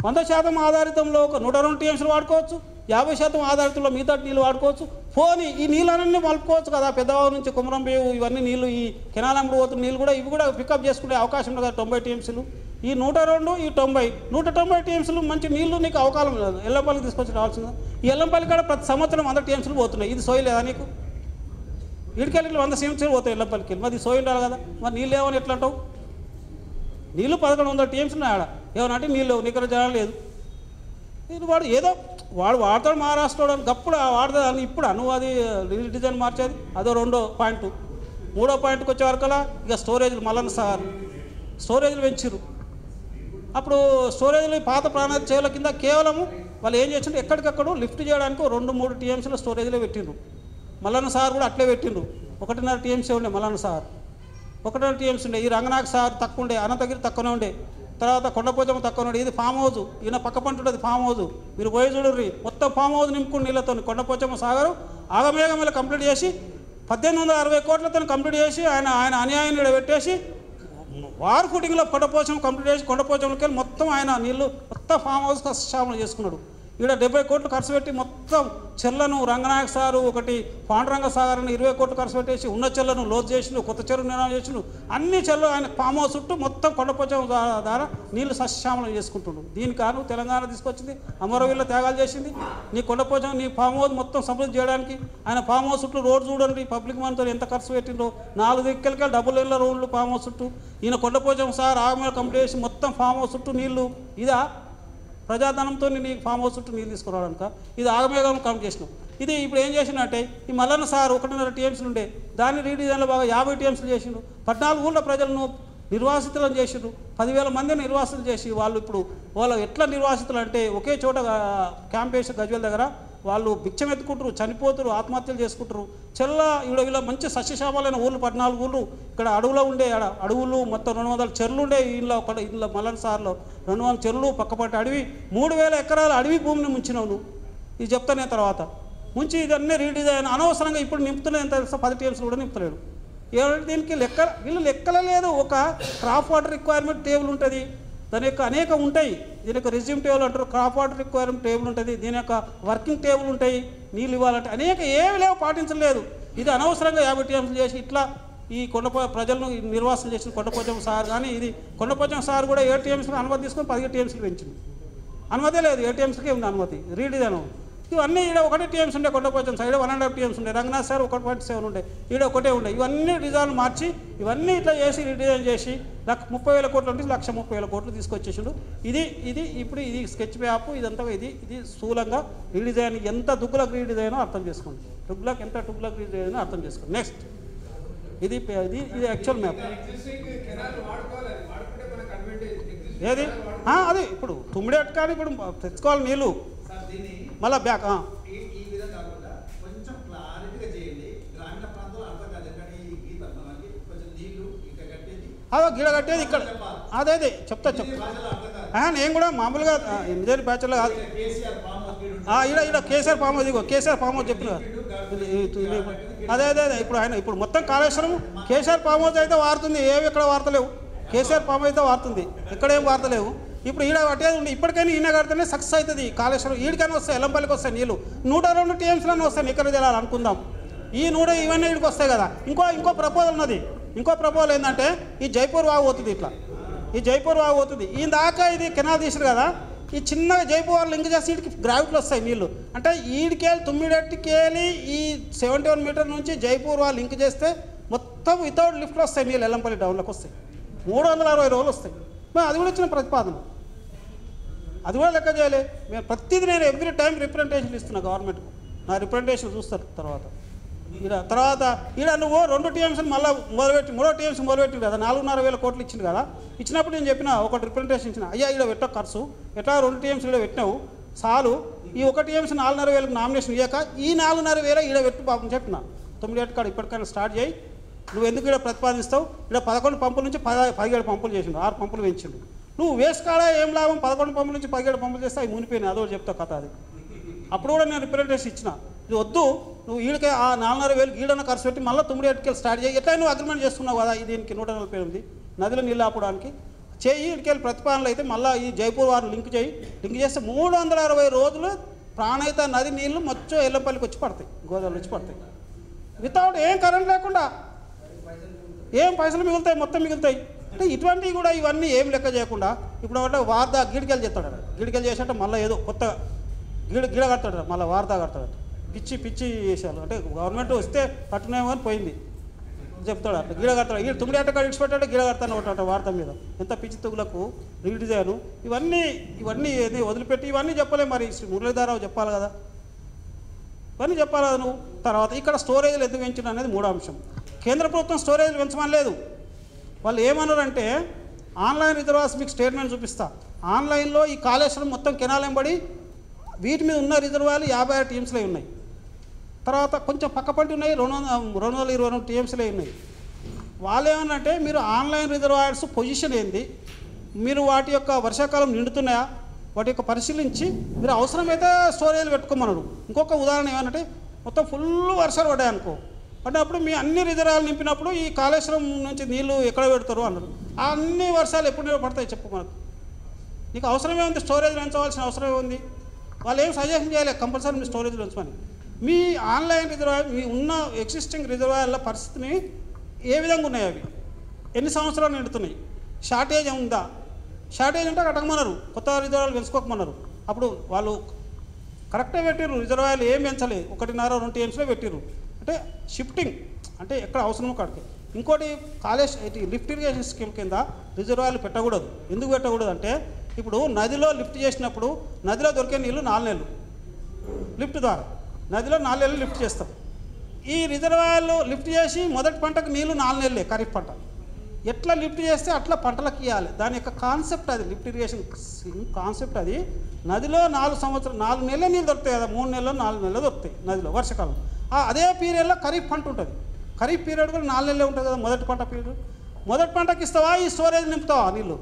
100% ఆధారితంలో ఒక 102 టీఎంసీలు వాడుకోవచ్చు, 50% ఆధారితంలో మిగతా నీళ్ళు వాడుకోవచ్చు. పోనీ ఈ నీళ్ళన్నీ మలుపుకోవచ్చు కదా. పెద్దవాళ్ళ నుంచి కుమరం బేవు ఇవన్నీ నీళ్ళు ఈ కెనాల్ అమ్ముడు పోతున్న నీళ్ళు కూడా ఇవి కూడా పికప్ చేసుకునే అవకాశం ఉంది కదా 90 టీఎంసీలు. ఈ 102 ఈ 90 190 టీఎంసీలు మంచి నీళ్లు నీకు అవకాశం లేదు. ఎల్లంపల్లికి తీసుకొచ్చి రావాల్సిందా? ఈ ఎల్లంపల్లి కాడ ప్రతి సంవత్సరం 100 టీఎంసీలు పోతున్నాయి. ఇది సోయి లేదా నీకు? ఇటుకెళ్ళి 100 టీఎంసీలు పోతాయి ఎల్లంపల్లికి. మరి సోయి ఉండాలి కదా. మరి నీళ్ళు ఏమని ఎట్లా అంటావు? నీళ్ళు 1100 టీఎంసీలు ఆడ ఏమనంటే నీళ్ళు నీకు జనం లేదు. ఇది వాడు ఏదో వాడతాడు మహారాష్ట్ర అని గప్పుడు వాడతాడు అని ఇప్పుడు నువ్వు అది డిజైన్ మార్చేది. అదో 2వ పాయింట్. 3వ పాయింట్కి వచ్చే వరకలా ఇక స్టోరేజ్లు మల్లన్న సార్ స్టోరేజ్లు పెంచారు. అప్పుడు స్టోరేజ్లు పాత ప్రాణాల చేవుల కింద కేవలము వాళ్ళు ఏం చేసిండ్రు, ఎక్కడికక్కడ లిఫ్ట్ చేయడానికి 2-3 టీఎంసీలో స్టోరేజ్లో పెట్టిండ్రు. మల్లన్న సార్ కూడా అట్లే పెట్టిండ్రు. 1.5 టీఎంసీ ఉండే మల్లన్న సార్, 1.5 టీఎంసీ ఉండే. ఈ రంగనాథ్ సార్ తక్కువ ఉండే, అనంతగిరి తక్కువనే ఉండే. తర్వాత కొండపోచమ్మ తక్కువ ఉండే. ఇది ఫామ్ హౌజ్, ఈయన పక్క పంట ఉంటుంది ఫామ్ హౌజ్. మీరు పోయి చూడర్రి, మొత్తం ఫామ్ హౌజ్ నింపుకుని నీళ్ళతో. కొండపోచమ్మ సాగరు ఆగమేఘమేళ కంప్లీట్ చేసి 1860 కోట్లతో కంప్లీట్ చేసి ఆయన అన్యాయాన్ని ఇక్కడ పెట్టేసి వార్ ఫుటింగ్లో కొండపోచమ్మ కంప్లీట్ చేసి కొండపోచమ్మకి వెళ్ళి మొత్తం ఆయన నీళ్ళు మొత్తం ఫామ్ హౌస్ శామలు చేసుకున్నాడు. ఇక్కడ 70 కోట్లు ఖర్చు పెట్టి మొత్తం చెర్లను రంగనాయక సారు ఒకటి పాండురంగ సాగర్ని 20 కోట్లు ఖర్చు పెట్టేసి ఉన్న చెర్లను లోతు చేసిండు, కొత్త చెరువు నిర్మాణం చేసిండు. అన్ని చెర్లు ఆయన ఫామ్ హౌస్ చుట్టూ మొత్తం కొండపోచమ్మ ద్వారా నీళ్లు సస్యశ్యామలం చేసుకుంటుండు. దీని కారణం తెలంగాణ తీసుకొచ్చింది, అమరవీరులో త్యాగాలు చేసింది. నీ కొండపోచమ్మ నీ ఫామ్ హౌస్ మొత్తం సమృద్ధి చేయడానికి ఆయన ఫామ్ హౌస్ చుట్టూ రోడ్డు చూడండి, పబ్లిక్ మనతో ఎంత ఖర్చు పెట్టిండో. 4 దిక్కులకి డబుల్ ఇళ్ళ రోడ్లు ఫామ్ హౌస్ చుట్టూ. ఈయన కొండపోచమ్మ సార్ ఆగమేళ కంప్లీట్ చేసి మొత్తం ఫామ్ హౌస్ చుట్టూ నీళ్లు. ఇదా ప్రజాధనంతో నీకు ఫామ్ హౌస్ చుట్టూ నీళ్ళు తీసుకురావడానిక? ఇది ఆగమేఘం కంప్లీట్ చేసినాం. ఇది ఇప్పుడు ఏం చేసినట్టే ఈ మల్లన్న సార్ 1.5 టీఎంసీలు ఉండే, దాన్ని రీడిజైన్లో బాగా 50 టీఎంసీలు చేసిండు. 14 ఊళ్ళ ప్రజలను నిర్వాసితులను చేసిండు. 10,000 మందిని నిర్వాసితులు చేసి వాళ్ళు ఇప్పుడు వాళ్ళు ఎట్లా నిర్వాసితులు అంటే ఒకే చోట క్యాంప్ వేసి గజ్వేల్ దగ్గర వాళ్ళు బిచ్చం ఎత్తుకుంటారు, చనిపోతారు, ఆత్మహత్యలు చేసుకుంటారు. ఇలా మంచి సస్యశామాలైన ఊళ్ళు 14 ఊళ్ళు ఇక్కడ అడవులో ఉండే. అడవులు మొత్తం 200 చెర్లు ఉండే. ఇంట్లో మల్లన్న సార్లో 200 చెర్లు, పక్కపట్టి అడవి, 3000 ఎకరాల అడవి భూమిని ముంచినావు నువ్వు. ఇది చెప్తానే తర్వాత ముంచి ఇదన్నీ రీడిజైన్ అనవసరంగా ఇప్పుడు నింపుతున్నాయి. ఎంత తెలుసా? 10 టీఎంసీలు కూడా నింపుతలేడు. ఏమంటే దీనికి వీళ్ళు లెక్కల లేదు. ఒక క్రాప్ వాటర్ రిక్వైర్మెంట్ టేబుల్ ఉంటుంది, దాని యొక్క అనేక ఉంటాయి. దీని యొక్క రెజ్యూమ్ టేబుల్ అంటారు, క్రాప్ వాటర్ రిక్వైర్మెంట్ టేబుల్ ఉంటుంది, దీని యొక్క వర్కింగ్ టేబుల్ ఉంటాయి. నీళ్ళు ఇవ్వాలంటే అనేక ఏమి లేవు, పాటించలేదు. ఇది అనవసరంగా 50 టీఎంసీలు చేసి ఇట్లా ఈ ప్రజలను నిర్వాసన చేసిన కొండపోచమ్మ సార్. కానీ ఇది కొండపోచమ్మ సార్ కూడా 7 టీఎంసీలు అనుమతి తీసుకొని 17 టీఎంసీలు పెంచింది. అనుమతే లేదు, 7 టీఎంసీకే ఉంది అనుమతి. రీడిజైన్ ఇవన్నీ ఈడ 1 టీఎంసీ ఉండే, కొండపోచమ్మ సైడ్ 1.5 టీఎంసీ ఉండే, రంగనాథ్ సార్ 1.7 ఉండే, ఈడ ఒకటే ఉండే. ఇవన్నీ డిజైన్ మార్చి ఇవన్నీ ఇట్లా చేసి రీడిజైన్ చేసి 30,000 కోట్లు అంటే 1,30,000 కోట్లు తీసుకొచ్చేసిండు. ఇప్పుడు ఇది స్కెచ్ మ్యాప్. ఇదంతా ఇది స్థూలంగా రీడిజైన్. ఎంత దుగ్గులకు రీడిజైనో అర్థం చేసుకోండి. ఎంత టుగ్గులకు రీడిజైనో అర్థం చేసుకోండి. నెక్స్ట్ ఇది యాక్చువల్ మ్యాప్. ఏది అది ఇప్పుడు తుమ్మిడేట్ కానీ ఇప్పుడు తెచ్చుకోవాలి నీళ్ళు మళ్ళా బ్యాక్. అదో గిడ కట్టేది ఇక్కడ. అదే చెప్తా. నేను కూడా మామూలుగా ఇంజనీర్ బ్యాచులర్ కాదు. ఈడ కేసీఆర్ ఫామ్ హౌస్, ఇగో కేసీఆర్ ఫామ్ హౌస్ చెప్పిన. అదే ఇప్పుడు మొత్తం కాళేశ్వరం కేసీఆర్ ఫామ్ హౌస్ అయితే వారుతుంది. ఏవి ఎక్కడ వార్తలేవు. కేసీఆర్ ఫామ్ అయితే వారుతుంది, ఎక్కడేం వార్తలేవు. ఇప్పుడు ఈడ పట్టేది ఉండి ఇప్పటికైనా ఈయన కడితేనే సక్సెస్ అవుతుంది. కాళేశ్వరం ఈడికైనా వస్తాయి, ఎల్లంపల్లికి వస్తాయి నీళ్ళు. 102 టీఎంసీలన్నీ వస్తాయి నికర జలాలు అనుకుందాం. ఇవన్నీ ఈడికి వస్తాయి కదా. ఇంకో ప్రపోజల్ ఉన్నది. ఇంకో ప్రపోజల్ ఏంటంటే ఈ జైపూర్ వాగు పోతుంది. ఇట్లా ఈ జైపూర్ వాగు పోతుంది. ఈ దాకా ఇది కెనాల్ తీసారు కదా. ఈ చిన్నగా జైపూర్ వాగు లింక్ చేసి వీటికి గ్రావిటీలు వస్తాయి నీళ్ళు. అంటే ఈడికెళ్ళి 9 ఈ 71 మీటర్ నుంచి జైపూర్ వాగు లింక్ చేస్తే మొత్తం వితౌట్ లిఫ్ట్లో వస్తాయి నీళ్ళు. ఎల్లంపల్లి టౌన్లోకి వస్తాయి. 360 రోజులు వస్తాయి. అది కూడా ఇచ్చిన ప్రతిపాదన. అది కూడా లెక్క చేయలే. ప్రతిదీ నేను ఎవ్రీ టైం రిప్రజెంటేషన్ ఇస్తున్నా గవర్నమెంట్కు. నా రిప్రజెంటేషన్ చూస్తారు తర్వాత. ఈడ నువ్వు 2 టీఎంసీలు మళ్ళీ మొదలుపెట్టి 3వ టీఎంసీ మొదలుపెట్టి కదా 4,500 కోట్లు ఇచ్చింది కదా. ఇచ్చినప్పుడు నేను చెప్పిన ఒకటి రిప్రజెంటేషన్ ఇచ్చిన, అయ్యా ఈడ పెట్ట ఖర్చు ఎట్లా 2 టీఎంసీలు పెట్టినావు చాలు. ఈ 1 టీఎంసీ 4,500 నామినేషన్ ఇయ్యాక ఈ 4,500 ఈడ పెట్టు బాబు చెప్పిన. 9 కాడ ఇప్పటికైనా స్టార్ట్ చేయి. నువ్వు ఎందుకు ఇక్కడ ప్రతిపాదిస్తావు? ఇక్కడ 11 పంపుల నుంచి 17 పంపులు చేసిండు, 6 పంపులు పెంచిండు. నువ్వు వేస్ట్ కాడ ఏం లాభం? 11 పంపుల నుంచి 17 పంపులు చేస్తే అవి మునిపోయినాయి. అదొకటి చెప్తావు కథ. అది అప్పుడు కూడా నేను రిప్రజెంటేషన్ ఇచ్చిన. ఇది వద్దు, నువ్వు ఈడికే ఆ 4,500 ఈడన్నా ఖర్చు పెట్టి మళ్ళీ 9 స్టార్ట్ చేయి. ఎట్లా నువ్వు అగ్రిమెంట్ చేసుకున్నావు కదా దీనికి 148 నదిలో నీళ్ళు ఆపడానికి చేయి. ఈడికెళ్ళి ప్రతిపాదనలు అయితే మళ్ళీ ఈ జైపూర్ వారిని లింక్ చేస్తే 360 రోజులు ప్రాణహిత నది నీళ్లు మొత్తం ఎల్లంపల్లికి వచ్చి పడతాయి, గోదావరి వచ్చి పడతాయి. వితౌట్ ఏం కరెంట్ లేకుండా ఏం పైసలు మిగులుతాయి, మొత్తం మిగులుతాయి. అంటే ఇటువంటివి కూడా ఇవన్నీ ఏం లెక్క చేయకుండా ఇప్పుడు అంటే వార్దా గిడికెళ్ళి చేస్తాడు, గిడికెళ్ళి చేసేట మళ్ళీ ఏదో కొత్తగా గిడ కడతాడు, మళ్ళీ వార్దా కడతాడు, పిచ్చి చేశారు. అంటే గవర్నమెంట్ వస్తే కట్టునేమో అని పోయింది చెప్తాడు, అట్లా గిడ కడతాడు. ఈ తుమ్మిడి అట్ట ఇడిచిపెట్టాడు, గిడ కడతాను ఒకటి వార్త మీద ఎంత పిచ్చి తుగులకు రీడిజైను ఇవన్నీ ఏది వదిలిపెట్టి ఇవన్నీ చెప్పలే. మరి శ్రీ మురళీధరరావు చెప్పాలి కదా, ఇవన్నీ చెప్పాలి కదా నువ్వు. తర్వాత ఇక్కడ స్టోరేజ్లు ఎందుకు పెంచిన అనేది మూడో అంశం. కేంద్ర ప్రభుత్వం స్టోరేజ్లు పెంచమని లేదు. వాళ్ళు ఏమన్నారంటే ఆన్లైన్ రిజర్వాయర్స్ మీకు స్టేట్మెంట్ చూపిస్తా. ఆన్లైన్లో ఈ కాళేశ్వరం మొత్తం కెనాల్ వెంబడి వీటి మీద ఉన్న రిజర్వాయర్లు 56 టీఎంసీలే ఉన్నాయి. తర్వాత కొంచెం పక్కపంటి ఉన్నాయి 222 టీఎంసీలే ఉన్నాయి. వాళ్ళు ఏమన్నంటే మీరు ఆన్లైన్ రిజర్వాయర్స్ పొజిషన్ ఏంది, మీరు వాటి యొక్క వర్షాకాలం నిండుతున్నాయా, వాటి యొక్క పరిశీలించి మీరు అవసరమైతే స్టోరేజ్ పెట్టుకోమన్నాడు. ఇంకొక ఉదాహరణ ఏమనంటే మొత్తం ఫుల్ వర్షాలు పడ్డాయనుకో, పడినప్పుడు మీ అన్ని రిజర్వాయర్లు నింపినప్పుడు ఈ కాళేశ్వరం నుంచి నీళ్లు ఎక్కడ పెడతారు అన్నారు. ఆ అన్ని వర్షాలు ఎప్పుడు పడతాయి చెప్పు మనకు, నీకు అవసరమే ఉంది స్టోరేజ్ పెంచవలసిన అవసరమే ఉంది. వాళ్ళు ఏం సజెషన్ చేయలేదు కంపల్సరీ మీ స్టోరేజ్ పెంచమని. మీ ఆన్లైన్ రిజర్వాయర్ మీ ఉన్న ఎగ్జిస్టింగ్ రిజర్వాయర్ల పరిస్థితిని ఏ విధంగా ఉన్నాయి, అవి ఎన్ని సంవత్సరాలు నిండుతున్నాయి, షార్టేజ్ ఉందా, షార్టేజ్ ఉంటే కట్టకమన్నారు, కొత్త రిజర్వాయర్లు పెంచుకోకమన్నారు. అప్పుడు వాళ్ళు కరెక్టే పెట్టిర్రు, రిజర్వాయర్లు ఏం పెంచలేదు, 1.5-2 టీఎంసీలో పెట్టిర్రు. అంటే షిఫ్టింగ్ అంటే ఎక్కడ అవసరమో కాడికి. ఇంకోటి లిఫ్ట్ ఇరిగేషన్ స్కీమ్ కింద రిజర్వాయర్లు పెట్టకూడదు. ఎందుకు పెట్టకూడదు అంటే ఇప్పుడు నదిలో లిఫ్ట్ చేసినప్పుడు నదిలో దొరికే నీళ్ళు 4 నెలలు లిఫ్ట్ ద్వారా నదిలో 4 నెలలు లిఫ్ట్ చేస్తాం. ఈ రిజర్వాయర్లు లిఫ్ట్ చేసి మొదటి పంటకు నీళ్ళు 4 నెలలే ఖరీఫ్ పంట. ఎట్లా లిఫ్ట్ చేస్తే అట్లా పంటలకు ఇవ్వాలి, దాని యొక్క కాన్సెప్ట్ అది. లిఫ్ట్ ఇరిగేషన్ కాన్సెప్ట్ అది. నదిలో 4 నెలలు నీళ్ళు దొరుకుతాయి కదా, 3 నెలలు 4 నెలలు దొరుకుతాయి నదిలో వర్షాకాలం. అదే పీరియడ్లో ఖరీఫ్ పంట ఉంటుంది. ఖరీఫ్ పీరియడ్ కూడా 4 నెలలే ఉంటుంది కదా మొదటి పంట పీరియడ్. మొదటి పంటకి ఇస్తావా ఈ స్టోరేజ్ నింపుతావా నీళ్ళు,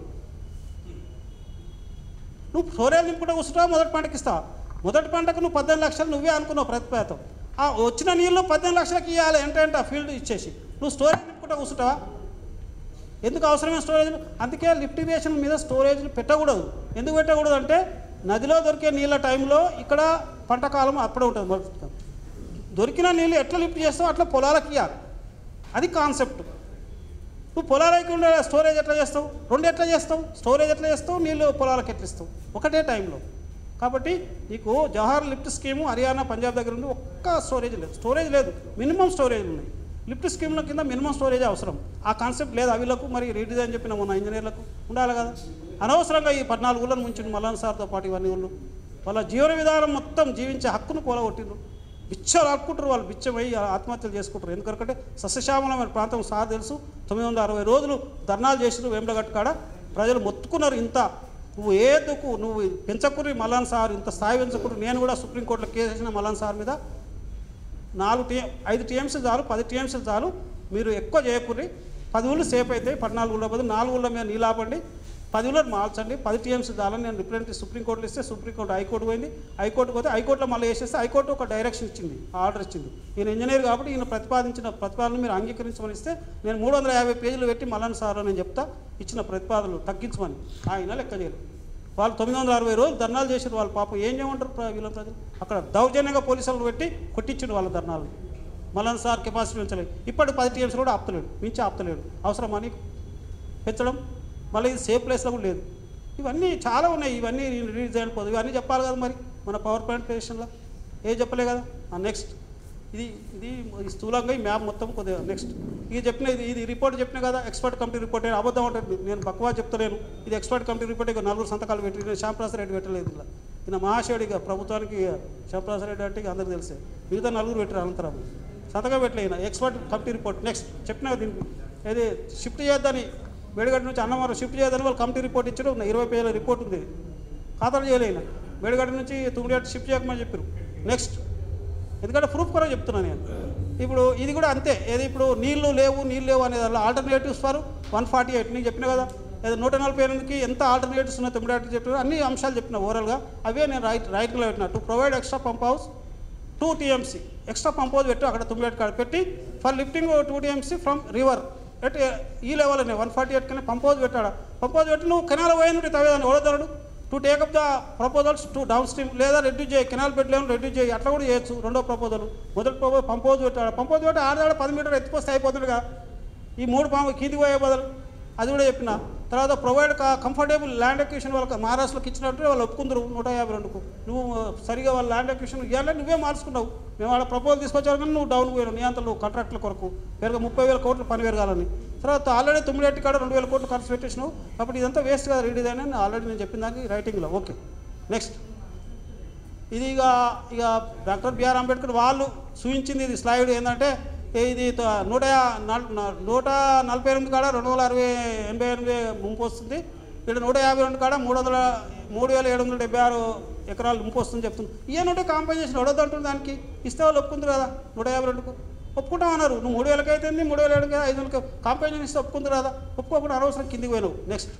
నువ్వు స్టోరేజ్ నింపుకుంటే కూర్చుంటావా మొదటి పంటకి ఇస్తావా. మొదటి పంటకు నువ్వు 18 లక్షలు నువ్వే అనుకున్నావు ప్రతిపేతం, ఆ వచ్చిన నీళ్ళు 18 లక్షలకి ఇవ్వాలి ఏంటంటే ఆ ఫీల్డ్ ఇచ్చేసి నువ్వు స్టోరేజ్ నింపుకుంటే కూర్చుంటావా. ఎందుకు అవసరమైన స్టోరేజ్లు. అందుకే లిఫ్ట్ ఇరిగేషన్ మీద స్టోరేజ్లు పెట్టకూడదు. ఎందుకు పెట్టకూడదు అంటే నదిలో దొరికే నీళ్ళ టైంలో ఇక్కడ పంట కాలం అప్పుడే ఉంటుంది. మొదటి దొరికిన నీళ్ళు ఎట్లా లిఫ్ట్ చేస్తావు అట్లా పొలాలకు ఇవ్వాలి, అది కాన్సెప్ట్. నువ్వు పొలాలకి ఉండే స్టోరేజ్ ఎట్లా చేస్తావు, 2 ఎట్లా చేస్తావు, స్టోరేజ్ ఎట్లా చేస్తావు, నీళ్ళు పొలాలకు ఎట్లా ఇస్తావు ఒకటే టైంలో. కాబట్టి నీకు జవహర్ లిఫ్ట్ స్కీము హర్యానా పంజాబ్ దగ్గర ఉండి ఒక్క స్టోరేజ్ లేదు, మినిమం స్టోరేజ్ ఉన్నాయి. లిఫ్ట్ స్కీమ్ల కింద మినిమం స్టోరేజ్ అవసరం. ఆ కాన్సెప్ట్ లేదు అవిలకు. మరి రీడిజైన్ చెప్పిన మొన్న ఇంజనీర్లకు ఉండాలి కదా. అనవసరంగా ఈ 14 ఊళ్ళను ముంచిండు మల్లన్న సార్తో పాటు ఇవన్నీ ఊళ్ళు. వాళ్ళ జీవన విధానం మొత్తం జీవించే హక్కును పోలగొట్టిండ్రు. బిచ్చలు ఆడుకుంటారు వాళ్ళు, బిచ్చమై ఆత్మహత్యలు చేసుకుంటారు. ఎందుకంటే సస్యశ్యామలమైన ప్రాంతం సార్ తెలుసు. 960 రోజులు ధర్నాలు చేసిరు వేములగట్టు కాడ. ప్రజలు మొత్తుకున్నారు, ఇంత నువ్వు ఏదుకు నువ్వు పెంచకుర్రి మల్లన్న సార్, ఇంత స్థాయి పెంచకుర్రి. నేను కూడా సుప్రీంకోర్టులో కేసు వేసిన మల్లన్న సార్ మీద 5 టీఎంసీ చాలు, 10 టీఎంసీ చాలు, మీరు ఎక్కువ చేయకుర్రి. 10 ఊళ్ళు సేఫ్ అవుతాయి, 14 ఊళ్ళ బదులు 4 ఊళ్ళ మీద నీలాపండి, 10 ఊళ్ళని మార్చండి, 10 టీఎంసీ చాలని నేను రిప్రజెంటేటివ్ సుప్రీంకోర్టులో ఇస్తే సుప్రీంకోర్టు హైకోర్టు పోయింది. హైకోర్టుకు పోతే హైకోర్టులో మళ్ళీ వేసేస్తే హైకోర్టు ఒక డైరెక్షన్ ఇచ్చింది, ఆర్డర్ ఇచ్చింది. ఈయన ఇంజనీర్ కాబట్టి ఈయన ప్రతిపాదన మీరు అంగీకరించమని ఇస్తే నేను 350 పేజీలు పెట్టి మల్లన్న సార్ నేను చెప్తా ఇచ్చిన ప్రతిపాదనలు తగ్గించమని. ఆయన లెక్క చేయలేదు. వాళ్ళు 960 రోజులు ధర్నాలు చేసారు. వాళ్ళు పాపం ఏం చేయమంటారు వీళ్ళ ప్రజలు. అక్కడ దౌర్జన్యంగా పోలీసులను పెట్టి కొట్టించాడు వాళ్ళ ధర్నాలు. మల్లన్న సార్ కెపాసిటీ పెంచలేదు. ఇప్పటికి 10 టీఎంసీ కూడా ఆపుతలేడు, మించి ఆపుతలేడు. అవసరమా నీకు పెంచడం? మళ్ళీ ఇది సేఫ్ ప్లేస్లో కూడా లేదు. ఇవన్నీ చాలా ఉన్నాయి. ఇవన్నీ రీడిజైన్ పోదు, ఇవన్నీ చెప్పాలి కదా మరి మన పవర్ పాయింట్ ప్రెజెంటేషన్లో. ఏం చెప్పలే కదా. నెక్స్ట్ ఇది స్థూలంగా ఈ మ్యాప్ మొత్తం కొద్దిగా నెక్స్ట్ ఇది చెప్పిన ఇది రిపోర్ట్ చెప్పిన కదా, ఎక్స్పర్ట్ కమిటీ రిపోర్ట్. అబద్ధం ఉంటుంది, నేను బక్వా చెప్తలేను. ఇది ఎక్స్పర్ట్ కమిటీ రిపోర్ట్. ఇక 4 సంతకాలు పెట్టి నేను శ్యాంప్రసాద్ రెడ్డి పెట్టలేదు. ఇలా ఈయన మహాశివుడిగా ప్రభుత్వానికి శ్యాంప్రసాద్ రెడ్డి అంటే అందరికీ తెలిసే. మిగతా 4 పెట్టారు అనంతరం సంతకం పెట్టలేదు. ఎక్స్పర్ట్ కమిటీ రిపోర్ట్ నెక్స్ట్ చెప్పిన దీనికి ఏది షిఫ్ట్ చేయొద్దని మేడిగడ్డ నుంచి అన్నవరం షిఫ్ట్ చేయొద్దని వాళ్ళు కమిటీ రిపోర్ట్ ఇచ్చారు. 20 పేజీల రిపోర్ట్ ఉంది, ఖాతాలు చేయలేను. మేడిగడ్డ నుంచి తుమ్మిడిగడ్డ షిఫ్ట్ చేయకమని చెప్పారు. నెక్స్ట్ ఎందుకంటే ప్రూఫ్ కూడా చెప్తున్నాను నేను. ఇప్పుడు ఇది కూడా అంతే. ఏది ఇప్పుడు నీళ్ళు లేవు అనే దానిలో ఆల్టర్నేటివ్స్ ఫర్ 148 నీకు చెప్పిన కదా. ఏదో 148కి ఎంత ఆల్టర్నేటివ్స్ ఉన్నాయి తొమ్మిది చెప్పిన అన్ని అంశాలు చెప్పిన ఓవరాల్గా. అవే నేను రైట్లో పెట్టిన. To provide extra pump house 2 TMC extra pump house పెట్టి అక్కడ 9 కాడ పెట్టి for lifting 2 TMC from river at ఈ లెవెల్ అనే 148 కన్నా పంప్ హౌస్ పెట్టాడా. పంప్ హౌస్ పెట్టి నువ్వు కెనాల్ పోయినట్టు తవ్వేదాన్ని ఓడతాడు. To take up the proposals to downstream లేదా రెడ్యూస్ చేయి, కెనాల్ పెట్టలేము రెడ్యూస్ చేయి, అట్లా కూడా చేయొచ్చు. రెండో ప్రపోజల్. మొదటి ప్రపోజల్ పంప్ హౌస్ పెట్టాడు. పంప్ హౌస్ పెట్టి 6 మీటర్ ఎత్తిపోస్తే అయిపోతుందిగా. ఈ 3 పంపు కిందికి పోయే బదులు అది కూడా చెప్పిన. తర్వాత ప్రొవైడ్ కంఫర్టబుల్ ల్యాండ్ ఎక్విజిషన్ వాళ్ళకి మహారాష్ట్రలోకి ఇచ్చినట్టు వాళ్ళు ఒప్పుకుందరు 152కు. నువ్వు సరిగా వాళ్ళ ల్యాండ్ ఎక్విజిషన్ ఇవ్వాలని నువ్వే మార్చుకున్నావు. మేము వాళ్ళ ప్రపోజల్ తీసుకొచ్చారు కానీ నువ్వు డౌన్ పోయావు నీ అంతలో కాంట్రాక్టుల కొరకు పెరగ 30,000 కోట్లు పని పెరగాలని. తర్వాత ఆల్రెడీ 9 కాడ 2,000 కోట్లు ఖర్చు పెట్టేసినావు. కాబట్టి ఇదంతా వేస్ట్ కదా రీడిజైన్ అని ఆల్రెడీ నేను చెప్పిన దానికి రైటింగ్లో. ఓకే నెక్స్ట్ ఇది ఇక డాక్టర్ బిఆర్ అంబేద్కర్ వాళ్ళు సూచించింది ఇది స్లైడ్ ఏంటంటే ఇది 148 కాడ 288 ముంపు వస్తుంది. ఇక్కడ 152 కాడ 3,776 ఎకరాలు ముంపు వస్తుంది చెప్తుంది. ఇవన్నీ కాంపెన్సేషన్ వడొద్దంటుంది దానికి ఇస్తే వాళ్ళు ఒప్పుకుంది కదా 152కు ఒప్పుకుంటామన్నారు. నువ్వు 3,000కి అయితే 3,700 5,000 కాంపెన్సేషన్ ఇస్తే ఒప్పుకుంది కదా. ఒప్పుకోకుండా అనవసరం కిందికి పోయినావు. నెక్స్ట్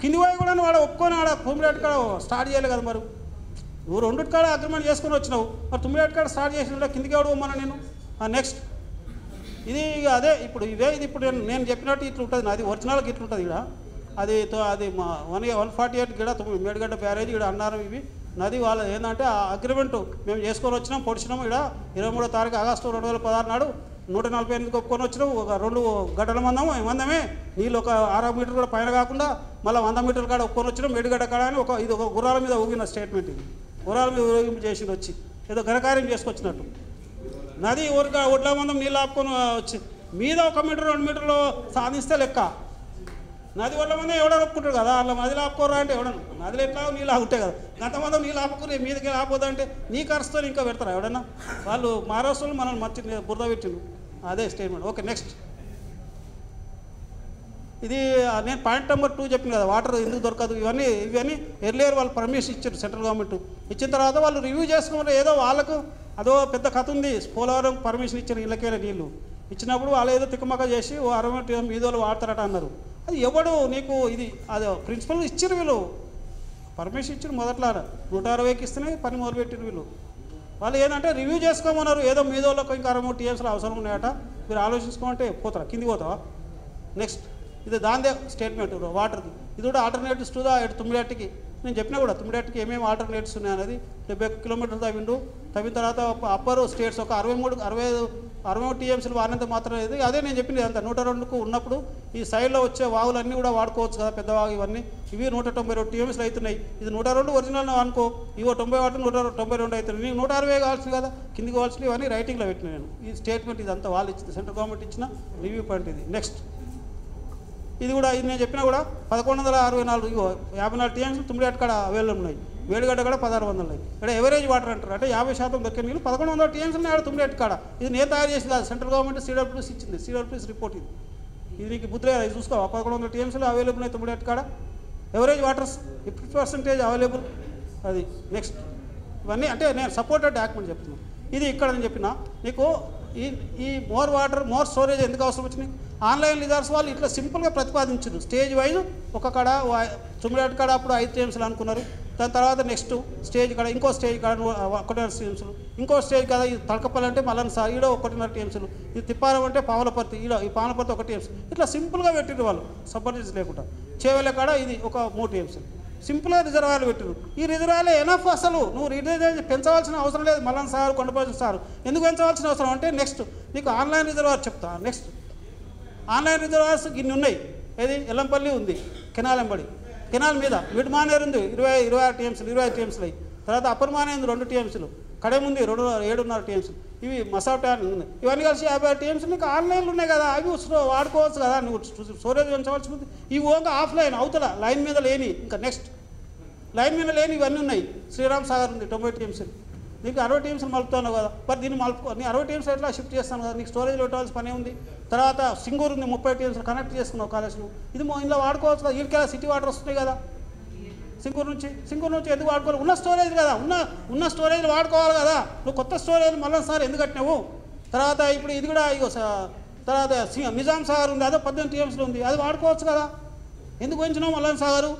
కింది పోయి కూడా వాడు ఒప్పుకొని ఆడ భూమిరేట్ కాడ స్టార్ట్ చేయాలి కదా. మరి నువ్వు 2 కాడ అగ్రిమెంట్ చేసుకొని వచ్చినావు. మరి 9 కాడ స్టార్ట్ చేసిన కిందికి ఎవడు పోమన్నా నేను. నెక్స్ట్ ఇది ఇక అదే ఇప్పుడు ఇదే ఇది ఇప్పుడు నేను చెప్పినట్టు ఇట్లా ఉంటుంది. నాది ఒరిజినల్గా ఇట్లా ఉంటుంది. ఇక్కడ అది మా 148 గిడ మేడిగడ్డ బ్యారేజ్ ఇక్కడ అన్నారు. ఇవి నది వాళ్ళ ఏంటంటే ఆ అగ్రిమెంట్ మేము చేసుకొని వచ్చినాం పొడిచినాము. ఇక్కడ 23వ తారీఖు ఆగస్టు 2016 నాడు 148కి ఒప్పుకొని వచ్చినాం. ఒక 2 గడ్డల మందమే నీళ్ళు ఒక 6 మీటర్లు కూడా పైన కాకుండా మళ్ళీ 100 మీటర్ల కాడ ఒప్పుకొని వచ్చినాం. మేడిగడ్డ కాడ అని ఇది ఒక గుర్రాల మీద ఊగిన స్టేట్మెంట్. ఇది గుర్రాల మీద ఊగింపు చేసి వచ్చి ఏదో ఘనకార్యం చేసుకొచ్చినట్టు. నది ఒడ్ల మందం నీళ్ళు ఆపుకొని వచ్చి మీద 1 మీటర్ 2 మీటర్లు సాధిస్తే లెక్క. నది ఒడ్ల మందం ఎవడో ఒప్పుకుంటాడు కదా. అలా నదిలో ఆపుకోరా అంటే ఎవడన్నా నదిలో ఎట్లా నీళ్ళు ఆపుతాయి కదా. గంతమందం నీళ్ళు ఆపుకుని మీదకి ఆపోదా అంటే నీ ఖర్చుతో ఇంకా పెడతారా ఎవడన్నా. వాళ్ళు మహారాష్ట్రలో మనల్ని మర్చి బురద పెట్టిండు. అదే స్టేట్మెంట్. ఓకే నెక్స్ట్ ఇది నేను పాయింట్ నెంబర్ 2 చెప్పిన కదా వాటర్ ఎందుకు దొరకదు ఇవన్నీ ఎర్లియర్ వాళ్ళు పర్మిషన్ ఇచ్చారు సెంట్రల్ గవర్నమెంట్. ఇచ్చిన తర్వాత వాళ్ళు రివ్యూ చేసుకున్నారు. ఏదో వాళ్ళకు అదో పెద్ద కథ ఉంది. పోలవరం పర్మిషన్ ఇచ్చారు ఇళ్ళకేళ్ళ నీళ్ళు ఇచ్చినప్పుడు వాళ్ళు ఏదో తిక్కమక్క చేసి 60 మీదోళ్ళు వాడతారట అన్నారు. అది ఎవడు నీకు ఇది అదే ప్రిన్సిపల్ ఇచ్చారు. వీళ్ళు పర్మిషన్ ఇచ్చారు మొదట్లో 160కి ఇస్తేనే పని మొదలుపెట్టారు వీళ్ళు. వాళ్ళు ఏంటంటే రివ్యూ చేసుకోమన్నారు. ఏదో మీదోళ్ళకు ఇంకా 63 TMSలు అవసరం ఉన్నాయట మీరు ఆలోచించుకోమంటే పోతారా కిందికి పోతావా. నెక్స్ట్ ఇది దాందే స్టేట్మెంట్ వాటర్ది. ఇది కూడా ఆల్టర్నేటివ్స్ టు ద 9కి నేను చెప్పినా కూడా 9కి ఏమేమి ఆల్టర్నేటివ్స్ ఉన్నాయనేది 70 కిలోమీటర్లు తవ్విన తర్వాత అప్పర్ స్టేట్స్ ఒక 63 TMSలు వాడినంత మాత్రం లేదు. అదే నేను చెప్పింది అంత 102కు ఉన్నప్పుడు ఈ సైడ్లో వచ్చే వాగులన్నీ కూడా వాడుకోవచ్చు కదా పెద్ద వాగు ఇవన్నీ. ఇవి 192 TMSలు అవుతున్నాయి. ఇది 102 ఒరిజినల్ అనుకో. ఇవో 90 వాటి 192 అవుతున్నాయి. నీకు 160 కావాల్సింది కదా కిందికి కావాల్సినవి ఇవన్నీ రైటింగ్లో పెట్టిన నేను. ఈ స్టేట్మెంట్ ఇదంతా వాళ్ళు ఇచ్చింది సెంట్రల్ గవర్నమెంట్ ఇచ్చిన రివ్యూ పాయింట్ ఇది. నెక్స్ట్ ఇది కూడా ఇది నేను చెప్పినా కూడా 1164 54 TMSలు 9 కాడ అవైలబుల్ ఉన్నాయి. మేడిగడ్డ కాడ 1600 ఉన్నాయి. ఇక్కడ ఎవరేజ్ వాటర్ అంటారు అంటే 50% దొరికే నీళ్ళు 1100 TMSలు ఉన్నాయి 9 కాడ. ఇది నేను తయారు చేసింది కాదు సెంట్రల్ గవర్నమెంట్ CWPS ఇచ్చింది. CWPS రిపోర్ట్ ఇది నీకు బుద్ధి లేదు. చూసుకో 1100 TMSలు అవైలబుల్ ఉన్నాయి 9 కాడ. ఎవరేజ్ వాటర్స్ 50% అవైలబుల్ అది. నెక్స్ట్ ఇవన్నీ అంటే నేను సపోర్టెడ్ డాక్యుమెంట్ చెప్తున్నాను. ఇది ఇక్కడ నేను చెప్పిన నీకు ఈ మోర్ వాటర్ మోర్ స్టోరేజ్ ఎందుకు అవసరం వచ్చినాయి. ఆన్లైన్ లీడర్స్ వాళ్ళు ఇట్లా సింపుల్గా ప్రతిపాదించారు. స్టేజ్ వైజ్ ఒక కాడ 9 కాడ అప్పుడు 5 TMSలు అనుకున్నారు. దాని తర్వాత నెక్స్ట్ స్టేజ్ కాడ ఇంకో స్టేజ్ కాడ 1.5 TMSలు ఇంకో స్టేజ్ కాడ ఇది తలకపల్లి అంటే మళ్ళీ సార్ ఈడో 1.5 TMSలు ఇది తిప్పారం అంటే పావలపర్తి ఈ పావలపర్తి 1 TMS ఇట్లా సింపుల్గా పెట్టిరు వాళ్ళు సబ్మర్జెన్స్ లేకుండా. చేవెళ్ళ కాడ ఇది ఒక 3 TMSలు సింపుల్గా రిజర్వాయర్లు పెట్టారు. ఈ రిజర్వాయర్లు ఎనఫ్ అసలు నువ్వు రిజర్వాయర్ పెంచవలసిన అవసరం లేదు. మల్లన్ సార్ కొండపోసిన సార్ ఎందుకు పెంచవలసిన అవసరం అంటే నెక్స్ట్ నీకు ఆన్లైన్ రిజర్వాయర్ చెప్తా. నెక్స్ట్ ఆన్లైన్ రిజర్వాయర్స్ ఇన్ని ఉన్నాయి. ఏది ఎల్లంపల్లి ఉంది కెనాల్ ఎంబడి కెనాల్ మీద మిడ్ మానేర్ ఉంది 26 TMSలు 25 TMSలు. తర్వాత అప్పర్ మానేర్ 2 TMSలు కడేముంది 7.5 TMSలు. ఇవి మసాబ్ ట్యాన్ ఉన్నాయి. ఇవన్నీ కలిసి 50 TMSలు నీకు ఆన్లైన్లు ఉన్నాయి కదా. అవి వాడుకోవచ్చు కదా. నువ్వు స్టోరేజ్ పెంచవలసి ఉంది. ఇవి ఓంగా ఆఫ్లైన్ అవుతల లైన్ మీద లేని ఇంకా నెక్స్ట్ లైన్ మీద లేని ఇవన్నీ ఉన్నాయి. శ్రీరామ్ సాగర్ ఉంది 90 TMSలు. నీకు 60 TMSలు మలుపుతున్నావు కదా. మరి దీన్ని నీ 60 TMSలు ఎట్లా షిఫ్ట్ చేస్తాను కదా. నీకు స్టోరేజ్ పెట్టాల్సిన పని ఉంది. తర్వాత సింగూరు ఉంది 30 TMSలు కనెక్ట్ చేసుకున్నావు కాలేజ్ను. ఇది ఇంట్లో వాడుకోవచ్చు కదా. వీడికెళ్ళి సిటీ వాటర్ వస్తున్నాయి కదా సింగూరు నుంచి ఎందుకు వాడుకోవాలి. ఉన్న స్టోరేజ్ కదా ఉన్న స్టోరేజ్ వాడుకోవాలి కదా. నువ్వు కొత్త స్టోరేజ్ మళ్ళీ సార్ ఎందుకు కట్టినావు. తర్వాత ఇప్పుడు ఇది కూడా ఇగో తర్వాత నిజాం సాగర్ ఉంది అదో 18 TMSలు ఉంది. అది వాడుకోవచ్చు కదా. ఎందుకు పెంచినావు మల్లన్ సాగరు.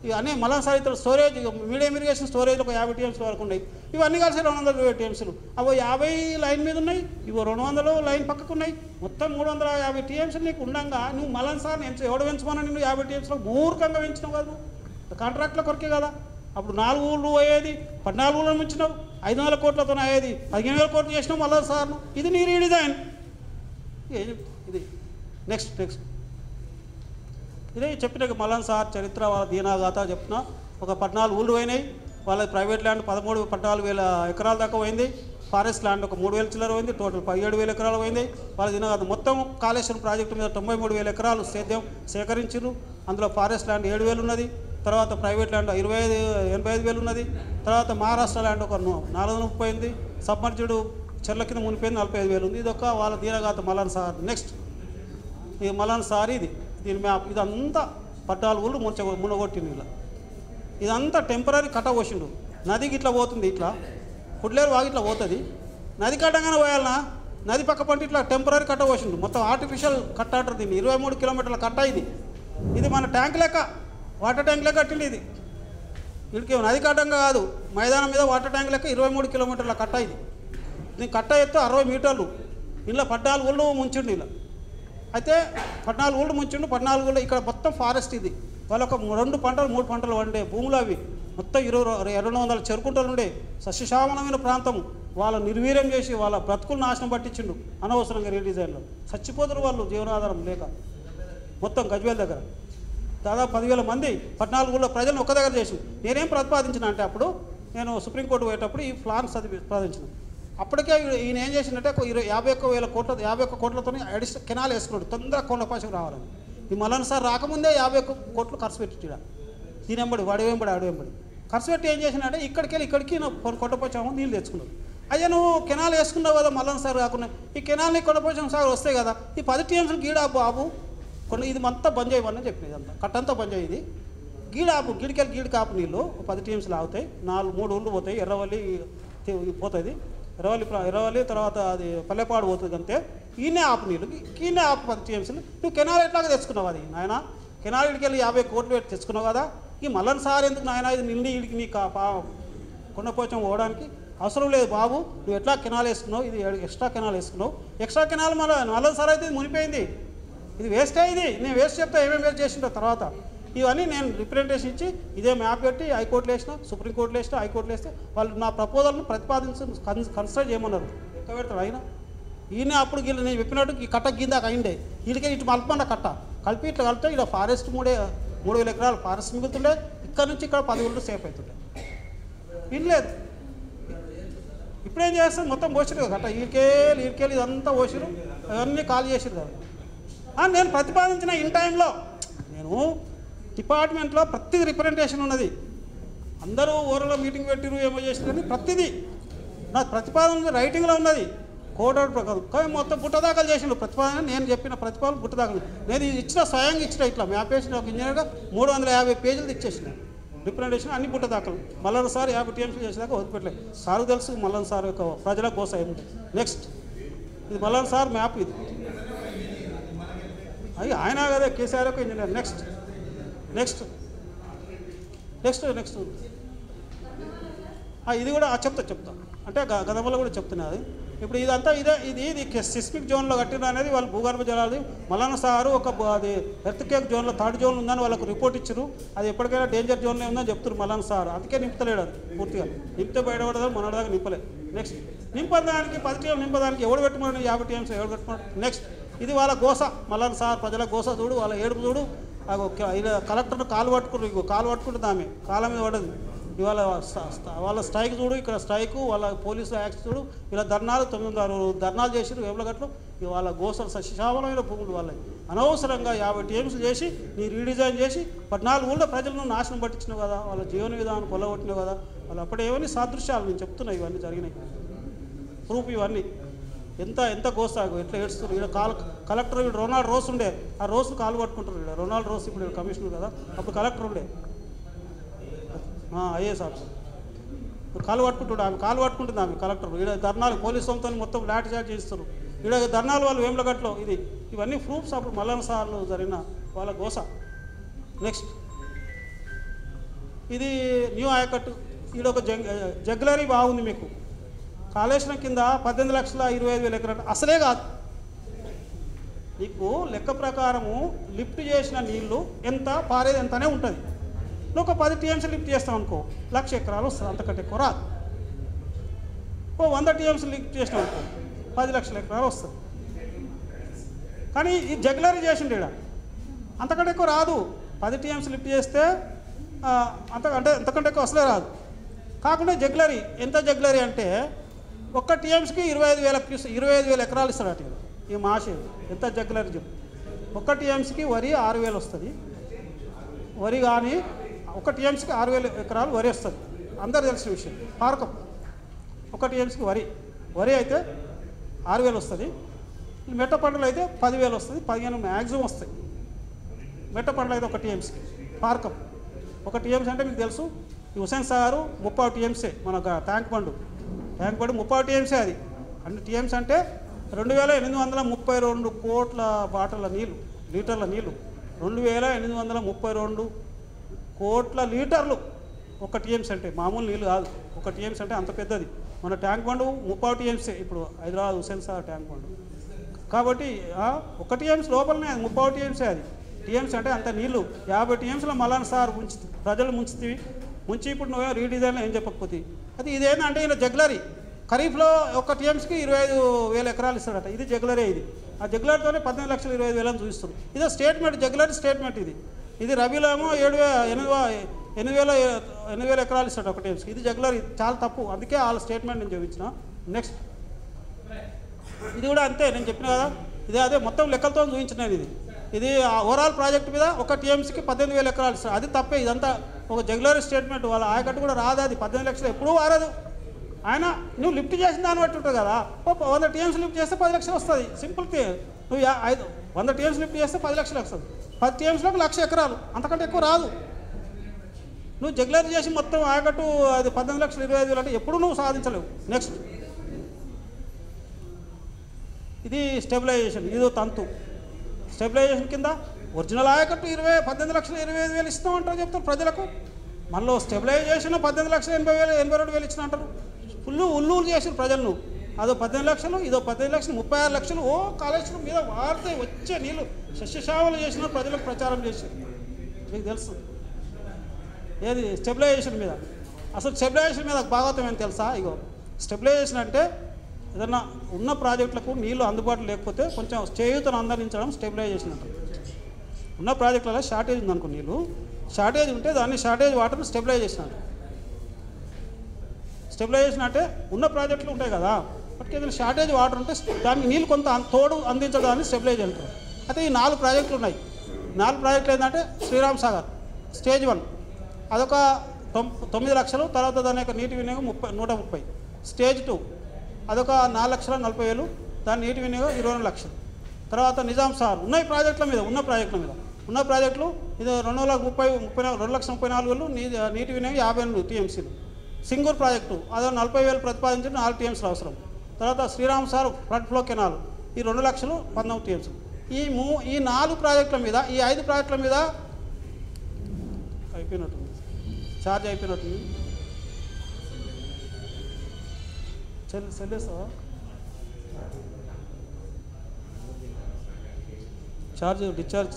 ఇక అనే మల్లన్ సాగర్ ఇతర స్టోరేజ్ మీడియం ఇరిగేషన్ స్టోరేజ్ ఒక 50 TMSలు వరకు ఉన్నాయి. ఇవన్నీ కలిసి 220 TMSలు. అవో 50 లైన్ మీద ఉన్నాయి. ఇవో 200 లైన్ పక్కకు ఉన్నాయి. మొత్తం 350 TMSలు నీకు ఉండగా నువ్వు మల్లన్ సార్ ఎవడు పెంచమన్నా నిన్ను 50 TMSలో మూర్ఖంగా పెంచినావు కదా. కాంట్రాక్ట్ల కొరకే కదా. అప్పుడు 4 ఊళ్ళు అయ్యేది 14 ఊళ్ళని మించినావు. 500 కోట్లతో అయ్యేది 15,000 కోట్లు చేసినావు మళ్ళీ సార్ను. ఇది నీ రీడిజైన్. ఇది నెక్స్ట్ ఇదే చెప్పిన మల్లన్ సార్ చరిత్ర వాళ్ళ దీనాగాథ చెప్పిన ఒక 14 ఊళ్ళు పోయినాయి. వాళ్ళ ప్రైవేట్ ల్యాండ్ 13-14 ఎకరాల దాకా పోయింది. ఫారెస్ట్ ల్యాండ్ ఒక 3,000 చిల్లర పోయింది. టోటల్ 17,000 ఎకరాలు పోయింది. వాళ్ళ దీనాగాథ మొత్తం కాళేశ్వరం ప్రాజెక్టు మీద 93,000 ఎకరాలు సేద్యం సేకరించారు. అందులో ఫారెస్ట్ ల్యాండ్ 7,000 ఉన్నది. తర్వాత ప్రైవేట్ ల్యాండ్ 85,000 ఉన్నది. తర్వాత మహారాష్ట్ర ల్యాండ్ ఒక 430 సబ్మర్జ్డ్ చెర్ల కింద మునిపోయింది 45,000 ఉంది. ఇది ఒక వాళ్ళ దీనగాథ మల్లన్ సార్. నెక్స్ట్ ఈ మల్లన్ సార్ ఇది దీని మ్యాప్. ఇదంతా 14 ఊళ్ళు మునగొట్టింది. ఇలా ఇదంతా టెంపరీ కట్ట పోసిండు. నదికి ఇట్లా పోతుంది, ఇట్లా పుడ్లేరు వాగి ఇట్లా పోతుంది. నది కట్టగానే పోయాలన్నా నది పక్క పంట ఇట్లా టెంపరీ కట్ట పోసిండు. మొత్తం ఆర్టిఫిషియల్ కట్ట అంటారు దీన్ని. 23 కిలోమీటర్ల కట్ట ఇది. ఇది మన ట్యాంక్ లెక్క, వాటర్ ట్యాంక్ లెక్క కట్టింది ఇది. వీడికి నది కట్టంగా కాదు, మైదానం మీద వాటర్ ట్యాంక్ లెక్క 23 కిలోమీటర్ల కట్ట ఇది. దీని కట్ట ఎత్తు 60 మీటర్లు. ఇంట్లో 14 ఊళ్ళు ముంచిండు. ఇలా అయితే 14 ఊళ్ళు ముంచిండు. 14 ఊళ్ళు ఇక్కడ మొత్తం ఫారెస్ట్ ఇది. వాళ్ళొక 2 పంటలు 3 పంటలు వండే భూములు అవి. మొత్తం 200 చెరుకుంటలు ఉండే సస్యశ్యామలమైన ప్రాంతం. వాళ్ళ నిర్వీర్యం చేసి వాళ్ళ బ్రతుకులు నాశనం పట్టించిండు అనవసరంగా రీడిజైన్లో. చచ్చిపోతారు వాళ్ళు జీవనాధారం లేక. మొత్తం గజ్వేల్ దగ్గర దాదాపు 10,000 మంది 14 ఊళ్ళో ప్రజలను ఒక్క దగ్గర చేసి నేనేం ప్రతిపాదించిన అంటే అప్పుడు నేను సుప్రీంకోర్టు పోయేటప్పుడు ఈ ప్లాన్స్ అది ప్రతిపాదించిన. అప్పటికే ఈయన ఏం చేసిందంటే 51 కోట్లతో అడిషనల్ కెనాల్ వేసుకున్నాడు తొందరగా కొండపాశకు రావాలని. ఈ మల్లన్ సార్ రాకముందే 51 కోట్లు ఖర్చు పెట్టిడా. దీని వెంబడి వాడి వెంబడి ఖర్చు పెట్టి ఏం చేసినంటే ఇక్కడికి కొండపోచాము నీళ్ళు తెచ్చుకున్నాడు. అయ్యా నువ్వు కెనాల్ వేసుకున్నావు కదా మల్లన్ సార్ కాకుండా, ఈ కెనాల్ని కొండపోచం సార్ వస్తాయి కదా, ఈ 10 టీఎంసీలు గీడా బాబు ఇది మొత్తం బంద్ చేయమని చెప్పినది. అంతా కట్టంతా బంద్ అయ్యింది. గీడాపు గీడికి కాపు నీళ్ళు 10 టీఎంసీలు ఆగుతాయి. 3 ఊళ్ళు పోతాయి. ఎర్రవల్లి పోతుంది, ఎర్రవల్లి తర్వాత అది పల్లెపాడు పోతుంది. అంతే ఈయనే ఆపు నీళ్ళు, ఈయనే ఆపు 10 టీఎంసీలు. నువ్వు కెనాల్ ఎట్లాగా తెచ్చుకున్నావు? అది నాయన కెనాల్ ఇడికి వెళ్ళి 50 కోట్లు పెట్టి తెచ్చుకున్నావు కదా. ఈ మల్లన్ సార్ ఎందుకు నాయన ఇది నిండి ఇడికి నీ కొండపోచం పోవడానికి అవసరం లేదు బాబు. నువ్వు ఎట్లా కెనాల్ వేసుకున్నావు, ఇది ఎక్స్ట్రా కెనాల్ వేసుకున్నావు. ఎక్స్ట్రా కెనాల్ మల్లన్ సార్ అయితే ఇది మునిపోయింది, ఇది వేస్టే. ఇది నేను వేస్ట్ చెప్తా ఏమేమి వేస్ట్ చేసిందో తర్వాత ఇవన్నీ నేను రిప్రజెంటేషన్ ఇచ్చి ఇదే మ్యాప్ పెట్టి హైకోర్టులో వేసిన, సుప్రీంకోర్టులో వేసిన, హైకోర్టులో వేస్తే వాళ్ళు నా ప్రపోజల్ను కన్సిడర్ చేయమన్నారు. ఎక్క పెడతాడు ఆయన. ఈయన అప్పుడు నేను చెప్పినట్టు ఈ కట్ట గిందాక అయిండే. వీడికే ఇటు మలపండ కట్ట కలిపి ఇట్లా కలిపితే ఇక్కడ ఫారెస్ట్ 3,000 ఎకరాలు ఫారెస్ట్ మిగులుతుండే. ఇక్కడ నుంచి ఇక్కడ 10 ఊళ్ళు సేఫ్ అవుతుండే. వినలేదు. ఇప్పుడేం చేస్తారు మొత్తం పోసిరు కదా కట్ట. ఈడికేళ్ళు ఇదంతా పోసిరు, అవన్నీ ఖాళీ చేసిరు కదా. నేను ప్రతిపాదించిన ఇన్ టైంలో నేను డిపార్ట్మెంట్లో ప్రతిదీ రిప్రజెంటేషన్ ఉన్నది. అందరూ ఓరలో మీటింగ్ పెట్టిరు ఏమో చేసిరు కానీ ప్రతిదీ నా ప్రతిపాదన రైటింగ్లో ఉన్నది. కోర్టు ప్రకారం కానీ మొత్తం బుట్టదాఖలు చేసిండు ప్రతిపాదన. నేను చెప్పిన ప్రతిపాదన బుట్టదాఖలు నేను స్వయంగా ఇచ్చిన ఇట్లా మ్యాప్ వేసిన ఒక ఇంజనీర్గా 350 పేజీలు ఇచ్చేసిన రిప్రజెంటేషన్ అన్ని బుట్టదాఖలు. మల్లన్ సార్ 50 టీఎంసీలు చేసేదాకా వదిలిపెట్టలేదు. సార్కు తెలుసు మల్లన్ సార్ యొక్క ప్రజల కోసం ఏముంది. నెక్స్ట్ ఇది మల్లన్ సార్ మ్యాప్. ఇది అయ్యి ఆయన కదా కేసీఆర్ యొక్క ఇంజనీర్. నెక్స్ట్ ఇది కూడా చెప్తా అంటే గతంలో కూడా చెప్తున్నది. ఇప్పుడు ఇదంతా ఇది సిస్మిక్ జోన్లో కట్టిన అనేది వాళ్ళు భూగర్భ జలాలు. మల్లన్ సారు అది ఎర్త్క్వేక్ జోన్లో 3rd జోన్ ఉందని వాళ్ళకు రిపోర్ట్ ఇచ్చారు. అది ఎప్పటికైనా డేంజర్ జోన్లో ఉందని చెప్తారు మల్లన్ సార్. అందుకే నింపుతలేడు అది పూర్తిగా. నింపితే బయటపడదు, మన దాకా నింపలేదు. నెక్స్ట్ నింపడానికి 10 టీఎం నింపడానికి ఎవడు పెట్టుకున్నాడు? 50 టీఎంస్ ఎవడు పెట్టుకున్నాడు? నెక్స్ట్ ఇది వాళ్ళ గోస. మల్లన్ సార్ ప్రజల గోస చూడు, వాళ్ళ ఏడుపు చూడు. ఇలా కలెక్టర్ను కాలు పట్టుకుంటుంది ఆమె కాళ్ళ మీద పడదు. ఇవాళ వాళ్ళ స్ట్రైక్ చూడు, ఇక్కడ స్ట్రైకు వాళ్ళ పోలీసుల యాక్షన్ చూడు. ఇలా ధర్నాలు 9 ధర్నాలు చేసిరు వేములగట్లో. ఇవాళ గోసలు సస్యశ్యామలమైన భూములు వాళ్ళకి అనవసరంగా 50 టీఎంసీలు చేసి నీ రీడిజైన్ చేసి 14 ఊళ్ళో ప్రజలను నాశనం పట్టించినావు కదా. వాళ్ళ జీవన విధానం కొల్లగొట్టినావు కదా. వాళ్ళు అప్పుడు ఏమని సాదృశ్యాలు నేను చెప్తున్నా. ఇవన్నీ జరిగినాయి ప్రూఫ్. ఇవన్నీ ఎంత గోసాగు ఎట్లా ఏడుస్తారు. ఇక్కడ కలెక్టర్ వీడు రొనాల్డ్ రోస్ ఉండే, ఆ రోజును కాలు పట్టుకుంటారు. ఇక్కడ రొనాల్డ్ రోస్ ఇప్పుడు కమిషనర్ కదా, అప్పుడు కలెక్టర్ ఉండే ఐఏఎస్ ఆఫీసర్. కాలు పట్టుకుంటాడు, ఆమె కాలు పట్టుకుంటుంది ఆమె కలెక్టర్. ఇక్కడ ధర్నాలు పోలీసులతో మొత్తం లాఠీ చార్జ్ చేస్తారు. ఇక్కడ ధర్నాలు వాళ్ళు వేములగట్లో. ఇవన్నీ ప్రూఫ్స్ అప్పుడు మల్లన్ సార్లు జరిగిన వాళ్ళ గోస. నెక్స్ట్ ఇది న్యూ ఆయకట్టు. ఈడ ఒక జగ్లరీ బాగుంది మీకు. కాళేశ్వరం కింద 18,25,000 ఎకరాలు అసలే కాదు. నీకు లెక్క ప్రకారము లిఫ్ట్ చేసిన నీళ్లు ఎంత పారేది ఎంతనే ఉంటుంది. నువ్వు ఒక 10 టీఎంసీ లిఫ్ట్ చేస్తావు అనుకో 1,00,000 ఎకరాలు వస్తుంది. అంతకంటే ఎక్కువ రాదు. 100 టీఎంసీ లిఫ్ట్ చేసినావు అనుకో 10 లక్షల ఎకరాలు వస్తుంది. కానీ ఈ జగ్లరీ చేసిండు. ఇక్కడ అంతకంటే ఎక్కువ రాదు. 10 టీఎంసీ లిఫ్ట్ చేస్తే అంతకంటే ఎక్కువ అసలే రాదు. కాకుండా జగ్లరీ ఎంత జగ్లరీ అంటే ఒక్క టీఎంసీకి 25,000 ఎకరాలు ఇస్తాడట. ఈ మాషే ఎంత జగ్లరీ చెప్పు. ఒక్క టీఎంసీకి వరి 6,000 వస్తుంది. వరి కానీ ఒక టీఎంసీకి 6,000 ఎకరాలు వరి వస్తుంది. అందరు తెలిసిన విషయం. పారకం ఒక టీఎంసీకి వరి అయితే 6,000 వస్తుంది. మెట్ట పంటలు అయితే 10,000 వస్తుంది. 15 మ్యాక్సిమం వస్తాయి మెట్ట పంటలు అయితే ఒక టీఎంసీకి. పారకం ఒక టీఎంసీ అంటే మీకు తెలుసు, ఈ హుసేన్ సాగర్ 30 టీఎంసీ, మన ట్యాంక్ బండ్ 30 టీఎంసీ. అది అన్ని టీఎంసీ అంటే 2,832 కోట్ల లీటర్ల నీళ్ళు 2,832 కోట్ల లీటర్లు ఒక టీఎంసీ అంటే మామూలు నీళ్ళు కాదు. ఒక టీఎంసీ అంటే అంత పెద్దది. మన ట్యాంక్ బండ్ 30 టీఎంసీ ఇప్పుడు హైదరాబాద్ హుసేన్ సాగర్ ట్యాంక్ బండ్. కాబట్టి ఒక టీఎంసీ లోపలనే అది 30 టీఎంసీ. అది టీఎంసీ అంటే అంత నీళ్ళు. 50 టీఎంసీలో మళ్ళా సార్ ప్రజలు ముంచి ఇప్పుడు నువ్వే రీడిజైన్లో ఏం చెప్పకపోతే అది ఇదేంటంటే ఈయన జగ్లరీ. ఖరీఫ్లో ఒక టీఎంసీకి 25,000 ఎకరాలు ఇస్తాడట. ఇది జగ్లరీ. ఆ జగ్లరీతోనే 18,25,000 అని చూపిస్తుంది. ఇదో స్టేట్మెంట్, జగ్లరీ స్టేట్మెంట్. ఇది రబీలో ఏమో 8,000 ఎకరాలు ఇస్తాడు ఒక టీఎంసీకి. ఇది జగ్లరీ. చాలా తప్పు. అందుకే వాళ్ళ స్టేట్మెంట్ నేను చూపించిన. నెక్స్ట్ ఇది కూడా అంతే. నేను చెప్పిన కదా, అదే మొత్తం లెక్కలతో చూపించినాను. ఇది ఓవరాల్ ప్రాజెక్ట్ మీద ఒక టీఎంసీకి 18,000 ఎకరాలు ఇస్తారు. అది తప్పే. ఇదంతా ఒక జగ్లరీ స్టేట్మెంట్. వాళ్ళ ఆయకట్టు కూడా రాదు. అది 18 లక్షలు ఎప్పుడూ వారదు. ఆయన నువ్వు లిఫ్ట్ చేసిన దాన్ని బట్టి ఉంటుంది కదా. 100 టీఎంసీ లిఫ్ట్ చేస్తే 10 లక్షలు వస్తుంది. Simple thing. నువ్వు 100 టీఎంసీ లిఫ్ట్ చేస్తే 10 లక్షలు వస్తుంది. 10 టీఎంసీలకు 1,00,000 ఎకరాలు, అంతకంటే ఎక్కువ రాదు. నువ్వు జగ్లరీ చేసి మొత్తం ఆయకట్టు అది 18,25,000 అంటే ఎప్పుడు నువ్వు సాధించలేవు. నెక్స్ట్ ఇది స్టెబిలైజేషన్. ఇదో తంతు. స్టెబిలైజేషన్ కింద ఒరిజినల్ ఆయకట్టు 18,25,000 ఇస్తామంటారు చెప్తారు ప్రజలకు. మళ్ళీ స్టెబిలైజేషన్ 18,80,000 ఇచ్చిన అంటారు. ఉల్లూరు చేసిన ప్రజలను. అదో 18 లక్షలు, ఇదో 15 లక్షలు, 36 లక్షలు కాళేశ్వరం మీద వారితే వచ్చే నీళ్ళు సస్యశామలు చేసిన ప్రజలకు ప్రచారం చేశారు. మీకు తెలుసు ఏది స్టెబిలైజేషన్ మీద. అసలు స్టెబిలైజేషన్ మీద భాగవతం ఏం తెలుసా? ఇగో స్టెబిలైజేషన్ అంటే ఏదన్నా ఉన్న ప్రాజెక్టులకు నీళ్ళు అందుబాటులో లేకపోతే కొంచెం చేయూతను అందించడం స్టెబిలైజేషన్ అంటారు. ఉన్న ప్రాజెక్టులలో షార్టేజ్ ఉందనుకో, నీళ్ళు షార్టేజ్ ఉంటే దాన్ని షార్టేజ్ వాటర్ని స్టెబిలైజేషన్ అంటారు. స్టెబిలైజేషన్ అంటే ఉన్న ప్రాజెక్టులు ఉంటాయి కదా, వాటికి ఏదైనా షార్టేజ్ వాటర్ ఉంటే దాన్ని నీళ్ళు కొంత తోడు అందించడాన్ని స్టెబిలైజ్ అంటారు. అయితే ఈ 4 ప్రాజెక్టులు ఉన్నాయి. 4 ప్రాజెక్టులు ఏంటంటే శ్రీరామ్ సాగర్ స్టేజ్ 1 అదొక 9 లక్షలు. తర్వాత దాని యొక్క నీటి వినియోగం 130. స్టేజ్ 2 అదొక 4,40,000. దాని నీటి వినియోగం 22 లక్షలు. తర్వాత నిజాం సాగర్ ఉన్నాయి ప్రాజెక్టుల మీద. ఉన్న ప్రాజెక్టులు ఇది 2,34,000 నీటి వినియోగం 52 టీఎంసీలు. సింగూర్ ప్రాజెక్టు అదో 40,000 ప్రతిపాదించిన 4 టీఎంసీలు అవసరం. తర్వాత Sriram Sagar flood flow canal ఈ 2,19,000 టీఎంసీలు. ఈ 4 ప్రాజెక్టుల మీద, ఈ 5 ప్రాజెక్టుల మీద అయిపోయినట్టుంది, ఛార్జ్ అయిపోయినట్టుంది. చెల్లేసా ఛార్జ్ డిశ్చార్జ్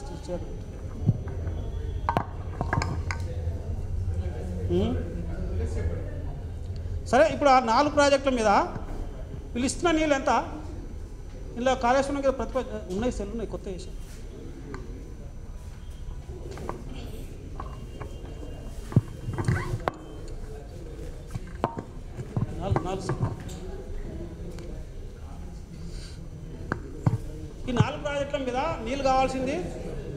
సరే. ఇప్పుడు ఆ 4 ప్రాజెక్టుల మీద వీళ్ళు ఇస్తున్న నీళ్ళు ఎంత? ఇలా కాళేశ్వరం మీద ఉన్నాయి, సెల్ ఉన్నాయి, కొత్త వేసాం. ఈ 4 ప్రాజెక్టుల మీద నీళ్ళు కావాల్సింది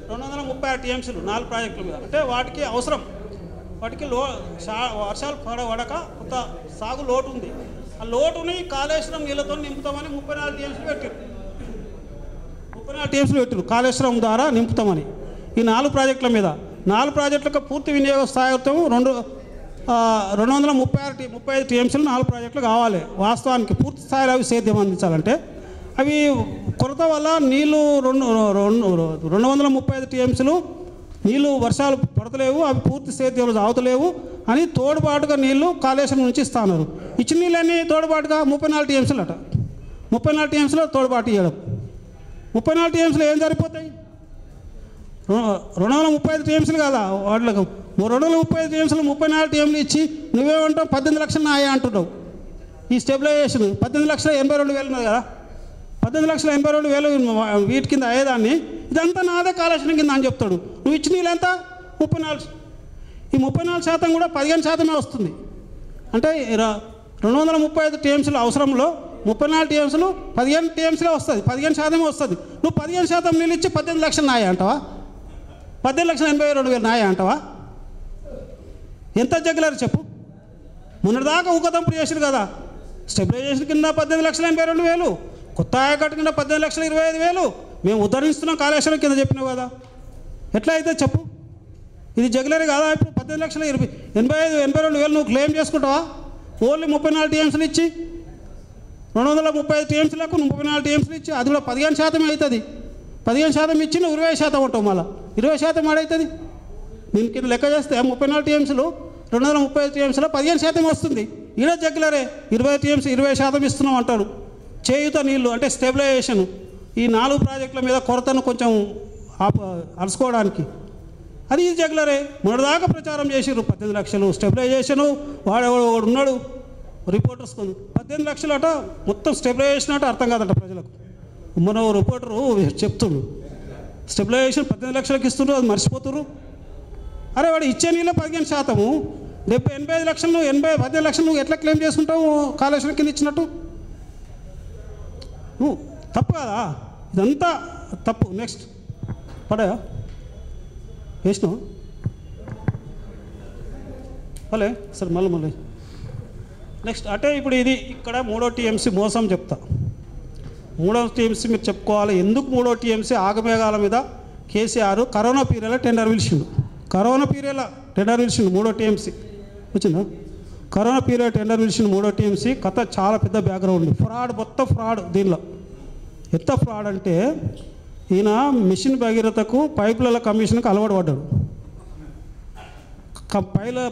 236 టీఎంసీలు. 4 ప్రాజెక్టుల మీద అంటే వాటికి అవసరం. వాటికి వర్షాలు పడక కొంత సాగు లోటు ఉంది. ఆ లోటుని కాళేశ్వరం నీళ్ళతో నింపుతామని 34 టీఎంసీలు పెట్టారు. 34 టీఎంసీలు పెట్టారు కాళేశ్వరం ద్వారా నింపుతామని. ఈ 4 ప్రాజెక్టుల మీద 4 ప్రాజెక్టులకు పూర్తి వినియోగ స్థాయితం 235 టీఎంసీలు 4 ప్రాజెక్టులు కావాలి. వాస్తవానికి పూర్తి స్థాయిలో అవి సేద్యం అందించాలంటే అవి కొరత వల్ల నీళ్ళు 235 టీఎంసీలు నీళ్ళు వర్షాలు పడతలేవు, అవి పూర్తి సేద్యంలో సాగుతలేవు అని తోడుబాటుగా నీళ్లు కాళేశ్వరం నుంచి ఇస్తున్నారు. ఇచ్చిన నీళ్ళని తోడుబాటుగా 34 టీఎంసీలు అట. 34 టీఎంసీలో తోడుబాటు ఇవ్వడం. 34 టీఎంసీలు ఏం సరిపోతాయి? 235 టీఎంసీలు కదా వాళ్ళకు. 235 టీఎంసీలు 34 టీఎంసీలు ఇచ్చి నువ్వేమంటావు 18 లక్షలు నాయా అంటున్నావు. ఈ స్టెబిలైజేషన్ 18,82,000 ఉన్నది కదా. 18,82,000 వీటి కింద అయ్యేదాన్ని ఇదంతా నాదే కాళేశ్వరం కింద అని చెప్తాడు. నువ్వు ఇచ్చిన నీళ్ళు ఎంత? 34. ఈ 34% కూడా 15% వస్తుంది. అంటే 235 టీఎంసీల అవసరంలో 34 టీఎంసీలు 15 టీఎంసీలే వస్తుంది, 15% వస్తుంది. నువ్వు 15% నీళ్ళు ఇచ్చి 18 లక్షలు నాయా అంటావా? 18,82,000 నాయా అంటావా? ఎంత జగ్గులారు చెప్పు. మొన్నటిదాకా ఊకదంపుడు చేసారు కదా. స్టెబిలైజేషన్ కింద 18,82,000, కొత్త ఆయకట్టు కింద 18,25,000 మేము ఉద్ధరిస్తున్నాం కాళేశ్వరం కింద చెప్పినావు కదా. ఎట్లా అయితే చెప్పు. ఇది జగ్గులరీ కాదా? ఇప్పుడు 18,85,000 నువ్వు క్లెయిమ్ చేసుకుంటావా? ఓన్లీ 34 టీఎంసీలు ఇచ్చి 235 టీఎంసీలకు 34 టీఎంసీలు ఇచ్చి అది కూడా 15% అవుతుంది. 15% ఇచ్చి నువ్వు 20% ఉంటావు. మళ్ళీ 20% ఆడవుతుంది. దీని కింద లెక్క చేస్తే 34 టీఎంసీలు 235 టీఎంసీలో 15% వస్తుంది. ఈడ జగ్గులరే 20 టీఎంసీ 20% ఇస్తున్నాం అంటాడు. చేయుత నీళ్ళు అంటే స్టెబిలైజేషన్ ఈ 4 ప్రాజెక్టుల మీద కొరతను కొంచెం అరుచుకోవడానికి అది ఈ జగ్గులరే. మొన్నటిదాకా ప్రచారం చేసిర్రు 18 లక్షలు స్టెబిలైజేషను. వాడు ఉన్నాడు రిపోర్టర్స్ 18 లక్షలు అట మొత్తం స్టెబిలైజేషన్ అంటే అర్థం కాదట ప్రజలకు. మన రిపోర్టరు చెప్తుండ్రు స్టెబిలైజేషన్ 18 లక్షలకు ఇస్తుండ్రు, అది మర్చిపోతున్నారు. అరే వాడు ఇచ్చే నీళ్ళే 15%, 85 లక్షలు నువ్వు 18 లక్షలు నువ్వు ఎట్లా క్లెయిమ్ చేసుకుంటావు కాళేశ్వరం కింద ఇచ్చినట్టు? నువ్వు తప్పు కదా, ఇదంతా తప్పు. నెక్స్ట్ పడా వేసినావు భలే సరే మళ్ళీ నెక్స్ట్ అంటే ఇప్పుడు ఇది ఇక్కడ 3వ టీఎంసీ మోసం చెప్తా. 3వ టీఎంసీ మీరు చెప్పుకోవాలి. ఎందుకు 3వ టీఎంసీ ఆగమేఘాల మీద కేసీఆర్ కరోనా పీరియడ్లో టెండర్ పిలిచిండు. 3వ టీఎంసీ వచ్చిందా? కరోనా పీరియడ్ టెండర్ పిలిచిండు 3వ టీఎంసీ. కథ చాలా పెద్ద బ్యాక్గ్రౌండ్, ఫ్రాడ్, మొత్తం ఫ్రాడ్. దీనిలో ఎంత ఫ్రాడ్ అంటే ఈయన మిషన్ భగీరథకు పైపుల కమిషన్కి అలవాటు పడ్డాడు.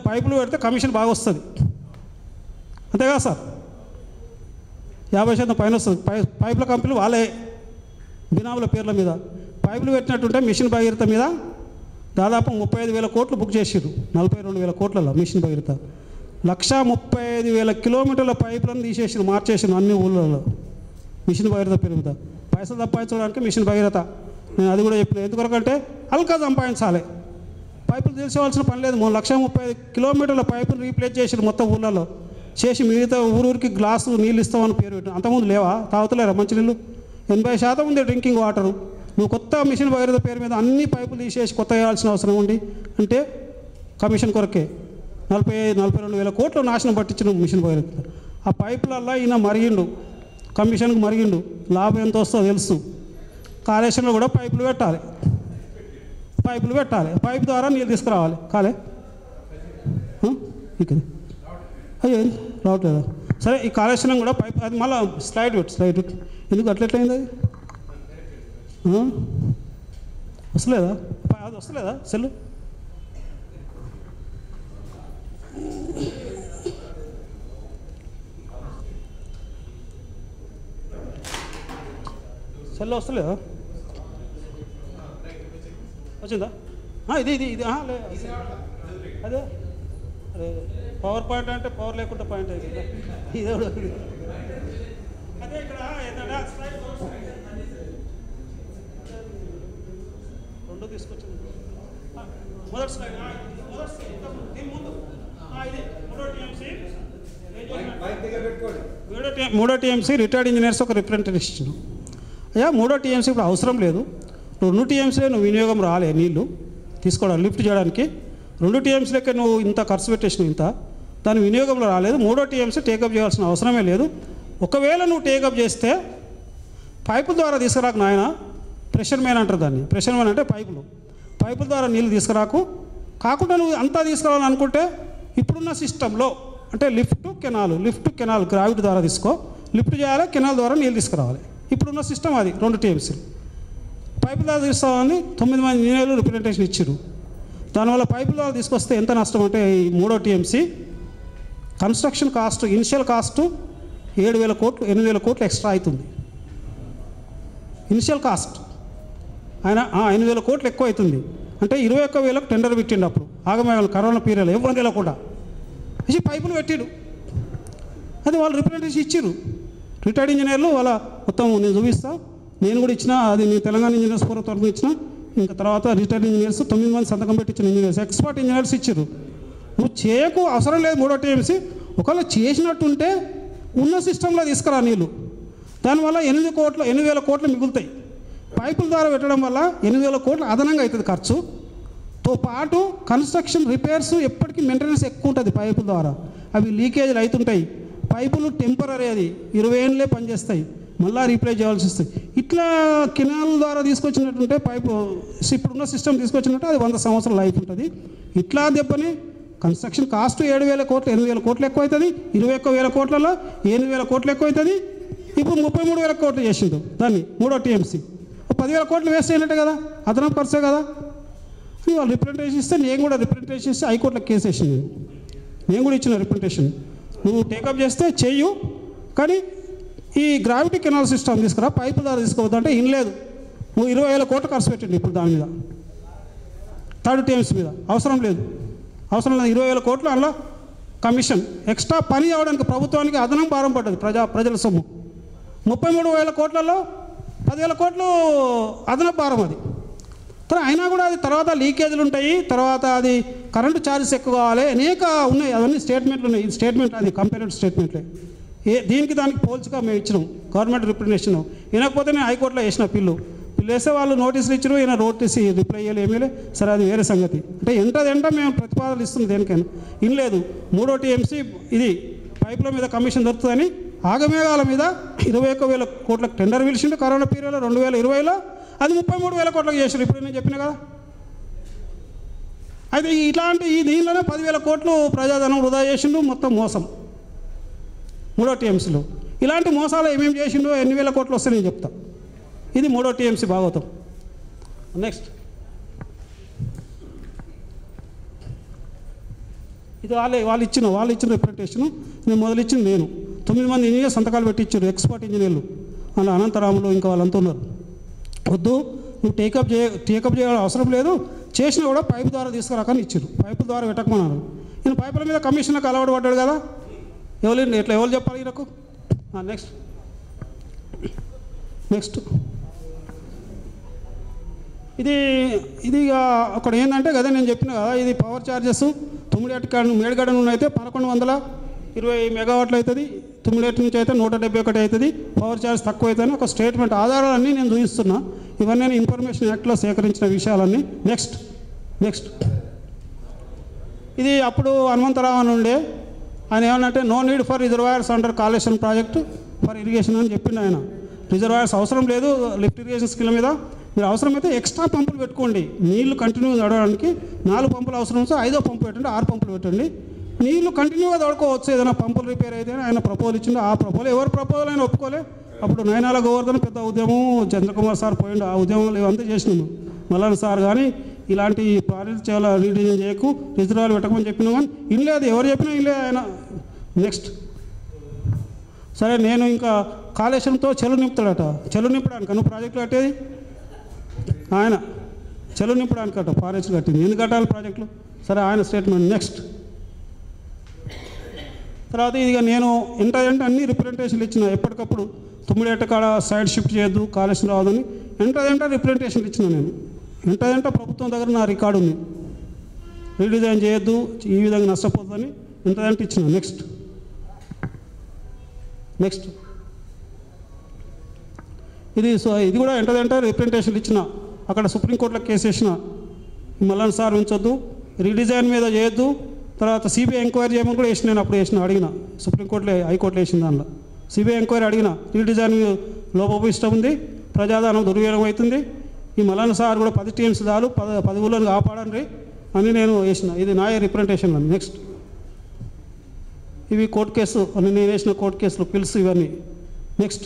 పైపులు పెడితే కమిషన్ బాగా వస్తుంది అంతేగా సార్, 50% పైన వస్తుంది. పైపుల కంపెనీలు వాళ్ళే బినాముల పేర్ల మీద పైపులు పెట్టినట్టుంటే మిషన్ భగీరథ మీద దాదాపు 35,000 కోట్లు బుక్ చేసిర్రు. 42,000 కోట్లలో మిషన్ భగీరథ 135,000 కిలోమీటర్ల పైపులను తీసేసారు, మార్చేసారు అన్ని ఊళ్ళలో. మిషన్ భగీరథ పేరు మీద పైసలు సంపాదించడానికి మిషన్ భగీరథ. నేను అది కూడా చెప్పిన ఎందుకొరకంటే అల్కా సంపాదించాలి. పైపులు తెలిసేవాల్సిన పని లేదు. 135,000 కిలోమీటర్ల పైపులు రీప్లేస్ చేసారు మొత్తం ఊళ్ళలో. చేసి మిగతా ఊరికి గ్లాసు నీళ్ళు ఇస్తామని పేరు పెట్టాను. అంతకుముందు లేవా? తాగుతలేరా మంచినీళ్ళు? 80% ఉంది డ్రింకింగ్ వాటరు. నువ్వు కొత్త మిషన్ భగీరథ పేరు మీద అన్ని పైపులు తీసేసి కొత్త వేయాల్సిన అవసరం ఉంది అంటే కమిషన్ కొరకే 42,000 కోట్లు నాశనం పట్టించిన మిషన్ భగీరథ. ఆ పైపులల్లో ఈయన మరిగిండు, కమిషన్కి మరిగిండు. లాభం ఎంత వస్తుందో తెలుసు. కాళేశ్వరంలో కూడా పైపులు పెట్టాలి, పైపు ద్వారా నీళ్ళు తీసుకురావాలి. కాలే ఇక్కడ అయ్యో రావట్లేదా? సరే ఈ కాళేశ్వరం కూడా పైప్ అది మళ్ళీ స్లైడ్ పెట్టు. ఎందుకు అట్లెట్లయింది? అది వస్తలేదా? అది వస్తలేదా సెల్లు? సెల్ వస్తలేదా? వచ్చిందా? ఇది అదే అరే పవర్ పాయింట్ అంటే పవర్ లేకుండా పాయింట్ అయింది. ఇది అదే ఇక్కడ రెండు తీసుకొచ్చింది. మొదటి స్లైడ్ దీని ముందు ఇది 3వ టీఎంసీ రిటైర్డ్ ఇంజనీర్స్ ఒక రిప్రజెంటేషన్. అయ్యా 3వ టీఎంసీ ఇప్పుడు అవసరం లేదు. 2 టీఎంసీలే నువ్వు వినియోగం రాలే నీళ్ళు తీసుకోవడం లిఫ్ట్ చేయడానికి. 2 టీఎంసీలకే నువ్వు ఇంత ఖర్చు పెట్టేసినావు, ఇంత దాని వినియోగంలో రాలేదు. 3వ టీఎంసీ టేకప్ చేయాల్సిన అవసరమే లేదు. ఒకవేళ నువ్వు టేకప్ చేస్తే పైపుల ద్వారా తీసుకురాకు నాయన. ప్రెషర్ మ్యాన్ అంటారు దాన్ని. ప్రెషర్ మ్యాన్ అంటే పైపుల ద్వారా నీళ్ళు తీసుకురాకు. కాకుండా నువ్వు అంతా తీసుకురావాలనుకుంటే ఇప్పుడున్న సిస్టంలో అంటే లిఫ్ట్ కెనాల్ గ్రావిటీ ద్వారా తీసుకో. లిఫ్ట్ చేయాలి, కెనాల్ ద్వారా నీళ్ళు తీసుకురావాలి. ఇప్పుడున్న సిస్టమ్ అది. 2 టీఎంసీలు పైపుల ద్వారా తీసుకోవాలని 9 మంది ఇంజనీర్లు రిప్రజెంటేషన్ ఇచ్చారు. దానివల్ల పైపుల ద్వారా తీసుకొస్తే ఎంత నష్టం అంటే ఈ 3వ TMC construction cost initial cost 7,000 కోట్లు 8,000 కోట్లు ఎక్స్ట్రా అవుతుంది. ఇనిషియల్ కాస్ట్ ఆయన 8,000 కోట్లు ఎక్కువ అవుతుంది. అంటే 21,000కు టెండర్ పెట్టిండు అప్పుడు ఆగమేఘాలు కరోనా పీరియడ్లో ఎవరు తెలియకుండా వచ్చి పైపులు పెట్టిడు. అది వాళ్ళు రిప్రజెంటేషన్ ఇచ్చారు. రిటైర్డ్ ఇంజనీర్లు వాళ్ళ మొత్తం నేను చూపిస్తా. నేను కూడా ఇచ్చిన, అది నేను తెలంగాణ ఇంజనీర్స్ ఫోరం తరఫున ఇచ్చిన. ఇంకా తర్వాత రిటైర్డ్ ఇంజనీర్స్ 9 మంది సంతకం పెట్టి ఇచ్చిన ఇంజనీర్స్, ఎక్స్పర్ట్ ఇంజనీర్స్ ఇచ్చారు. నువ్వు చేయకు అవసరం లేదు 3వ టీఎంసీ. ఒకవేళ చేసినట్టుంటే ఉన్న సిస్టంలో తీసుకురా నీళ్ళు. దానివల్ల 8,000 కోట్లు మిగులుతాయి. పైపుల ద్వారా పెట్టడం వల్ల 8,000 కోట్లు అదనంగా అవుతుంది ఖర్చుతో పాటు కన్స్ట్రక్షన్ రిపేర్స్ ఎప్పటికీ మెయింటెనెన్స్ ఎక్కువ ఉంటుంది పైపుల ద్వారా. అవి లీకేజీలు అవుతుంటాయి. పైపులు టెంపరీ, అది 20 ఏళ్ళే పనిచేస్తాయి, మళ్ళీ రీప్లేస్ చేయాల్సి వస్తాయి. ఇట్లా కెనాల్ ద్వారా తీసుకొచ్చినట్టుంటే పైపు ఇప్పుడున్న సిస్టమ్ తీసుకొచ్చినట్టు అది 100 సంవత్సరాల లైఫ్ ఉంటుంది. ఇట్లా దెబ్బని కన్స్ట్రక్షన్ కాస్ట్ 7,000 కోట్లు, 8,000 కోట్లు ఎక్కువ అవుతుంది. 21,000 కోట్లలో 8,000 కోట్లు ఎక్కువ అవుతుంది. ఇప్పుడు 33,000 కోట్లు చేసిండు దాన్ని 3వ టీఎంసీ. 10,000 కోట్లు వేస్ట్ అయినట్టే కదా, అదనపు ఖర్చే కదా. వాళ్ళు రిప్రజెంటేషన్ ఇస్తే నేను కూడా రిప్రజెంటేషన్ ఇస్తే హైకోర్టులో కేసు వేసింది. నేను కూడా ఇచ్చిన రిప్రజెంటేషన్, నువ్వు టేకప్ చేస్తే చెయ్యు, కానీ ఈ గ్రావిటీ కెనాల్ సిస్టమ్ తీసుకురా, పైపు ద్వారా తీసుకోవద్దు అంటే ఇనలేదు. నువ్వు 20,000 కోట్లు ఖర్చు పెట్టండి ఇప్పుడు దాని మీద, 3rd టీఎంసీ మీద. అవసరం లేదు 20,000 కోట్లు అందులో కమిషన్ ఎక్స్ట్రా పని అవడానికి ప్రభుత్వానికి అదనం భారం పడ్డది, ప్రజల సొమ్ము. 33,000 కోట్లలో 10,000 కోట్లు అదనపు భారం అది. అయినా కూడా అది తర్వాత లీకేజీలు ఉంటాయి, తర్వాత అది కరెంటు ఛార్జెస్ ఎక్కువ కావాలి, అనేక ఉన్నాయి. అవన్నీ స్టేట్మెంట్లు ఉన్నాయి. ఇది స్టేట్మెంట్, అది కంపేరెడ్ స్టేట్మెంట్లే. దీనికి దానికి పోల్చుగా మేము ఇచ్చినాం గవర్నమెంట్ రిప్రజెంటేషన్. వినకపోతే నేను హైకోర్టులో వేసిన పిల్లు వేస్తే వాళ్ళు నోటీసులు ఇచ్చారు, ఈయన నోటీస్ రిప్లై చేయాలి ఏమీ. సరే అది వేరే సంగతి. అంటే ఎంట మేము ప్రతిపాదనలు ఇస్తుంది దేనికైనా. ఇనలేదు 3వ టీఎంసీ ఇది పైపుల మీద కమిషన్ దొరుకుతుందని ఆగమేఘాల మీద 21,000 కోట్లకు టెండర్ పిలిచిండు కరోనా పీరియడ్లో 2020లో. అది 33,000 కోట్లకు చేసారు. ఇప్పుడు నేను చెప్పిన కదా. అయితే ఇట్లాంటి దీనిలోనే 10,000 కోట్లు ప్రజాధనం వృధా చేసిండు. మొత్తం మోసం 3వ టీఎంసీలో. ఇలాంటి మోసాలు ఏమేమి చేసిండో ఎన్ని వేల కోట్లు వస్తే నేను చెప్తా. ఇది 3వ టీఎంసీ భాగవతం. నెక్స్ట్ ఇది వాళ్ళు ఇచ్చిన రిప్రజెంటేషను. నేను మొదలిచ్చింది నేను. 9 మంది ఇంజనీర్స్ సంతకాలు పెట్టి ఇచ్చారు, ఎక్స్పర్ట్ ఇంజనీర్లు. అలా అనంతరాములు ఇంకా వాళ్ళంతా ఉన్నారు. వద్దు నువ్వు టేకప్ చేయాల్సిన అవసరం లేదు, చేసినా కూడా పైపు ద్వారా తీసుకురాకని ఇచ్చారు. పైపు ద్వారా పెట్టకమన్నారు. నేను పైపుల మీద కమిషన్కి అలవాటు పడ్డాడు కదా, ఎవరు చెప్పాలి నాకు. నెక్స్ట్ ఇది అక్కడ ఏంటంటే కదా నేను చెప్పిన కదా, ఇది పవర్ ఛార్జెస్ మేడిగడ్డ నుండి అయితే 1,120 మెగావాట్లు అవుతుంది, తుమ్మిడేటి నుంచి అయితే 171 అవుతుంది. పవర్ ఛార్జ్ తక్కువ అవుతుంది. ఒక స్టేట్మెంట్ ఆధారాలన్నీ నేను చూపిస్తున్నా. ఇవన్నీ నేను ఇన్ఫర్మేషన్ యాక్ట్లో సేకరించిన విషయాలన్నీ. నెక్స్ట్ ఇది అప్పుడు హనుమంతరావు అని ఉండే, ఆయన ఏమన్నంటే no need for reservoirs under Kaleshwaram project for irrigation అని చెప్పిండు ఆయన. రిజర్వాయర్స్ అవసరం లేదు లిఫ్ట్ ఇరిగేషన్ స్కీమ్ మీద. మీరు అవసరమైతే ఎక్స్ట్రా పంపులు పెట్టుకోండి, నీళ్లు కంటిన్యూ నడవడానికి. 4 పంపులు అవసరం వస్తే 5వ పంపు పెట్టండి, 6 పంపులు పెట్టండి, నీళ్లు కంటిన్యూగా తోడుకోవచ్చు. ఏదైనా పంపులు రిపేర్ అయితే ఆయన ప్రపోజల్ ఇచ్చిండు. ఆ ప్రపోజల్ ఎవరు ప్రపోజల్ అయినా ఒప్పుకోలే. అప్పుడు నయనాల గోవర్ధన్ పెద్ద ఉద్యమం, చంద్రకుమార్ సార్ పోయిండు, ఆ ఉద్యమంలో ఇవంతా చేసినాము. మల్లన్న సార్ కానీ ఇలాంటి ప్రాజెక్ట్ చాలా రీడిజైన్ చేయకు, రిజర్వాయర్లు పెట్టకమని చెప్పినా కానీ ఇనలేదు. ఎవరు చెప్పినా ఇనలేదు ఆయన. నెక్స్ట్ సరే నేను ఇంకా కాళేశ్వరంతో చెలు నింపుతాడట. చెలు నింపడానికి నువ్వు ప్రాజెక్టులు కట్టేది ఆయన, చెలు నింపడానికట ఫారెస్ట్ కట్టింది. ఎందుకు కట్టాలి ప్రాజెక్టులు? సరే ఆయన స్టేట్మెంట్. నెక్స్ట్ తర్వాత ఇదిగా నేను ఎంటదంటే అన్ని రిప్రజెంటేషన్లు ఇచ్చిన. ఎప్పటికప్పుడు 9 కాడ సైడ్ షిఫ్ట్ చేయొద్దు, కాళేశ్వరం రావద్దని ఎంటదంటే రిప్రజెంటేషన్లు ఇచ్చిన నేను. ఎంటదంటే ప్రభుత్వం దగ్గర నా రికార్డు ఉంది, రీడిజైన్ చేయొద్దు, ఈ విధంగా నష్టపోతుందని ఎంతదంటే ఇచ్చిన. నెక్స్ట్ ఇది కూడా ఎంటదంటే రిప్రజెంటేషన్లు ఇచ్చిన. అక్కడ సుప్రీంకోర్టులో కేసు వేసిన, మల్లన్న సార్ ఉంచొద్దు, రీడిజైన్ మీద చేయొద్దు, తర్వాత సిబిఐ ఎంక్వైరీ చేయమని కూడా వేసిన. నేను అప్పుడు అడిగిన సుప్రీంకోర్టులో, హైకోర్టులో వేసిన. దానిలో సిబిఐ ఎంక్వైరీ అడిగిన. రీడిజైన్ లోపభూయిష్టం ఉంది, ప్రజాధనం దుర్వినియోగం అవుతుంది, ఈ మల్లన్న సార్ కూడా 10 టీమ్స్ చాలు, 10 ఊళ్ళని కాపాడండి అని నేను వేసిన. ఇది నా రిప్రజెంటేషన్. నెక్స్ట్ ఇవి కోర్టు కేసు అని నేను వేసిన కోర్టు కేసులు పిలుసు ఇవన్నీ. నెక్స్ట్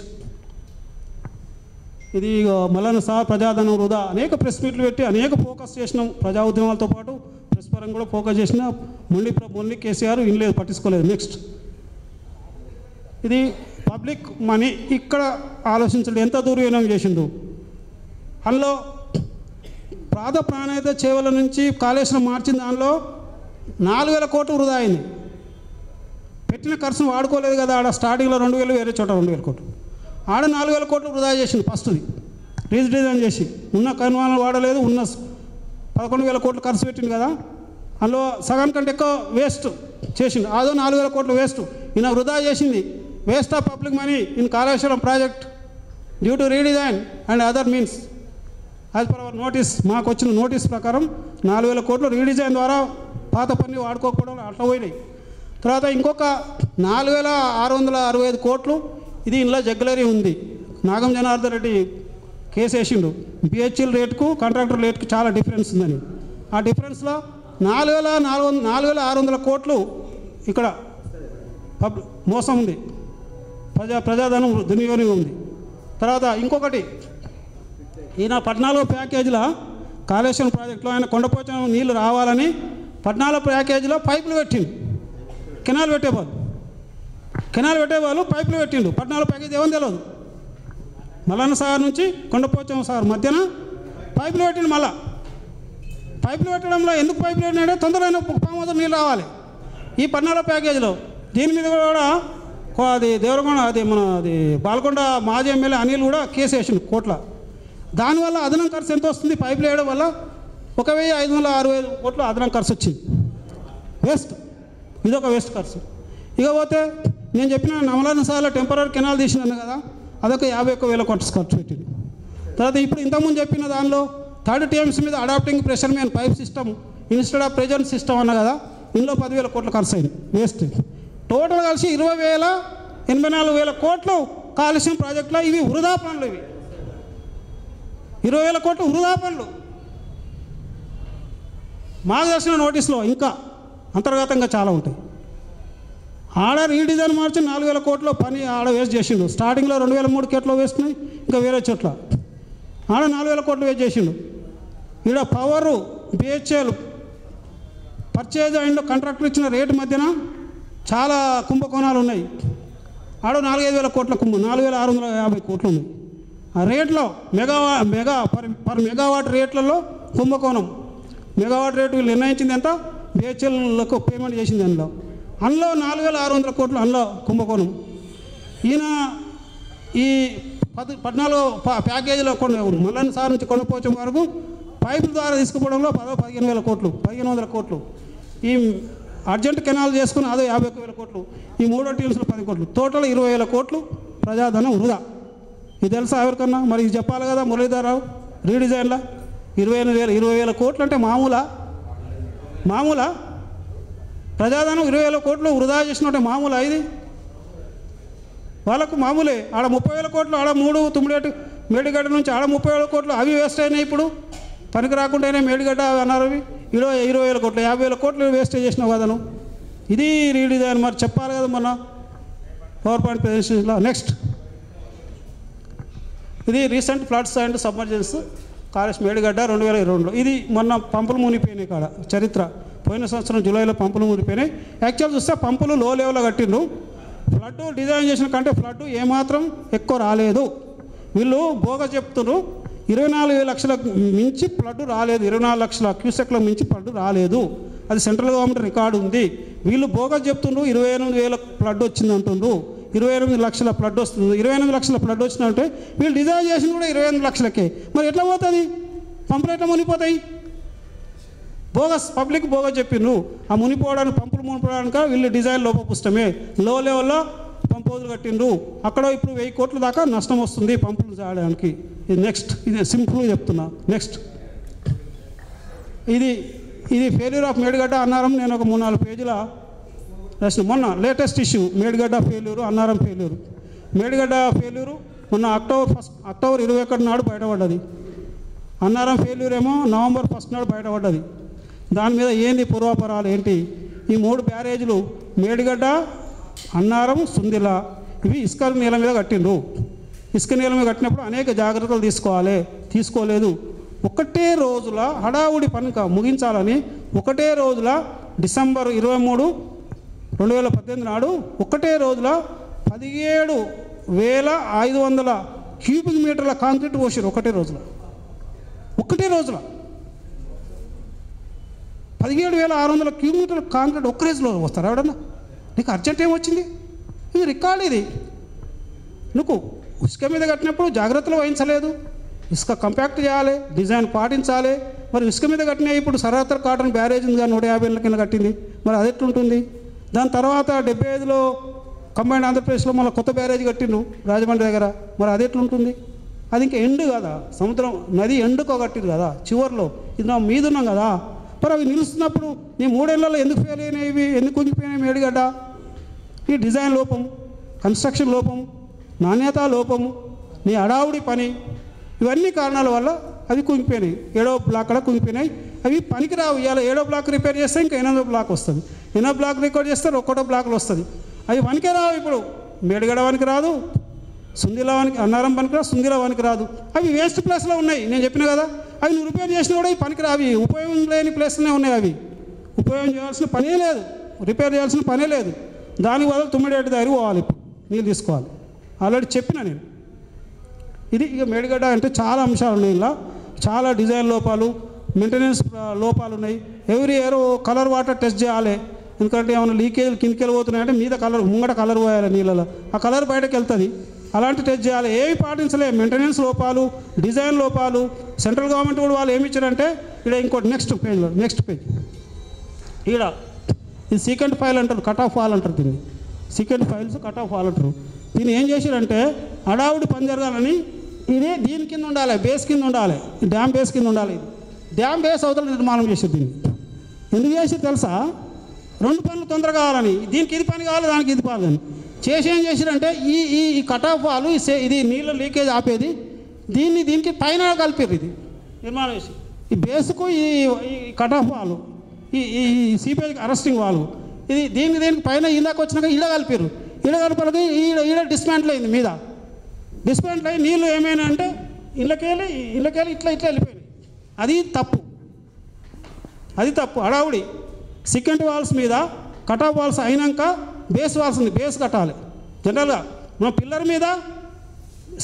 ఇది మల్లన్న సార్ ప్రజాధనం వృధా అనేక ప్రెస్ మీట్లు పెట్టి అనేక ఫోకస్ చేసినాం. ప్రజా ఉద్యమాలతో పాటు ప్రెస్ పరంగా కూడా ఫోకస్ చేసిన. మొండి కేసీఆర్ ఇనలేదు, పట్టించుకోలేదు. నెక్స్ట్ ఇది పబ్లిక్ మనీ ఇక్కడ ఆలోచించండి ఎంత దుర్వినియోగం చేసిండు. అందులో ప్రాణాయిత చేవల నుంచి కాళేశ్వరం మార్చిన దానిలో 4,000 కోట్లు వృధా అయింది. పెట్టిన ఖర్చును వాడుకోలేదు కదా. ఆడ స్టార్టింగ్లో 2,000, వేరే చోట 2,000 కోట్లు. ఆడ 4,000 కోట్లు వృధా చేసింది ఫస్ట్ది. రీడిజైన్ చేసి ఉన్న కన్వాలను వాడలేదు, ఉన్న 11,000 కోట్లు ఖర్చు పెట్టింది కదా, అందులో సగం కంటే ఎక్కువ వేస్ట్ చేసిండు. అదో 4,000 కోట్లు వేస్ట్ ఈయన వృధా చేసింది. Waste of public money in Kaleshwaram project due to redesign and other means as per hour notice. మాకు వచ్చిన నోటీస్ ప్రకారం 4,000 కోట్లు రీడిజైన్ ద్వారా పాత పని వాడుకోకపోవడం అట్లా పోయినాయి. తర్వాత ఇంకొక 4,665 కోట్లు ఇది ఇందులో జగ్గులరీ ఉంది. నాగం జనార్దన్ రెడ్డి కేసు వేసిండు, బిహెచ్ఎల్ రేటుకు కాంట్రాక్టర్ రేటుకు చాలా డిఫరెన్స్ ఉందని. ఆ డిఫరెన్స్లో 4,600 కోట్లు ఇక్కడ మోసం ఉంది, ప్రజాధనం దుర్వినియోగం ఉంది. తర్వాత ఇంకొకటి ఈయన 14 ప్యాకేజీల కాళేశ్వరం ప్రాజెక్టులో ఆయన కొండపోచం నీళ్లు రావాలని 14 ప్యాకేజీలో పైపులు పెట్టిండు. కెనాల్ పెట్టేవాళ్ళు పైపులు పెట్టిండు. 14 ప్యాకేజీ ఏమని తెలియదు. మల్లన్న సాగర్ నుంచి కొండపోచం సాగర్ మధ్యన పైపులు పెట్టిండు. మళ్ళా పైపులు పెట్టడంలో ఎందుకు పైపులు పెట్టినాడే, తొందరగా పామోదర నీళ్ళు రావాలి ఈ 14 ప్యాకేజీలో. దీని మీద కూడా అది దేవరకొండ అది బాల్కొండ మాజీ ఎమ్మెల్యే అనిల్ కూడా కేసు వేసిండు కోట్ల. దానివల్ల అదనం ఖర్చు ఎంత వస్తుంది, పైపులు వేయడం వల్ల 1,565 కోట్లు అదనం ఖర్చు వచ్చింది. వేస్ట్, ఇదొక వేస్ట్ ఖర్చు. ఇకపోతే నేను చెప్పిన నమలన్న సార్లు టెంపరీ కెనాల్ తీసినాను కదా, అదొక 51,000 కోట్లు ఖర్చు పెట్టింది. తర్వాత ఇప్పుడు ఇంతకుముందు చెప్పిన దానిలో 3rd TMC మీద adapting pressure main pipe system instead of present system అన్న కదా, ఇందులో 10,000 కోట్లు ఖర్చు అయింది వేస్ట్. టోటల్ కలిసి 84,000 కోట్లు కాలుష్యం ప్రాజెక్టులో ఇవి వృధా పనులు. ఇవి 20,000 కోట్లు వృధా పనులు. మార్గదర్శన నోటీసులో ఇంకా అంతర్గతంగా చాలా ఉంటాయి. ఆడ రీడిజైన్ మార్చి 4,000 కోట్ల పని ఆడ వేస్ట్ చేసిండు. స్టార్టింగ్లో 2,003 కోట్లు వేస్తున్నాయి, ఇంకా వేరే చోట్ల ఆడ 4,000 కోట్లు వేస్ట్ చేసిండు. ఈడ power BHEL purchase and contractor ఇచ్చిన రేటు మధ్యన చాలా కుంభకోణాలు ఉన్నాయి. ఆడ 4,500 కోట్ల 4,650 కోట్లు ఉన్నాయి. ఆ రేట్లో పర్ మెగావాట్ రేట్లలో కుంభకోణం. మెగావాట్ రేటు వీళ్ళు నిర్ణయించింది ఎంత, బిహెచ్ఎల్లకు పేమెంట్ చేసింది అందులో 4,600 కోట్లు అందులో కుంభకోణం. ఈయన ఈ 14 ప్యాకేజీలో మల్లన్న సార్ నుంచి కొండపోచం వరకు పైపుల ద్వారా తీసుకుపోవడంలో 15,000 కోట్లు 1,500 కోట్లు. ఈ అర్జెంట్ కెనాల్ చేసుకుని అదో 51,000 కోట్లు. ఈ 3 టీమ్స్లో 10 కోట్లు, టోటల్ 20,000 కోట్లు ప్రజాధనం వృధా. ఇది తెలుసా ఎవరికన్నా? మరి ఇది చెప్పాలి కదా మురళీధరరావు. రీడిజైన్లో 20,000 కోట్లు అంటే మామూలా? ప్రజాధనం 20,000 కోట్లు వృధా చేసినట్టే మామూలా ఇది? వాళ్ళకు మామూలే. ఆడ 30,000 కోట్లు, ఆడ 3 తుమ్మిడేటు మేడిగడ్డ నుంచి ఆడ 30,000 కోట్లు అవి వేస్ట్ అయినాయి. ఇప్పుడు పనికి రాకుండానే మేడిగడ్డ అన్నారు. అవి 20,000 కోట్లు 50,000 కోట్లు వేస్ట్ చేసినావు కదా నువ్వు. ఇది రీడిజైన్. మరి చెప్పాలి కదా మొన్న పవర్ పాయింట్ ప్రెజెంటేషన్లో. నెక్స్ట్ ఇది recent floods and submergence Kaleshwaram Medigadda 2022లో. ఇది మొన్న పంపులు మునిగిపోయినాయి కాడ చరిత్ర. పోయిన సంవత్సరం జూలైలో పంపులు మునిగిపోయినాయి. యాక్చువల్ చూస్తే పంపులు లో లెవెల్లో కట్టిండ్రు. ఫ్లడ్ డిజైన్ చేసిన కంటే ఫ్లడ్ ఏమాత్రం ఎక్కువ రాలేదు. వీళ్ళు బోగస్ చెప్తున్నారు. 24 లక్షల మించి ఫ్లడ్ రాలేదు. 24 లక్షల క్యూసెక్ల మించి ఫ్లడ్ రాలేదు. అది సెంట్రల్ గవర్నమెంట్ రికార్డు ఉంది. వీళ్ళు బోగస్ చెప్తుండ్రు. 28,000 ఫ్లడ్ వచ్చింది అంటుండ్రు. 28 లక్షల ఫ్లడ్ వస్తుంది. 28 లక్షల ఫ్లడ్ వచ్చిందంటే వీళ్ళు డిజైన్ చేసింది కూడా 28 లక్షలకే. మరి ఎట్లా పోతుంది? పంపులు ఎట్లా మునిగిపోతాయి? బోగస్ పబ్లిక్ బోగస్ చెప్పిండ్రు. ఆ మునిపోవడానికి పంపులు మునిపోవడానికి వీళ్ళు డిజైన్ లోపపుష్టమే. లో లెవెల్లో పంపు హౌజులు కట్టిండ్రు. అక్కడ ఇప్పుడు 1000 కోట్ల దాకా నష్టం వస్తుంది పంపులు చేయడానికి. ఇది నెక్స్ట్, ఇది సింపుల్గా చెప్తున్నా. నెక్స్ట్ ఇది ఫెయిల్యూర్ ఆఫ్ మేడిగడ్డ అన్నారం. నేను ఒక 3-4 పేజీల రాసిన. మొన్న latest issue Medigadda failure, Annaram failure. Medigadda failure మొన్న అక్టోబర్ 21 నాడు బయటపడ్డది. అన్నారం ఫెయిల్యూర్ ఏమో నవంబర్ 1 నాడు బయటపడ్డది. దాని మీద ఏంది పూర్వాపరాలు ఏంటి? ఈ 3 బ్యారేజీలు మేడిగడ్డ, అన్నారం, సుందిల ఇవి ఇసుక నీళ్ళ మీద కట్టిండ్రు. ఇసుక నీళ్ళ మీద కట్టినప్పుడు అనేక జాగ్రత్తలు తీసుకోలేదు. ఒకటే రోజుల హడావుడి పని ముగించాలని ఒకటే రోజుల డిసెంబర్ 23, 2018 నాడు ఒకటే రోజుల 17,500 క్యూబిక్ మీటర్ల కాంక్రీట్ పోసారు. ఒకటే రోజుల 17,600 క్యూబిక్ మీటర్ల కాంక్రీట్ ఒక్క రోజులో వస్తారు ఎవడన్నా? నీకు అర్జెంట్ ఏమొచ్చింది? ఇది రికార్డు. ఇది నువ్వు ఇసుక మీద కట్టినప్పుడు జాగ్రత్తలు వహించలేదు. ఇసుక కంపాక్ట్ చేయాలి, డిజైన్ పాటించాలి. మరి ఇసుక మీద కట్టినాయి. ఇప్పుడు సరాతర్ కాటన్ బ్యారేజ్ ఉంది కానీ 150 ఏళ్ళ కింద కట్టింది, మరి అది ఎట్లుంటుంది? దాని తర్వాత 75లో కంబైన్డ్ ఆంధ్రప్రదేశ్లో మళ్ళీ కొత్త బ్యారేజ్ కట్టిండ్రు రాజమండ్రి దగ్గర, మరి అది ఎట్లుంటుంది? అది ఇంకా ఎండు కదా, సముద్రం నది ఎండుకో కట్టింది కదా చివరిలో, ఇది నా మీద ఉన్నాం కదా. మరి అవి నిలుస్తున్నప్పుడు నీ 3 ఏళ్లలో ఎందుకు ఫెయిల్ అయినాయి, ఇవి ఎందుకు కుంగిపోయినాయి మేడిగడ్డ? ఈ డిజైన్ లోపం, కన్స్ట్రక్షన్ లోపం, నాణ్యత లోపము, నీ అడావుడి పని, ఇవన్నీ కారణాల వల్ల అవి కుంగిపోయినాయి. 7వ బ్లాక్ కూడా కుంగిపోయినాయి. అవి పనికిరావు. ఇవాళ 7వ బ్లాక్ రిపేర్ చేస్తే ఇంకా 8వ బ్లాక్ వస్తుంది, 8వ బ్లాక్ రికార్డ్ చేస్తే 1వ బ్లాక్లో వస్తుంది. అవి పనికే రావు. ఇప్పుడు మేడిగడ వానికి రాదు, సుందిలా వానికి, అన్నారం పనికి రాదు, సుందిలా వానికి రాదు. అవి వేస్ట్ ప్లేస్లో ఉన్నాయి. నేను చెప్పిన కదా, అవి నువ్వు రిపేర్ చేసినా కూడా ఈ పనికి రావి, ఉపయోగం లేని ప్లేస్లోనే ఉన్నాయి. అవి ఉపయోగం చేయాల్సిన పనే లేదు, రిపేర్ చేయాల్సిన పనే లేదు. దానికి బదులు 9 దగ్గర పోవాలి, ఇప్పుడు నీళ్ళు తీసుకోవాలి. ఆల్రెడీ చెప్పిన నేను. ఇది ఇక మేడిగడ్డ అంటే చాలా అంశాలు ఉన్నాయి. ఇలా చాలా డిజైన్ లోపాలు, మెయింటెనెన్స్ లోపాలు ఉన్నాయి. Every year colour water test చేయాలి. ఎందుకంటే ఏమైనా లీకేజీలు కిందకి వెళ్ళిపోతున్నాయంటే మీద కలర్, ముంగట కలర్ పోయాలి నీళ్ళలో, ఆ కలర్ బయటకు వెళ్తుంది. అలాంటి టెస్ట్ చేయాలి. ఏవి పాటించలే, మెయింటెనెన్స్ లోపాలు, డిజైన్ లోపాలు. సెంట్రల్ గవర్నమెంట్ కూడా వాళ్ళు ఏమి ఇచ్చారంటే, ఇక్కడ ఇంకోటి నెక్స్ట్ పేజ్ ఈడ ఇది సీకెంట్ ఫైల్ అంటారు, కట్ ఆఫ్ వాల్ అంటారు దీన్ని. Secant files cut off wall అంటారు. దీన్ని ఏం చేశారంటే, అడావుడి పని జరగాలని ఇది దీని కింద ఉండాలి, బేస్ కింద ఉండాలి, డ్యామ్ బేస్ కింద ఉండాలి. ఇది డ్యామ్ బేస్ అవతల నిర్మాణం చేసేది. దీన్ని ఎందుకు చేసి తెలుసా? 2 పనులు తొందరగా కావాలని. దీనికి ఇది పని కావాలి, దానికి ఇది కావాలని చేసి ఏం చేశారంటే, ఈ కట్ ఆఫ్ వాల్, ఇది నీళ్ళ లీకేజ్ ఆపేది, దీనికి పైన కలిపారు. ఇది నిర్మాణం చేసి ఈ బేస్కు ఈ కట్ ఆఫ్ వాల్, ఈ సీపేజ్ అరెస్టింగ్ వాల్, ఇది దీనికి పైన ఇందాక వచ్చినాక ఈడ కలిపారు. ఈడ కలిపలకి ఈడ డిస్మాంటిల్ అయింది. మీద డిస్మాంటిల్ అయ్యి నీళ్ళు ఏమైనా అంటే ఇళ్ళకెళ్ళి ఇట్లా వెళ్ళిపోయినాయి. అది తప్పు. అడావుడి సెకండ్ వాల్స్ మీద కట్ ఆఫ్ వాల్స్ అయినాక బేస్ వాల్స్ ఉంది, బేస్ కట్టాలి. జనరల్గా మనం పిల్లర్ మీద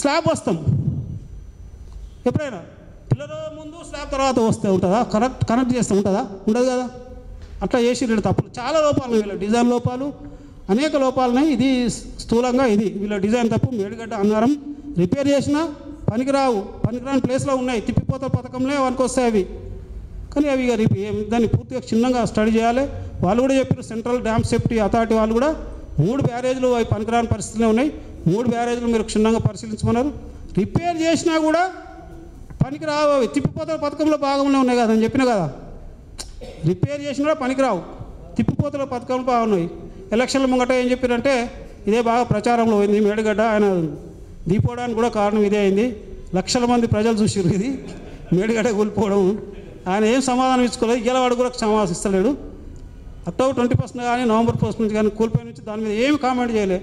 స్లాబ్ వస్తాం, ఎప్పుడైనా పిల్లర్ ముందు స్లాబ్ తర్వాత వస్తే ఉంటుందా? కనెక్ట్ చేస్తూ ఉంటుందా? ఉండదు కదా. అట్లా చేసి రెండు తప్పులు, చాలా లోపాలు, వీళ్ళ డిజైన్ లోపాలు, అనేక లోపాలున్నాయి. ఇది స్థూలంగా ఇది వీళ్ళ డిజైన్ తప్పు. మేడిగడ్డ అన్నారం రిపేర్ చేసినా పనికిరాని ప్లేస్లో ఉన్నాయి. తిప్పిపోత పథకంలో వానికి వస్తాయి అవి. కానీ అవి దాన్ని పూర్తిగా చిన్నగా స్టడీ చేయాలి. వాళ్ళు కూడా చెప్పారు, సెంట్రల్ డ్యామ్ సేఫ్టీ అథారిటీ వాళ్ళు కూడా 3 బ్యారేజ్లు అవి పనికిరాని పరిస్థితుల్లో ఉన్నాయి. 3 బ్యారేజ్లు మీరు క్షుణ్ణంగా పరిశీలించమన్నారు. రిపేర్ చేసినా కూడా పనికిరావు. అవి తిప్పిపోతల పథకంలో భాగంలో ఉన్నాయి కదా అని చెప్పిన కదా. రిపేర్ చేసినా కూడా పనికిరావు, తిప్పిపోతల పథకంలో బాగున్నాయి. ఎలక్షన్ల ముంగట ఏం చెప్పారంటే, ఇదే బాగా ప్రచారంలో పోయింది మేడిగడ్డ. ఆయన దిగిపోవడానికి కూడా కారణం ఇదే అయింది. లక్షల మంది ప్రజలు చూసారు ఇది మేడిగడ్డ కూలిపోవడం. ఆయన ఏం సమాధానం ఇచ్చుకోలేదు. గెలవాడు కూడా సమాధానం ఇస్తలేడు. అక్టోబర్ 21 కానీ నవంబర్ 1 నుంచి కానీ కూలిపోయిన నుంచి దాని మీద ఏమి కామెంట్ చేయలే.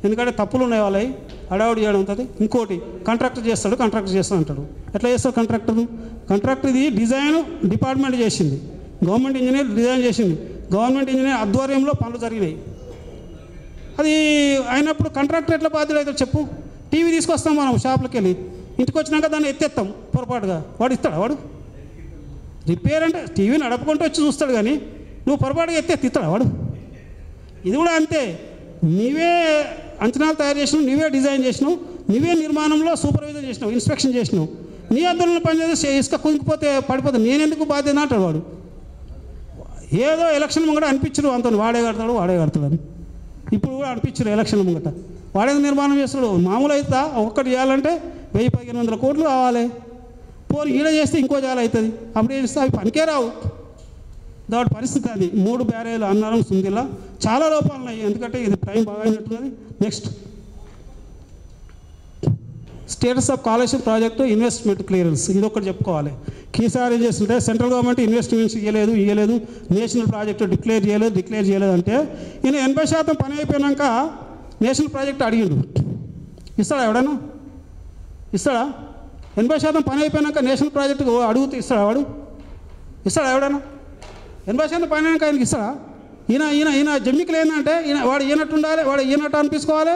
ఎందుకంటే తప్పులు ఉన్నాయి వాళ్ళవి, అడావుడి చేయడం ఉంటుంది. ఇంకోటి కాంట్రాక్టర్ చేస్తాడు అంటాడు. ఎట్లా చేస్తాడు కాంట్రాక్టర్? ఇది డిజైన్ డిపార్ట్మెంట్ చేసింది, గవర్నమెంట్ ఇంజనీర్ డిజైన్ చేసింది, గవర్నమెంట్ ఇంజనీర్ ఆధ్వర్యంలో పనులు జరిగినాయి. అది అయినప్పుడు కాంట్రాక్టర్ ఎట్లా బాధ్యత అవుతాడు చెప్పు? టీవీ తీసుకొస్తాం మనం షాప్లోకి వెళ్ళి, ఇంటికి వచ్చినాక దాన్ని ఎత్తేస్తాం పొరపాటుగా, వాడు ఇస్తాడా? వాడు రిపేర్ అంటే టీవీ నడపకుంటూ వచ్చి చూస్తాడు, కానీ నువ్వు పొరపాటుగా ఇస్తాడా వాడు? ఇది కూడా అంతే. నీవే అంచనాలు తయారు చేసినావు, నీవే డిజైన్ చేసినావు, నీవే నిర్మాణంలో సూపర్వైజర్ చేసినావు, ఇన్స్పెక్షన్ చేసినావు. నీ అద్దరులను పనిచేస్తే ఇసుక కుంగిపోతే పడిపోతే నేనెందుకు బాధ్యత అంటాడు వాడు. ఏదో ఎలక్షన్ ముంగట అనిపించరు అంత వాడే కడతాడని. ఇప్పుడు కూడా అనిపించరు ఎలక్షన్ ముంగట వాడే నిర్మాణం చేస్తాడు. మామూలు అయితే ఒక్కటి చేయాలంటే 1000-1500 కోట్లు కావాలి. పోనీ ఈడ చేస్తే ఇంకో జాల అవుతుంది. అప్పుడు ఏం చేస్తే అవి పనికే రావు. దాని పరిస్థితి అది. 3 బ్యారేజ్లు అన్నారం సుందిలా చాలా లోపాలు ఉన్నాయి. ఎందుకంటే ఇది టైం బాగా అయినట్టున్నది. Next status of Kaleshwaram project investment clearance, ఇది ఒకటి చెప్పుకోవాలి. కీసారి ఏం చేస్తుంటే సెంట్రల్ గవర్నమెంట్ ఇన్వెస్ట్మెంట్స్ ఇవ్వలేదు, నేషనల్ ప్రాజెక్టు డిక్లేర్ చేయలేదు అంటే ఈయన 80% పని అయిపోయాక నేషనల్ ప్రాజెక్టు అడిగిండు. ఇస్తాడా ఎవడన్నా? ఇస్తాడా? 80% పని అయిపోయాక నేషనల్ ప్రాజెక్టు అడుగుతూ ఇస్తాడా వాడు? ఇస్తాడా ఎవడన్నా? 80% పని అయినాక ఆయనకి ఇస్తాడా? ఈయన జమ్మికలు ఏంటంటే వాడు ఈయనట్టు ఉండాలి, వాడు ఈయనట్టు అనిపించుకోవాలి,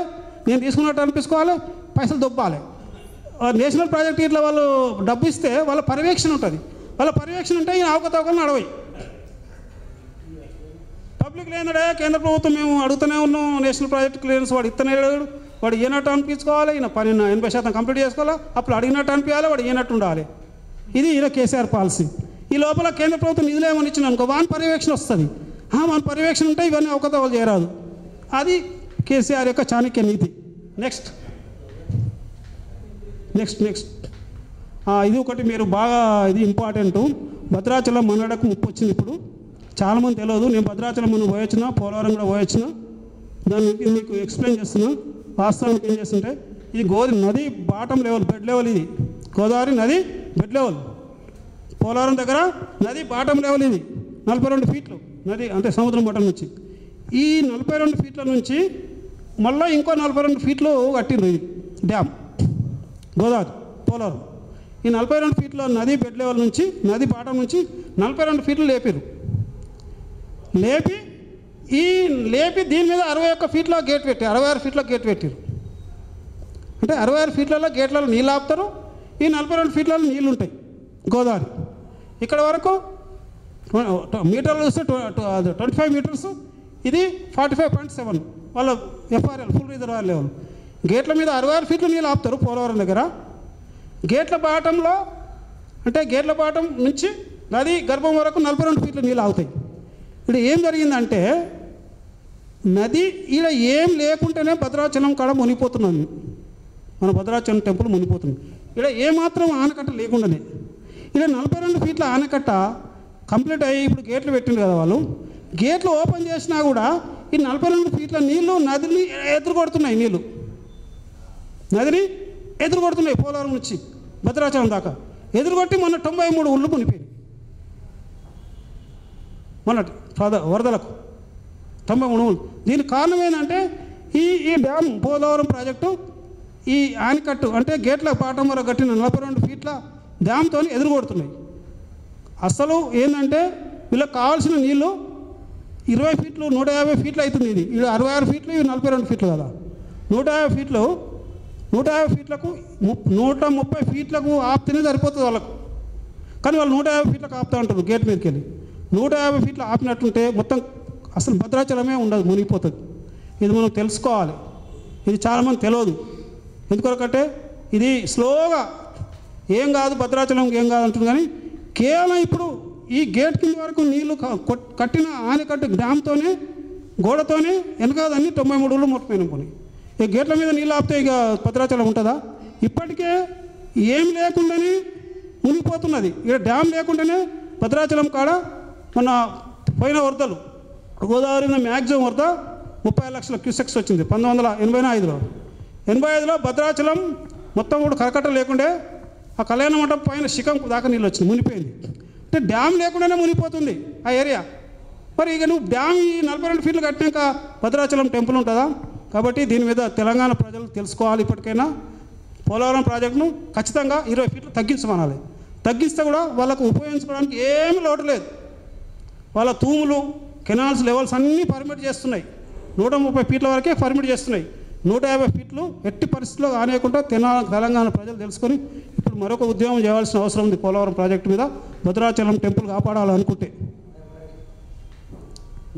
నేను తీసుకున్నట్టు అనిపించుకోవాలి, పైసలు దొబ్బాలి. నేషనల్ ప్రాజెక్ట్ ఇట్లా వాళ్ళు డబ్బు ఇస్తే వాళ్ళ పర్యవేక్షణ ఉంటుంది. వాళ్ళ పర్యవేక్షణ ఉంటే ఈయన అవకతవకలు నడవయి. పబ్లిక్ లేనడే కేంద్ర ప్రభుత్వం మేము అడుగుతూనే ఉన్నాం నేషనల్ ప్రాజెక్ట్ క్లియరెన్స్, వాడు ఇస్తనే లేడు. వాడు ఈనట్టు అనిపించుకోవాలి, ఈయన పని 80% కంప్లీట్ చేసుకోవాలి, అప్పుడు అడిగినట్టు అనిపించాలి, వాడు ఈనట్టు ఉండాలి. ఇది ఈయన కేసీఆర్ పాలసీ. ఈ లోపల కేంద్ర ప్రభుత్వం నిధులు ఏమని ఇచ్చింది అనుకో, వాని పర్యవేక్షణ వస్తుంది. మన పర్యవేక్షణ ఉంటే ఇవన్నీ అవకతవకలు చేయరాదు. అది కేసీఆర్ యొక్క చాణక్య నీతి. నెక్స్ట్ ఇది ఒకటి మీరు బాగా ఇది ఇంపార్టెంట్. భద్రాచలం మనడకు ముప్పు వచ్చింది. ఇప్పుడు చాలామంది తెలియదు. నేను భద్రాచలం మనం పోయొచ్చిన, పోలవరం కూడా పోయొచ్చిన, దాన్ని మీకు ఎక్స్ప్లెయిన్ చేస్తున్నా. వాస్తవానికి ఏం చేస్తుంటే ఇది నది బాటం లెవెల్, బెడ్ లెవెల్. ఇది గోదావరి నది బెడ్ లెవెల్. పోలవరం దగ్గర నది బాటం లెవెల్. ఇది 42 ఫీట్లు నది, అంటే సముద్రం మట్టం నుంచి. ఈ 42 ఫీట్ల నుంచి మళ్ళీ ఇంకో 42 ఫీట్లు కట్టిండ్రు. ఇది డ్యామ్ గోదావరి పోలవరం. ఈ 42 ఫీట్ల నది బెడ్ లెవెల్ నుంచి, నది బాటం నుంచి 42 ఫీట్లు లేపారు. లేపి దీని మీద 61 ఫీట్ల గేట్ పెట్టి 66 ఫీట్ల గేట్ పెట్టారు. అంటే 66 ఫీట్లలో గేట్లలో నీళ్ళు ఆపుతారు. ఈ 42 ఫీట్లలో నీళ్ళు ఉంటాయి గోదావరి. ఇక్కడ వరకు మీటర్లు చూస్తే 25 మీటర్స్, ఇది 45.7 వాళ్ళ ఎఫ్ఆర్ఎల్ ఫుల్ రిజర్వాయర్ లెవెల్. గేట్ల మీద 66 ఫీట్లు నీళ్ళు ఆపుతారు పోలవరం దగ్గర. గేట్ల బాటంలో, అంటే గేట్ల బాటం నుంచి నది గర్భం వరకు 42 ఫీట్లు నీళ్ళు ఆగుతాయి. ఇక్కడ ఏం జరిగిందంటే నది ఈడ ఏం లేకుంటేనే భద్రాచలం కాడ మునిగిపోతున్నాను. మన భద్రాచలం టెంపుల్ మునిగిపోతుంది. ఇక్కడ ఏమాత్రం ఆనకట్ట లేకుండానే. ఇక్కడ 42 ఫీట్ల ఆనకట్ట కంప్లీట్ అయ్యి ఇప్పుడు గేట్లు పెట్టింది కదా వాళ్ళు. గేట్లు ఓపెన్ చేసినా కూడా ఈ 42 ఫీట్ల నీళ్ళు నదిని ఎదురుకొడుతున్నాయి. నీళ్ళు నదిని ఎదురుకొడుతున్నాయి. పోలవరం నుంచి భద్రాచలం దాకా ఎదురుకొట్టి మొన్న 93 ఊళ్ళు మునిపోయినాయి. మొన్న వరదలకు 93 ఊళ్ళు. దీనికి కారణం ఏంటంటే ఈ డ్యామ్ పోలవరం ప్రాజెక్టు, ఈ ఆనకట్టు అంటే గేట్ల పాటం వరకు కట్టిన 42 ఫీట్ల డ్యామ్తో ఎదురుకొడుతున్నాయి. అసలు ఏంటంటే వీళ్ళకి కావాల్సిన నీళ్ళు 20 ఫీట్లు 150 ఫీట్లు అవుతుంది. ఇది 66 ఫీట్లు, ఇవి 42 ఫీట్లు కదా. 150 ఫీట్లు 150 ఫీట్లకు 130 ఫీట్లకు ఆపితేనే సరిపోతుంది వాళ్ళకు. కానీ వాళ్ళు 150 ఫీట్లకు ఆపుతా ఉంటారు గేట్ మీదకి వెళ్ళి. 150 ఫీట్లు ఆపినట్టుంటే మొత్తం అసలు భద్రాచలమే ఉండదు, మునిగిపోతుంది. ఇది మనం తెలుసుకోవాలి. ఇది చాలామంది తెలియదు. ఎందుకొరకంటే ఇది స్లోగా ఏం కాదు, భద్రాచలం ఏం కాదు అంటుంది. కానీ కేవలం ఇప్పుడు ఈ గేట్ కింద వరకు నీళ్లు కట్టిన ఆనకట్టు డ్యామ్తోనే, గోడతోనే వెనకాదన్నీ 93 ఊళ్ళు మొట్టపోయిన పోయి. ఈ గేట్ల మీద నీళ్ళు ఆపితే ఇక భద్రాచలం ఉంటుందా? ఇప్పటికే ఏం లేకుండానే మునిగిపోతున్నది. ఇక డ్యామ్ లేకుండానే భద్రాచలం కాడ మొన్న పోయిన వరదలు, గోదావరి మ్యాక్సిమం వరద 30 లక్షల క్యూసెక్స్ వచ్చింది 1985లో. 85లో భద్రాచలం మొత్తం కూడా కరకట్ట లేకుండే ఆ కళ్యాణ మండపం పైన శిఖం దాకా నీళ్ళు వచ్చింది, మునిపోయింది. అంటే డ్యామ్ లేకుండానే మునిగిపోతుంది ఆ ఏరియా. మరి ఇక నువ్వు డ్యామ్ ఈ 42 ఫీట్లు కట్టినాక భద్రాచలం టెంపుల్ ఉంటుందా? కాబట్టి దీని మీద తెలంగాణ ప్రజలు తెలుసుకోవాలి. ఇప్పటికైనా పోలవరం ప్రాజెక్టును ఖచ్చితంగా 20 ఫీట్లు తగ్గించమనాలి. తగ్గిస్తే కూడా వాళ్ళకు ఉపయోగించుకోవడానికి ఏమీ లోటు లేదు. వాళ్ళ తూములు, కెనాల్స్ లెవెల్స్ అన్నీ పర్మిట్ చేస్తున్నాయి. 130 ఫీట్ల వరకే పర్మిట్ చేస్తున్నాయి. 150 ఫీట్లు ఎట్టి పరిస్థితుల్లో ఆనేయకుండా తెలంగాణ ప్రజలు తెలుసుకొని ఇప్పుడు మరొక ఉద్యమం చేయాల్సిన అవసరం ఉంది పోలవరం ప్రాజెక్టు మీద, భద్రాచలం టెంపుల్ కాపాడాలనుకుంటే.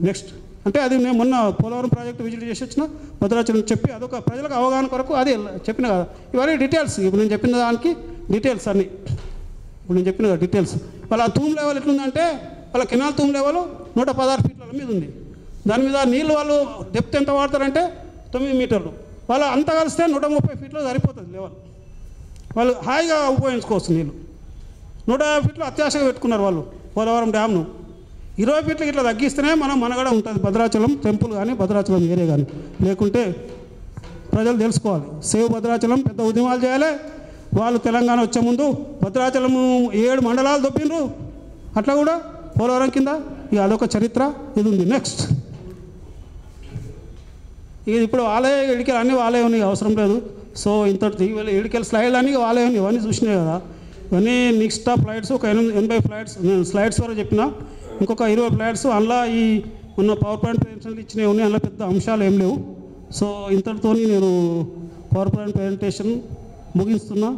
నెక్స్ట్ అంటే అది నేను మొన్న పోలవరం ప్రాజెక్టు విజిట్ చేసి వచ్చిన భద్రాచలం చెప్పి అదొక ప్రజలకు అవగాహన కొరకు అది చెప్పిన కదా. ఇవన్నీ డీటెయిల్స్, ఇప్పుడు నేను చెప్పిన దానికి డీటెయిల్స్ అన్నీ ఇప్పుడు నేను చెప్పిన కదా డీటెయిల్స్. వాళ్ళ తూమ్ లెవెల్ ఎట్లుందంటే వాళ్ళ కెనాల్ తూమ్ లెవెల్ 116 ఫీట్ల మీద ఉంది. దాని మీద నీళ్ళు వాళ్ళు డెప్త్ ఎంత వాడతారంటే 9 మీటర్లు. వాళ్ళు అంతా కలిస్తే 130 ఫీట్లు సరిపోతుంది లెవెల్. వాళ్ళు హాయిగా ఉపయోగించుకోవచ్చు నీళ్ళు. 150 ఫీట్లు అత్యాశగా పెట్టుకున్నారు వాళ్ళు పోలవరం డ్యామ్ను. 20 ఫీట్లకి ఇట్లా తగ్గిస్తేనే మనం మనగడ ఉంటుంది భద్రాచలం టెంపుల్ కానీ భద్రాచలం ఏరియా కానీ. లేకుంటే ప్రజలు తెలుసుకోవాలి. సేవ్ భద్రాచలం పెద్ద ఉద్యమాలు చేయాలి. వాళ్ళు తెలంగాణ వచ్చే ముందు భద్రాచలం 7 మండలాలు దొబ్బిండ్రు. అట్లా కూడా పోలవరం కింద ఇక అదొక చరిత్ర ఇది ఉంది. నెక్స్ట్ ఇది ఇప్పుడు వాళ్ళే ఇడికలు అన్నీ వాళ్ళే ఉన్నాయి, అవసరం లేదు. సో ఇంతటి ఇడికల స్లైడ్లు అన్నీ వాళ్ళే ఉన్నాయి, ఇవన్నీ చూసినాయి కదా. ఇవన్నీ నెక్స్ట్ ఫ్లైట్స్ ఒక 80 ఫ్లైట్స్ నేను స్లైడ్స్ వరకు చెప్పిన. ఇంకొక 20 ఫ్లైట్స్ అందులో ఈ ఉన్న పవర్ పాయింట్ ప్రజెంటేషన్లు ఇచ్చినవి ఉన్నాయి. అందులో పెద్ద అంశాలు ఏం లేవు. సో ఇంతటితో నేను పవర్ పాయింట్ ప్రజెంటేషన్ ముగిస్తున్నా.